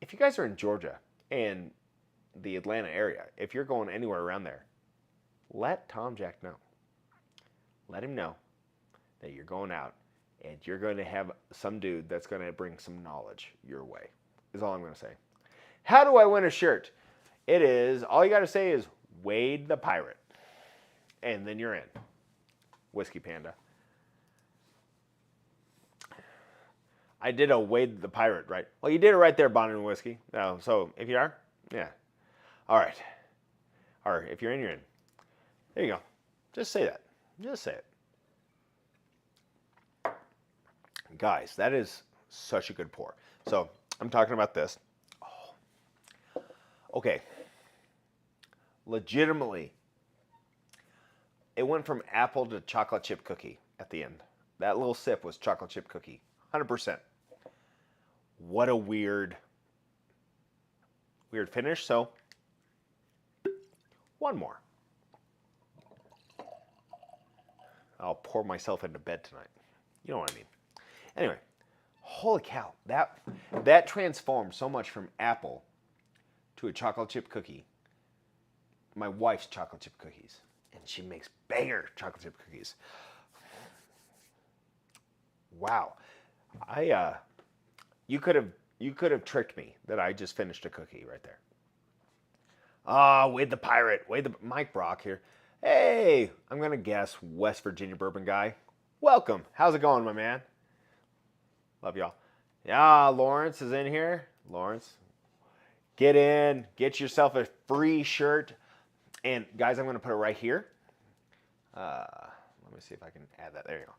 If you guys are in Georgia and the Atlanta area, if you're going anywhere around there, let Tom Jack know. Let him know that you're going out and you're going to have some dude that's going to bring some knowledge your way, is all I'm going to say. How do I win a shirt? It is, all you got to say is Wade the Pirate. And then you're in. Whiskey Panda. I did a Wade the Pirate, right? Well, you did it right there, Bonding Whiskey. No, so if you are, yeah. All right. Or if you're in, you're in. There you go. Just say that. Just say it. Guys, that is such a good pour. So I'm talking about this. Oh. Okay. Legitimately, it went from apple to chocolate chip cookie at the end. That little sip was chocolate chip cookie. 100%. What a weird finish. So, one more. I'll pour myself into bed tonight. You know what I mean. Anyway, holy cow. That transformed so much from apple to a chocolate chip cookie. My wife's chocolate chip cookies. And she makes banger chocolate chip cookies. Wow. You could have tricked me that I just finished a cookie right there. Wade the Pirate, Mike Brock here. Hey, I'm gonna guess West Virginia bourbon guy. Welcome. How's it going, my man? Love y'all. Yeah, Lawrence is in here. Lawrence, get in, get yourself a free shirt. And guys, I'm gonna put it right here. Let me see if I can add that. There you go.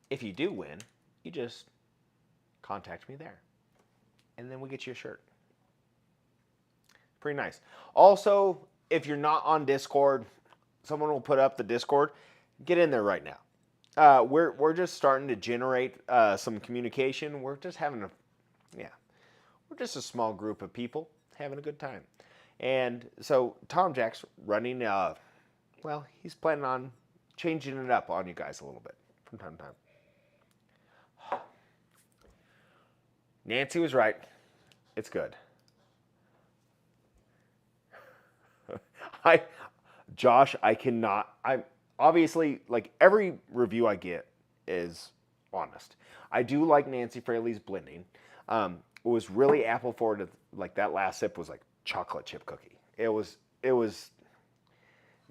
If you do win, you just contact me there. And then we get you a shirt. Pretty nice. Also, if you're not on Discord, someone will put up the Discord. Get in there right now. We're just starting to generate some communication. We're just we're just a small group of people having a good time. And so Tom Jack's running, he's planning on changing it up on you guys a little bit from time to time. Nancy was right. It's good. Josh, I'm obviously, like, every review I get is honest. I do like Nancy Fraley's blending. It was really apple forward. Like, that last sip was like chocolate chip cookie. It was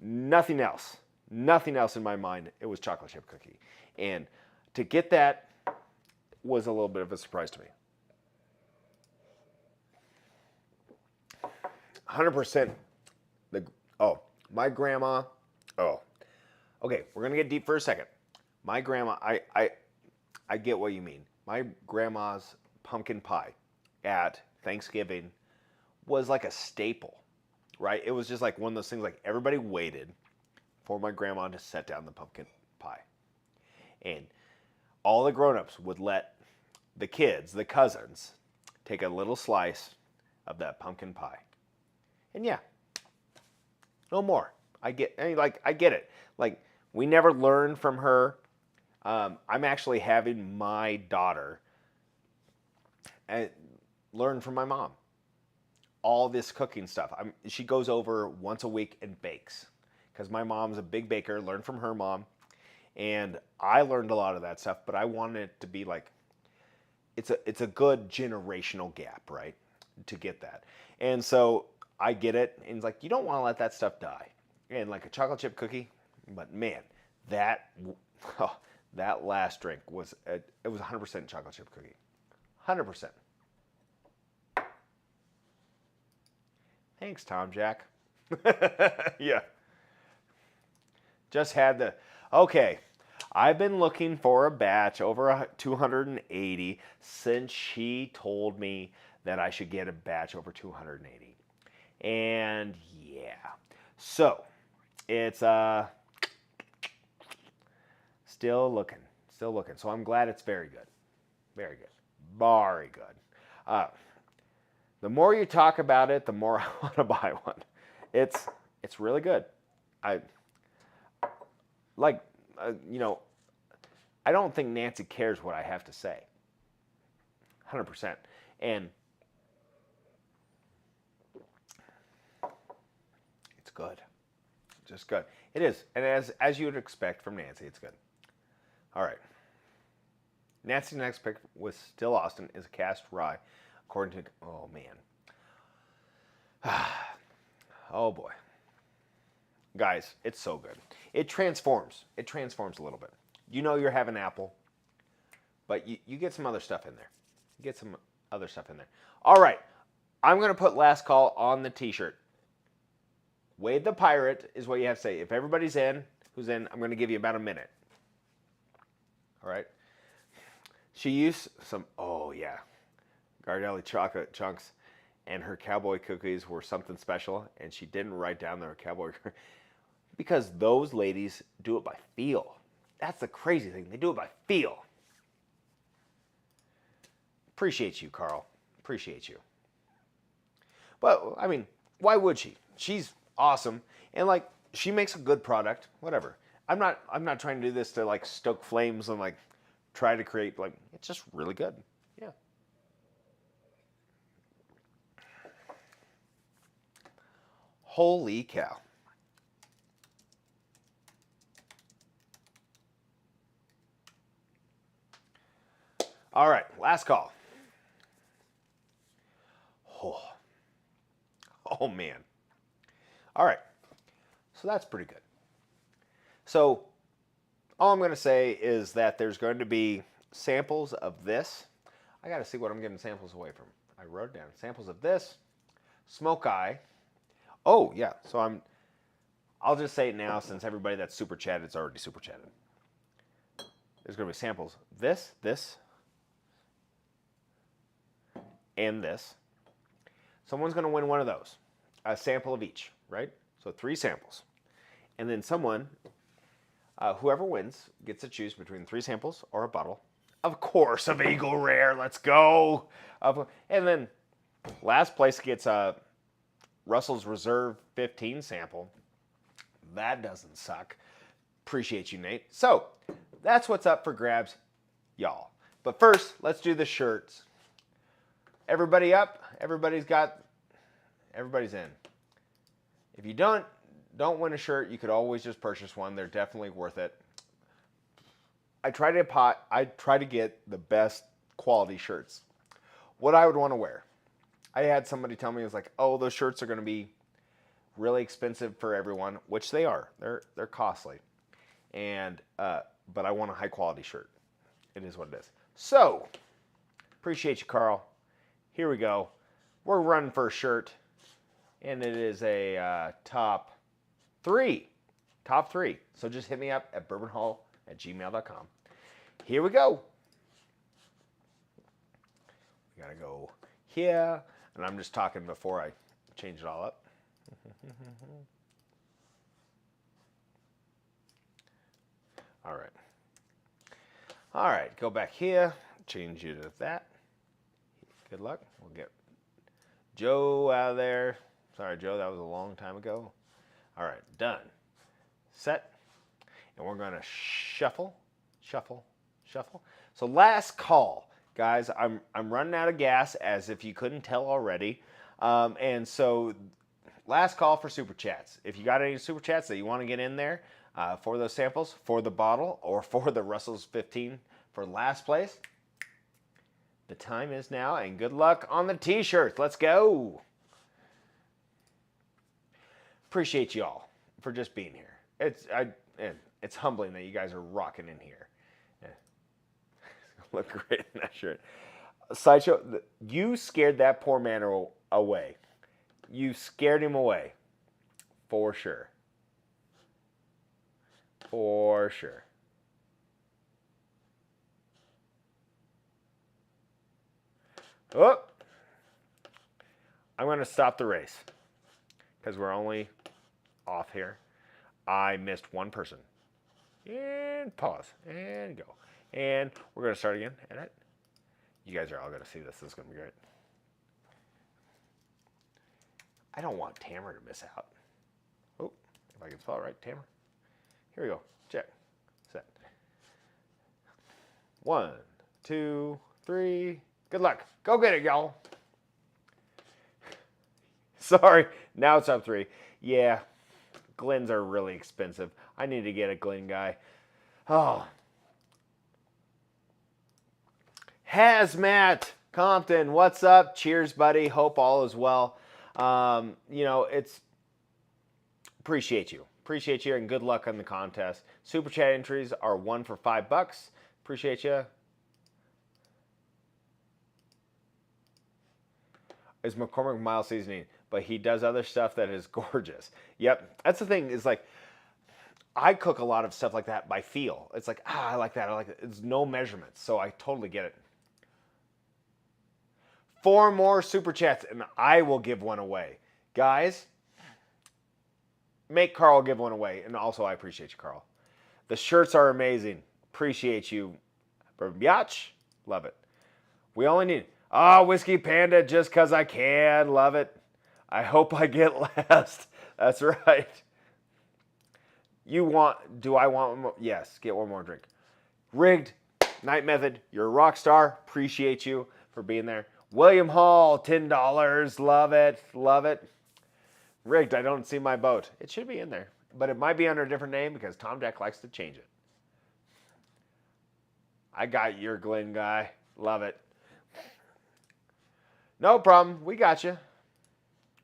nothing else. Nothing else in my mind. It was chocolate chip cookie. And to get that was a little bit of a surprise to me. 100%. My grandma. Okay, we're gonna get deep for a second. My grandma, I get what you mean. My grandma's pumpkin pie at Thanksgiving was like a staple, right? It was just like one of those things, like everybody waited for my grandma to set down the pumpkin pie. And all the grown-ups would let the kids, the cousins, take a little slice of that pumpkin pie. And yeah, no more. I get it. Like, we never learned from her. I'm actually having my daughter learn from my mom. All this cooking stuff. She goes over once a week and bakes. because my mom's a big baker, learned from her mom, and I learned a lot of that stuff, but I wanted it to be like, it's a good generational gap, right? To get that. And so I get it, and it's like, you don't want to let that stuff die. And like a chocolate chip cookie, but man, that oh, that last drink was it was 100% chocolate chip cookie. 100%. Thanks, Tom Jack. Yeah. Just had the okay. I've been looking for a batch over 280 since she told me that I should get a batch over 280. And yeah. So, it's still looking. Still looking. So I'm glad it's very good. Very good. Very good. The more you talk about it, the more I want to buy one. It's really good. I like I don't think Nancy cares what I have to say. 100%. And it's good. Just good. It is. And as you would expect from Nancy, it's good. All right. Nancy's next pick was Still Austin is a cast rye. According to, oh man. Oh boy. Guys, it's so good. It transforms. It transforms a little bit. You know you're having apple, but you get some other stuff in there. You get some other stuff in there. All right. I'm going to put last call on the t-shirt. Wade the Pirate is what you have to say. If everybody's in, who's in, I'm going to give you about a minute. All right. She used some, oh yeah, Gardelli chocolate chunks, and her cowboy cookies were something special, and she didn't write down their cowboy because those ladies do it by feel. That's the crazy thing. They do it by feel. Appreciate you, Carl. Appreciate you. But, I mean, why would she? She's awesome. And, like, she makes a good product. Whatever. I'm not trying to do this to, like, stoke flames and, like, try to create, like, it's just really good. Yeah. Holy cow. All right, last call. Oh man. All right. So that's pretty good. So all I'm going to say is that there's going to be samples of this. I got to see what I'm getting samples away from. I wrote down samples of this, Smoke Eye. Oh, yeah. So I'll just say it now since everybody that's super chatted, it's already super chatted. There's going to be samples. This, and this. Someone's going to win one of those. A sample of each, right? So 3 samples. And then someone, whoever wins, gets to choose between 3 samples or a bottle. Of course, of Eagle Rare. Let's go. And then last place gets a Russell's Reserve 15 sample. That doesn't suck. Appreciate you, Nate. So that's what's up for grabs, y'all. But first, let's do the shirts. Everybody up? Everybody's in. If you don't win a shirt, you could always just purchase one. They're definitely worth it. I try to get the best quality shirts. What I would want to wear. I had somebody tell me, it was like, oh, those shirts are going to be really expensive for everyone, which they are. They're costly. And but I want a high quality shirt. It is what it is. So, appreciate you, Carl. Here we go. We're running for a shirt, and it is a top 3. Top 3. So just hit me up at bourbonhall@gmail.com. Here we go. We gotta go here, and I'm just talking before I change it all up. All right. All right, go back here, change you to that. Good luck. We'll get Joe out of there. Sorry, Joe, that was a long time ago. All right, done. Set. And we're going to shuffle, shuffle, shuffle. So last call, guys. I'm running out of gas, as if you couldn't tell already. And so last call for super chats. If you got any super chats that you want to get in there for those samples, for the bottle, or for the Russell's 15 for last place, the time is now, and good luck on the t-shirts. Let's go. Appreciate you all for just being here. It's humbling that you guys are rocking in here. Yeah. Look great in that shirt. Sideshow, you scared that poor man away. You scared him away. For sure. For sure. Oh! I'm going to stop the race because we're only off here. I missed one person. And pause. And go. And we're going to start again. Edit. You guys are all going to see this. This is going to be great. I don't want Tamara to miss out. Oh, if I can spell it right, Tamara. Here we go. Check. Set. 1, 2, 3. Good luck. Go get it, y'all. Sorry. Now it's up 3. Yeah. Glens are really expensive. I need to get a Glen guy. Oh. Hazmat Compton, what's up? Cheers, buddy. Hope all is well. It's appreciate you. Appreciate you and good luck on the contest. Super chat entries are 1 for $5. Appreciate you. Is McCormick mild seasoning, but he does other stuff that is gorgeous. Yep, that's the thing. Is like I cook a lot of stuff like that by feel. It's like I like that. I like it. It's no measurements, so I totally get it. 4 more super chats, and I will give one away, guys. Make Carl give one away, and also I appreciate you, Carl. The shirts are amazing. Appreciate you, Biatch. Love it. We only need. Whiskey Panda just because I can. Love it. I hope I get last. That's right. Do I want one more? Yes, get one more drink. Rigged, Night Method, you're a rock star. Appreciate you for being there. William Hall, $10. Love it. Love it. Rigged, I don't see my boat. It should be in there, but it might be under a different name because Tom Jack likes to change it. I got your Glen guy. Love it. No problem. We got you.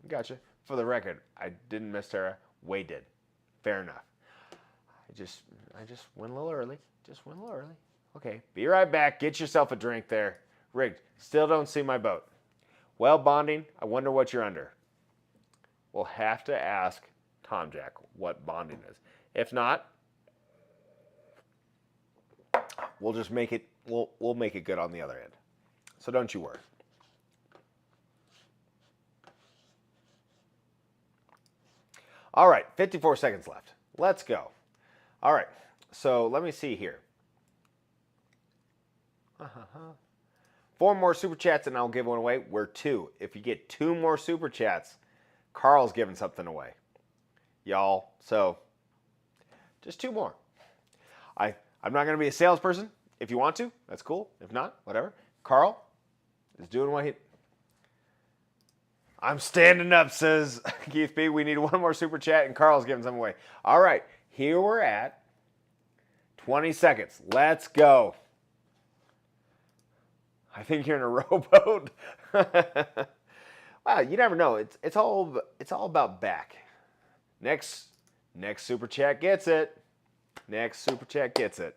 We got you. For the record, I didn't miss Tara. Wade did. Fair enough. I just went a little early. Just went a little early. Okay. Be right back. Get yourself a drink there. Rigged. Still don't see my boat. Well, bonding. I wonder what you're under. We'll have to ask Tom Jack what bonding is. If not, we'll just make it. We'll make it good on the other end. So don't you worry. All right, 54 seconds left. Let's go. All right, so let me see here. 4 more super chats and I'll give one away. We're 2. If you get 2 more super chats, Carl's giving something away. Y'all, so just 2 more. I'm not going to be a salesperson. If you want to, that's cool. If not, whatever. Carl is doing what he... I'm standing up, says Keith B. We need 1 more super chat, and Carl's giving some away. All right, here we're at 20 seconds. Let's go. I think you're in a rowboat. Wow, you never know. It's all about back. Next super chat gets it. Next super chat gets it.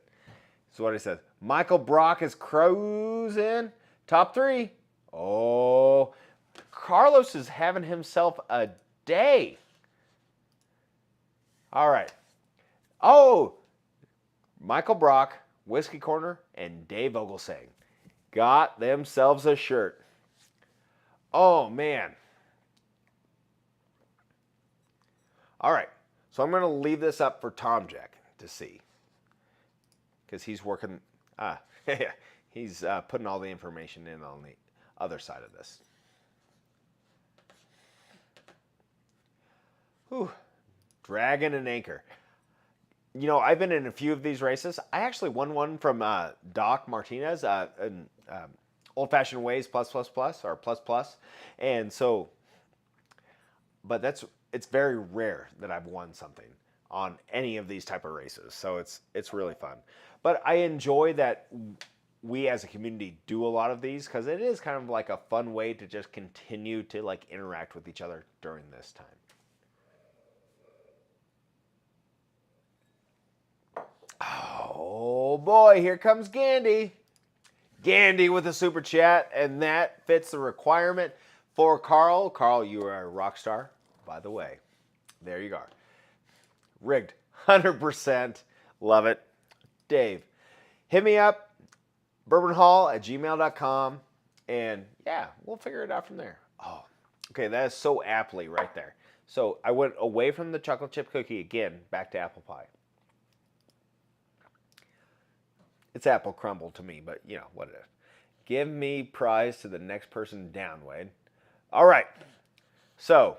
That's what he says. Michael Brock is cruising. Top 3. Oh. Carlos is having himself a day. All right. Oh, Michael Brock, Whiskey Corner, and Dave Ogilsang got themselves a shirt. Oh, man. All right. So I'm going to leave this up for Tom Jack to see. Because he's working. He's putting all the information in on the other side of this. Whew. Dragon and Anchor. You know, I've been in a few of these races. I actually won one from Doc Martinez, an old-fashioned ways plus. And so, but it's very rare that I've won something on any of these type of races. So it's really fun. But I enjoy that we as a community do a lot of these because it is kind of like a fun way to just continue to like interact with each other during this time. Oh boy, here comes Gandhi. Gandhi with a super chat, and that fits the requirement for Carl. Carl, you are a rock star, by the way. There you go. Rigged. 100%. Love it. Dave, hit me up, bourbonhall@gmail.com, and yeah, we'll figure it out from there. Oh, okay, that is so aptly right there. So I went away from the chocolate chip cookie again, back to apple pie. It's apple crumble to me, but you know what it is. Give me prize to the next person down, Wade. All right. So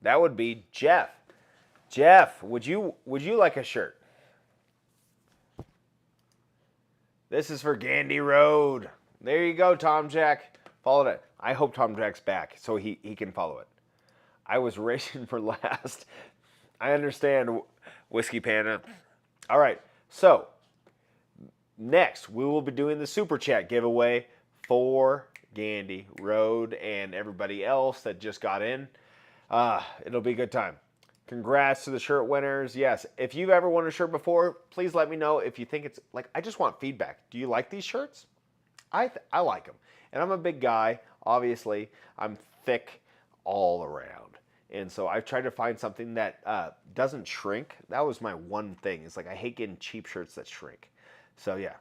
that would be Jeff. Jeff, would you like a shirt? This is for Gandhi Road. There you go, Tom Jack. Followed it. I hope Tom Jack's back so he can follow it. I was racing for last. I understand, Whiskey Panda. All right. So next, we will be doing the Super Chat giveaway for Gandhi Road and everybody else that just got in. It'll be a good time. Congrats to the shirt winners. Yes, if you've ever won a shirt before, please let me know if you think it's like, I just want feedback. Do you like these shirts? I like them. And I'm a big guy, obviously. I'm thick all around. And so I've tried to find something that doesn't shrink. That was my one thing. It's like I hate getting cheap shirts that shrink. So yeah.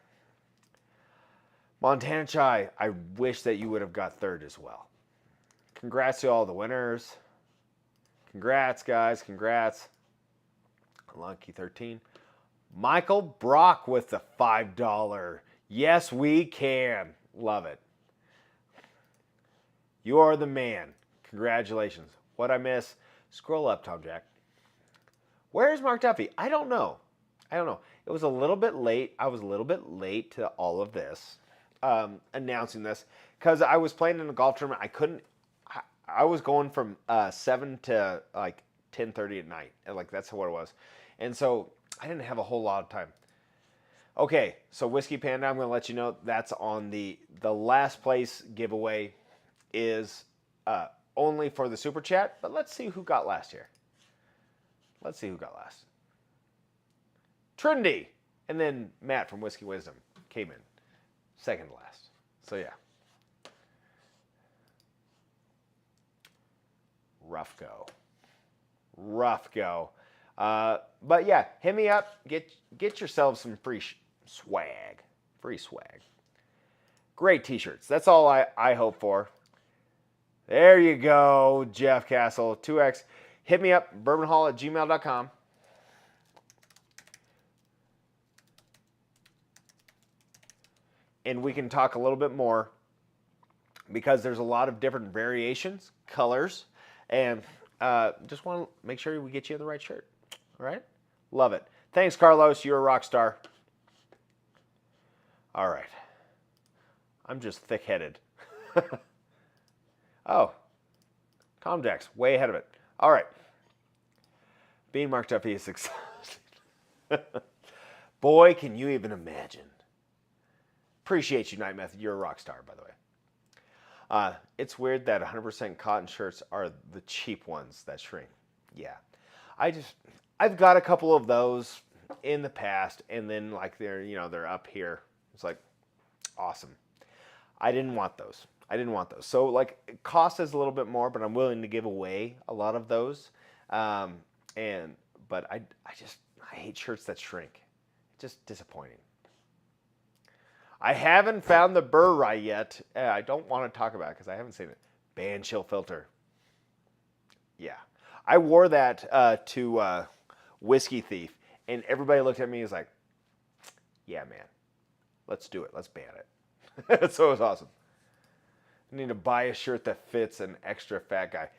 Montana Chai, I wish that you would have got third as well. Congrats to all the winners. Congrats, guys. Congrats. Lucky 13. Michael Brock with the $5. Yes, we can. Love it. You are the man. Congratulations. What'd I miss? Scroll up, Tom Jack. Where is Mark Duffy? I don't know. It was a little bit late. I was a little bit late to all of this, announcing this, because I was playing in a golf tournament. I was going from 7 to like 10:30 at night. Like that's what it was. And so I didn't have a whole lot of time. Okay, so Whiskey Panda, I'm going to let you know that's on the last place giveaway is only for the Super Chat, but let's see who got last here. Let's see who got last. Trinity. And then Matt from Whiskey Wisdom came in second to last. So yeah. Rough go. Rough go. But yeah, hit me up. Get yourselves some free swag. Free swag. Great t-shirts. That's all I hope for. There you go, Jeff Castle. 2X. Hit me up, bourbonhall@gmail.com. And we can talk a little bit more because there's a lot of different variations, colors, and just want to make sure we get you the right shirt. All right? Love it. Thanks, Carlos. You're a rock star. All right. I'm just thick-headed. Oh. Tom Jack's way ahead of it. All right. Being Mark Duffy is exhausting. Boy, can you even imagine. Appreciate you, Night Method. You're a rock star, by the way. It's weird that 100% cotton shirts are the cheap ones that shrink. Yeah. I've got a couple of those in the past, and then like they're up here. It's like awesome. I didn't want those. So like it costs us a little bit more, but I'm willing to give away a lot of those. But I hate shirts that shrink. It's just disappointing. I haven't found the Burr Rye yet. I don't want to talk about it because I haven't seen it. Band chill filter. Yeah. I wore that to Whiskey Thief, and everybody looked at me and was like, yeah, man. Let's do it. Let's ban it. So it was awesome. I need to buy a shirt that fits an extra fat guy.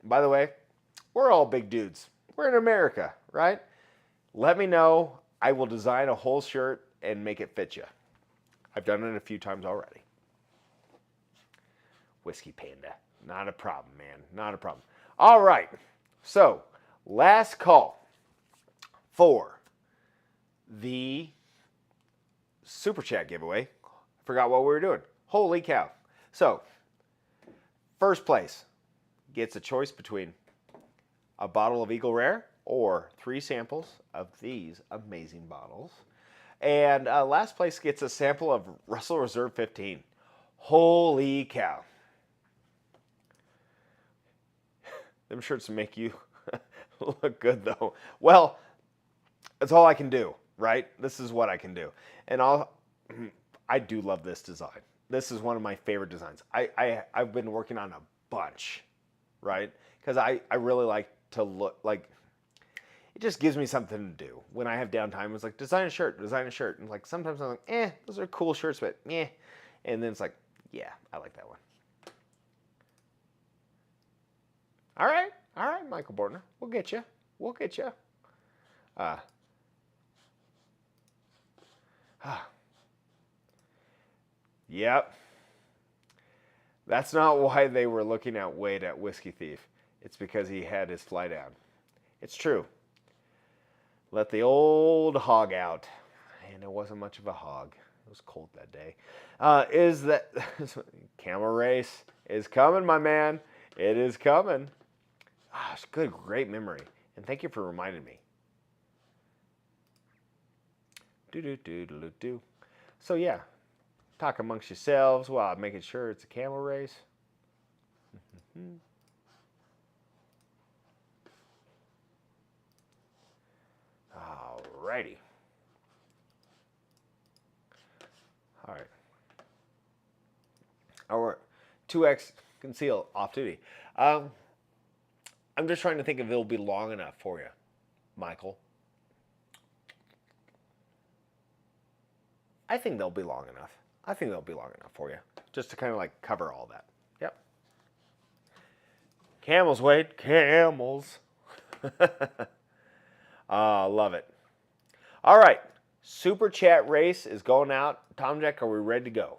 By the way, we're all big dudes. We're in America, right? Let me know. I will design a whole shirt and make it fit you. I've done it a few times already. Whiskey Panda. Not a problem, man. Not a problem. All right. So, last call for the Super Chat giveaway. I forgot what we were doing. Holy cow. So, first place gets a choice between a bottle of Eagle Rare or 3 samples of these amazing bottles. And last place gets a sample of Russell Reserve 15. Holy cow. Them shirts make you look good, though. Well, that's all I can do, right? This is what I can do. And I do love this design. This is one of my favorite designs. I've been working on a bunch, right? Because I really like to look like, it just gives me something to do. When I have downtime, it's like, design a shirt. And like, sometimes I'm like, those are cool shirts, but And then it's like, yeah, I like that one. All right, Michael Bortner. We'll get you. Yep. That's not why they were looking at Wade at Whiskey Thief. It's because he had his fly down. It's true. Let the old hog out. And it wasn't much of a hog. It was cold that day. Is that Camel Race is coming, my man. It is coming. Gosh, good, great memory. And thank you for reminding me. Do. So yeah, talk amongst yourselves while making sure it's a camel race. Alrighty. All right. Our 2X conceal off duty. I'm just trying to think if it'll be long enough for you, Michael. I think they'll be long enough. For you, just to kind of like cover all that. Yep. Camels, Wade. Camels. Love it. All right. Super Chat race is going out. Tom Jack, are we ready to go?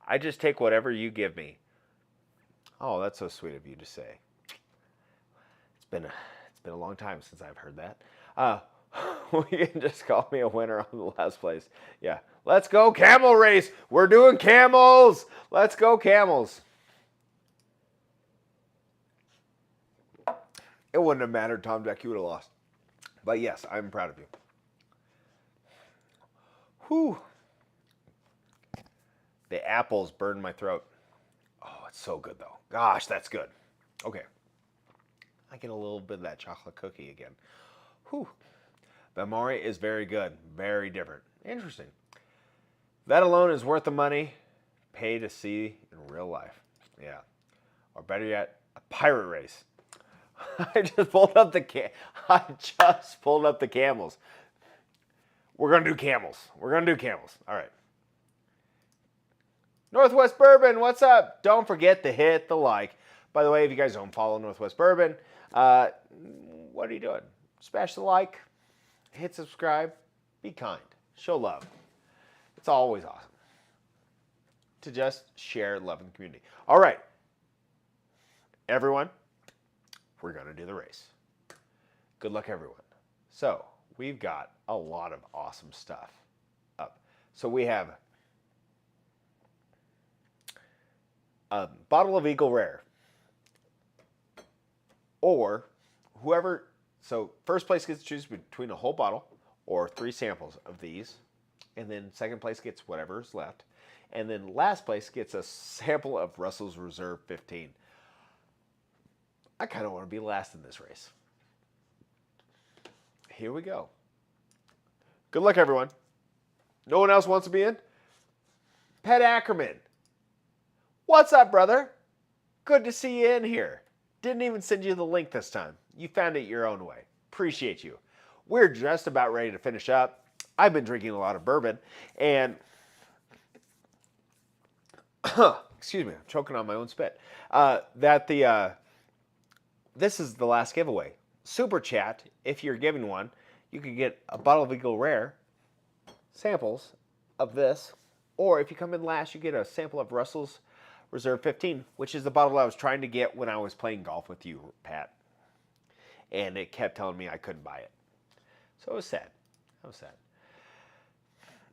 I just take whatever you give me. Oh, that's so sweet of you to say. It's been a long time since I've heard that. You can just call me a winner on the last place. Yeah. Let's go camel race. We're doing camels. Let's go camels. It wouldn't have mattered, Tom Jack. You would have lost. But yes, I'm proud of you. Whew. The apples burned my throat. Oh, it's so good, though. Gosh, that's good. Okay. I get a little bit of that chocolate cookie again. Whew. The Amore is very good. Very different. Interesting. That alone is worth the money. Pay to see in real life. Yeah. Or better yet, a pirate race. I just pulled up the camels. We're going to do camels. All right. Northwest Bourbon, what's up? Don't forget to hit the like. By the way, if you guys don't follow Northwest Bourbon, what are you doing? Smash the like, hit subscribe, be kind, show love. It's always awesome to just share love in the community. All right, everyone, we're going to do the race. Good luck, everyone. So we've got a lot of awesome stuff up. So we have a bottle of Eagle Rare, or whoever. So first place gets to choose between a whole bottle or 3 samples of these, and then second place gets whatever's left, and then last place gets a sample of Russell's Reserve 15. I kind of want to be last in this race. Here we go. Good luck, everyone. No one else wants to be in? Pat Ackerman. What's up, brother? Good to see you in here. Didn't even send you the link this time. You found it your own way. Appreciate you. We're just about ready to finish up. I've been drinking a lot of bourbon, and excuse me, I'm choking on my own spit. This is the last giveaway. Super Chat, if you're giving one, you could get a bottle of Eagle Rare, samples of this, or if you come in last, you get a sample of Russell's Reserve 15, which is the bottle I was trying to get when I was playing golf with you, Pat. And it kept telling me I couldn't buy it. So it was sad. That was sad.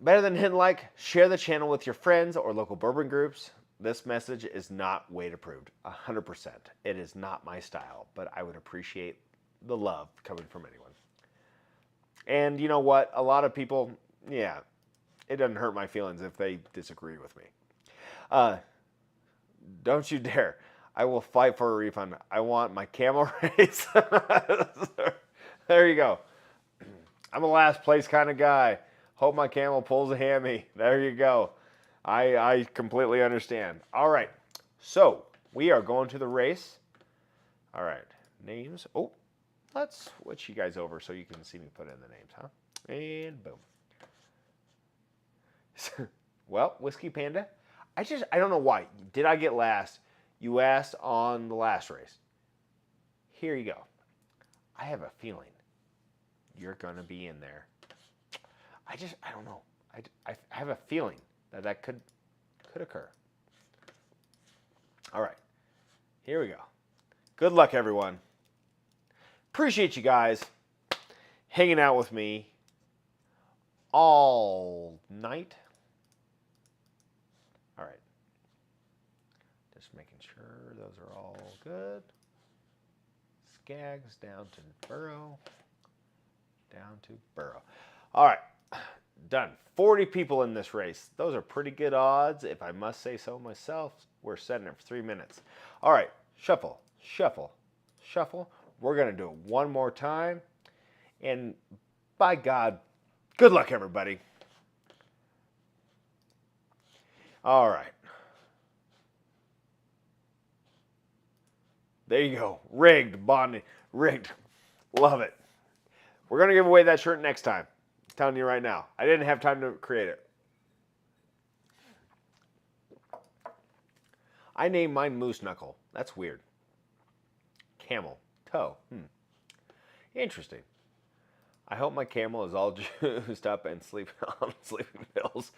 Better than hit like, share the channel with your friends or local bourbon groups. This message is not weight approved, 100%. It is not my style, but I would appreciate the love coming from anyone. And you know what? A lot of people, yeah, it doesn't hurt my feelings if they disagree with me. Don't you dare. I will fight for a refund. I want my camel race. There you go. I'm a last place kind of guy. Hope my camel pulls a hammy. There you go. I completely understand. All right. So we are going to the race. All right. Names. Oh, let's switch you guys over so you can see me put in the names, huh? And boom. Well, Whiskey Panda. I don't know why. Did I get last? You asked on the last race. Here you go. I have a feeling you're going to be in there. I don't know. I have a feeling that could occur. All right. Here we go. Good luck, everyone. Appreciate you guys hanging out with me all night. All right. Just making sure those are all good. Skaggs down to Burrow. Down to Burrow. All right. Done. 40 people in this race. Those are pretty good odds, if I must say so myself. We're setting it for 3 minutes. All right. Shuffle, shuffle, shuffle. We're going to do it one more time. And by God, good luck, everybody. All right. There you go. Rigged, bonding, rigged. Love it. We're going to give away that shirt next time. I'm telling you right now. I didn't have time to create it. I named mine Moose Knuckle. That's weird. Camel. Toe. Interesting. I hope my camel is all juiced up and sleeping on sleeping pills.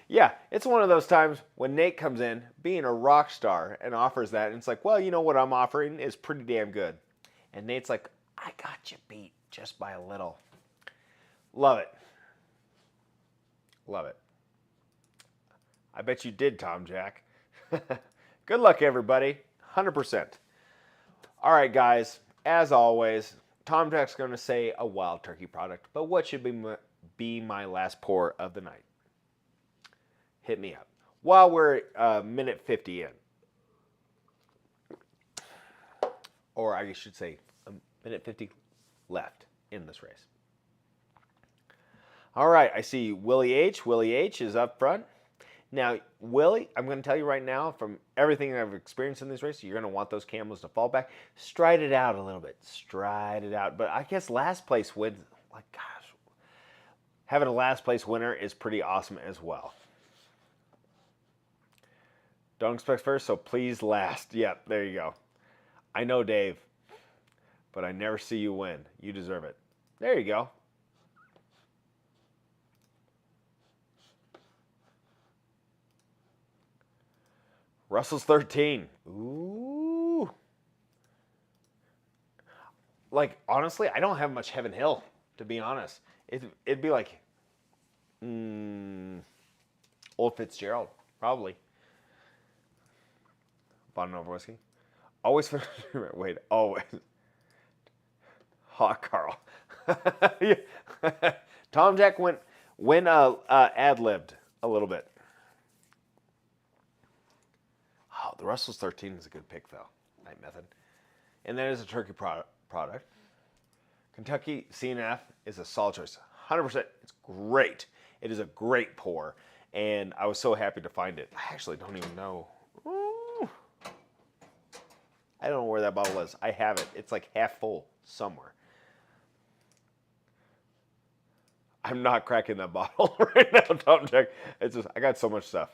Yeah, it's one of those times when Nate comes in, being a rock star, and offers that, and it's like, well, you know what I'm offering is pretty damn good. And Nate's like, I got you beat just by a little. Love it. Love it. I bet you did, Tom Jack. Good luck, everybody. 100%. All right, guys. As always, Tom Jack's going to say a wild turkey product, but what should be my last pour of the night? Hit me up. While we're minute 50 in. Or I should say minute 50 left in this race. All right, I see Willie H. Willie H is up front. Now, Willie, I'm going to tell you right now, from everything I've experienced in this race, you're going to want those camels to fall back. Stride it out a little bit. Stride it out. But I guess last place wins. Like, gosh, having a last place winner is pretty awesome as well. Don't expect first, so please last. Yep, there you go. I know, Dave, but I never see you win. You deserve it. There you go. Russell's 13. Ooh. Like, honestly, I don't have much Heaven Hill, to be honest. It'd be like Old Fitzgerald, probably. Bottom over whiskey. Always wait, always. Hot Carl. Tom Jack went ad-libbed a little bit. Oh, the Russell's 13 is a good pick, though. Night Method. And that is a turkey product. Kentucky CNF is a solid choice. 100%. It's great. It is a great pour. And I was so happy to find it. I actually don't even know. Ooh. I don't know where that bottle is. I have it. It's like half full somewhere. I'm not cracking that bottle right now, Tom Jack. It's just, I got so much stuff.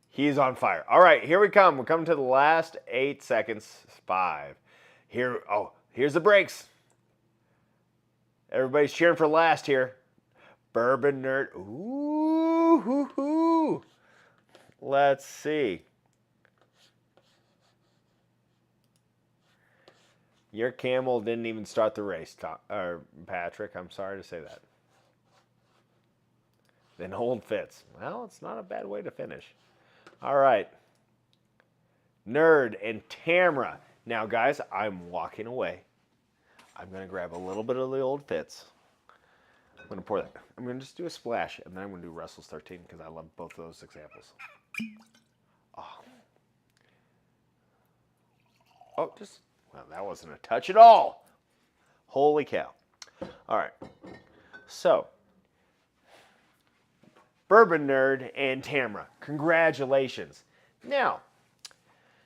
He's on fire. All right, here we come. We're coming to the last 8 seconds. 5. Here's the brakes. Everybody's cheering for last here. Bourbon Nerd. Ooh, hoo, hoo. Let's see. Your camel didn't even start the race, Patrick. I'm sorry to say that. Then Old Fitz. Well, it's not a bad way to finish. All right. Nerd and Tamra. Now, guys, I'm walking away. I'm going to grab a little bit of the Old Fitz. I'm going to pour that. I'm going to just do a splash, and then I'm going to do Russell's 13 because I love both of those examples. Oh, well, that wasn't a touch at all. Holy cow. All right. So, Bourbon Nerd and Tamra, congratulations. Now,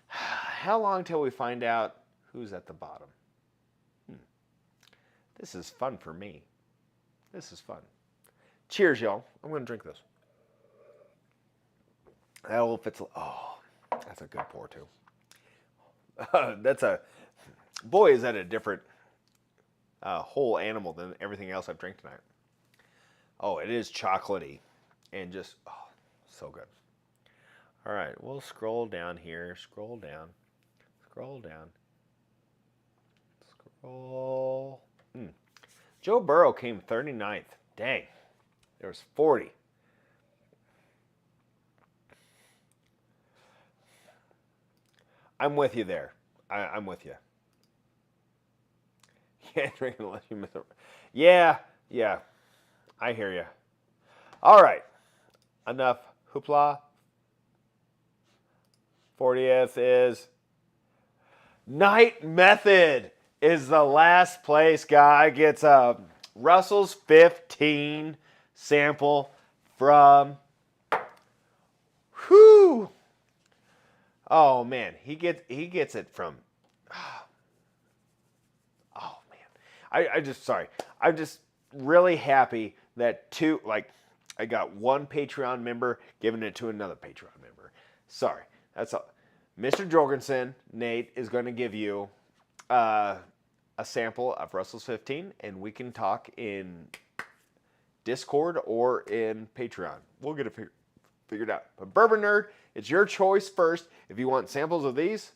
how long till we find out who's at the bottom? This is fun for me. This is fun. Cheers, y'all. I'm going to drink this. That Old Fitz. Oh, that's a good pour, too. Boy, is that a different whole animal than everything else I've drank tonight. Oh, it is chocolatey and just, so good. All right, we'll scroll down here. Scroll down. Scroll down. Scroll. Joe Burrow came 39th. Dang. There was 40. I'm with you there. I'm with you. Can't drink unless you miss it. Yeah. I hear you. All right. Enough hoopla. 40th is Night Method is the last place guy. Gets a Russell's 15 sample from Oh man, he gets it from oh man. I'm just really happy that I got one Patreon member giving it to another Patreon member. Sorry. That's all. Mr. Jorgensen, Nate, is going to give you a sample of Russell's 15, and we can talk in Discord or in Patreon. We'll get it figured out. But Bourbon Nerd, it's your choice first. If you want samples of these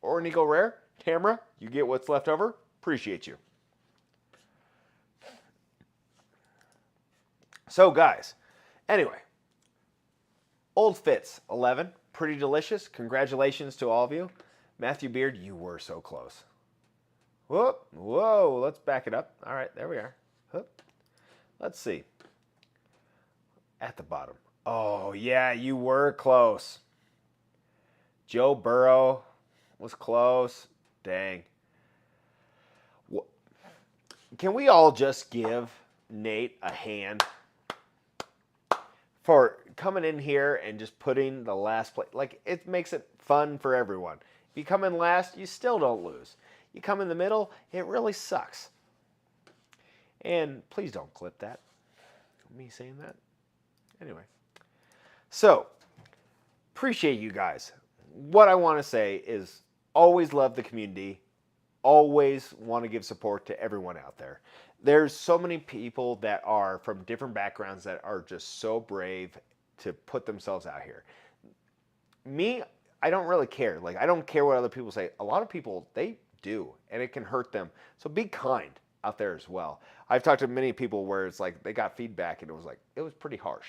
or an Eagle Rare, Tamra, you get what's left over. Appreciate you. So, guys, anyway, Old Fitz, 11. Pretty delicious. Congratulations to all of you. Matthew Beard, you were so close. Whoa, let's back it up. All right, there we are. Whoop. Let's see. At the bottom. Oh, yeah, you were close. Joe Burrow was close. Dang. Can we all just give Nate a hand for coming in here and just putting the last place? Like, it makes it fun for everyone. If you come in last, you still don't lose. You come in the middle, it really sucks. And please don't clip that. Me saying that. Anyway. So, appreciate you guys. What I want to say is always love the community. Always want to give support to everyone out there. There's so many people that are from different backgrounds that are just so brave to put themselves out here. Me, I don't really care. Like, I don't care what other people say. A lot of people, they do, and it can hurt them. So be kind out there as well. I've talked to many people where it's like they got feedback and it was pretty harsh.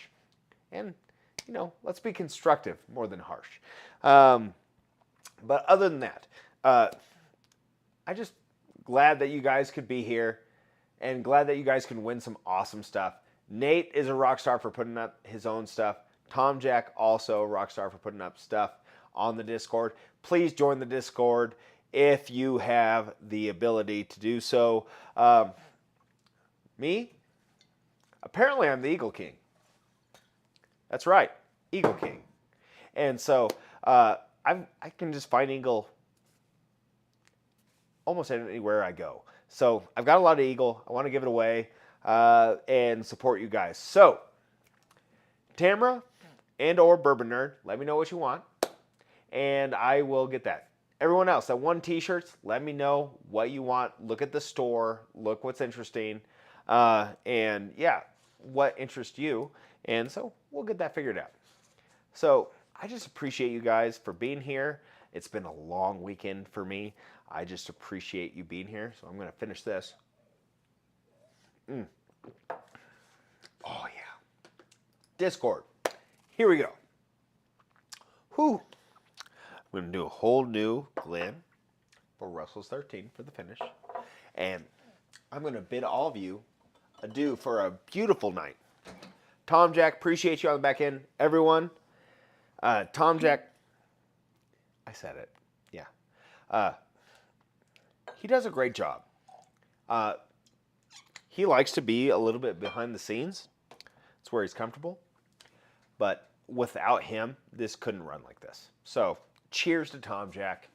And, let's be constructive more than harsh. But other than that, I just glad that you guys could be here and glad that you guys can win some awesome stuff. Nate is a rock star for putting up his own stuff. Tom Jack also a rock star for putting up stuff on the Discord. Please join the Discord if you have the ability to do so. Me? Apparently I'm the Eagle King. That's right, Eagle King. And so I can just find Eagle almost anywhere I go. So I've got a lot of Eagle. I want to give it away and support you guys. So Tamra and or Bourbon Nerd, let me know what you want, and I will get that. Everyone else that won t-shirts, let me know what you want. Look at the store. Look what's interesting. And yeah, what interests you. And so we'll get that figured out. So I just appreciate you guys for being here. It's been a long weekend for me. I just appreciate you being here. So I'm going to finish this. Oh, yeah. Discord. Here we go. Whew. I'm going to do a whole new Glen for Russell's 13 for the finish. And I'm going to bid all of you adieu for a beautiful night. Tom Jack, appreciate you on the back end. Everyone, Tom Jack, I said it. Yeah. He does a great job. He likes to be a little bit behind the scenes. It's where he's comfortable. But without him, this couldn't run like this. So, cheers to Tom Jack.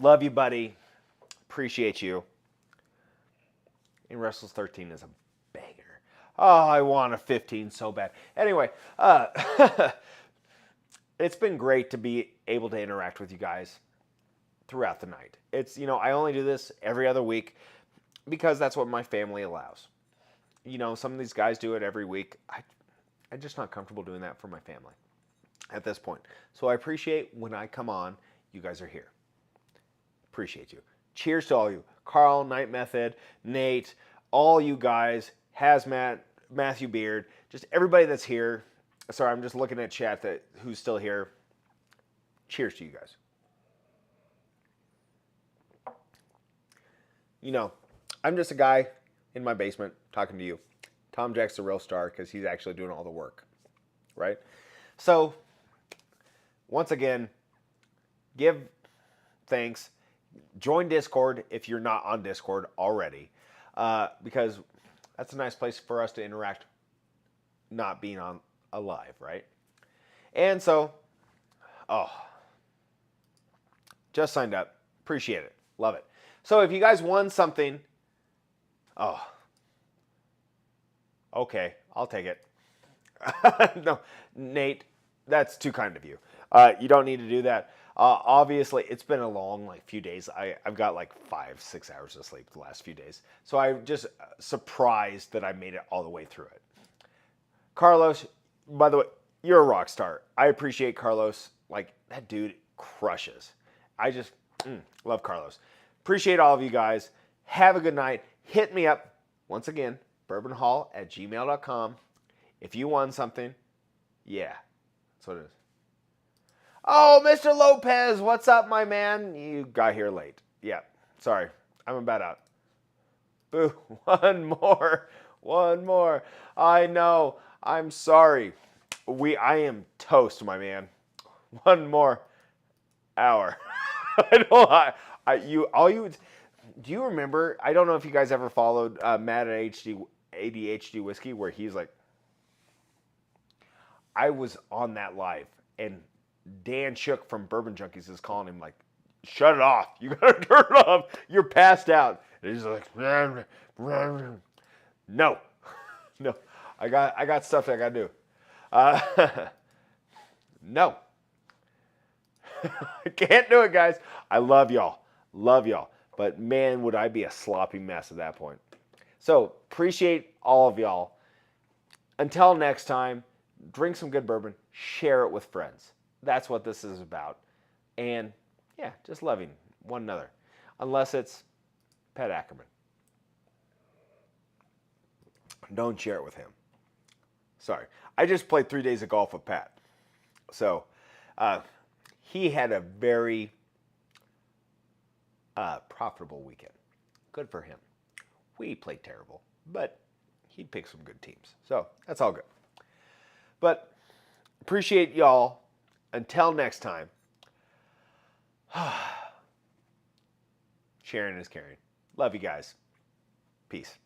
Love you, buddy. Appreciate you. And Russell's 13 is a banger. Oh, I want a 15 so bad. Anyway, it's been great to be able to interact with you guys throughout the night. It's, I only do this every other week because that's what my family allows. Some of these guys do it every week. I'm just not comfortable doing that for my family at this point. So I appreciate when I come on, you guys are here. Appreciate you. Cheers to all you. Carl, Night Method, Nate, all you guys, Hazmat, Matthew Beard, just everybody that's here. Sorry, I'm just looking at chat who's still here. Cheers to you guys. I'm just a guy in my basement talking to you. Tom Jack's the real star because he's actually doing all the work, right? So, once again, give thanks. Join Discord if you're not on Discord already, because that's a nice place for us to interact, not being on live, right? And so, just signed up. Appreciate it. Love it. So if you guys won something, okay, I'll take it. No, Nate, that's too kind of you. You don't need to do that. Obviously, it's been a long few days. I've got 5-6 hours of sleep the last few days. So I'm just surprised that I made it all the way through it. Carlos, by the way, you're a rock star. I appreciate Carlos. That dude crushes. I just love Carlos. Appreciate all of you guys. Have a good night. Hit me up, once again, bourbonhall@gmail.com. If you won something, yeah, that's what it is. Oh, Mr. Lopez, what's up, my man? You got here late. Yeah, sorry. I'm about out. Boo. One more. I know. I'm sorry. I am toast, my man. One more hour. Do you remember? I don't know if you guys ever followed Matt at ADHD Whiskey, where he's like, I was on that live, and Dan Shook from Bourbon Junkies is calling him shut it off. You gotta turn it off. You're passed out. And he's like, no. I got stuff that I gotta do. No. I can't do it, guys. I love y'all. But man, would I be a sloppy mess at that point. So, appreciate all of y'all. Until next time, drink some good bourbon. Share it with friends. That's what this is about. And, yeah, just loving one another. Unless it's Pat Ackerman. Don't share it with him. Sorry. I just played 3 days of golf with Pat. So, he had a very profitable weekend. Good for him. We played terrible, but he picked some good teams. So, that's all good. But, appreciate y'all. Until next time, sharing is caring. Love you guys. Peace.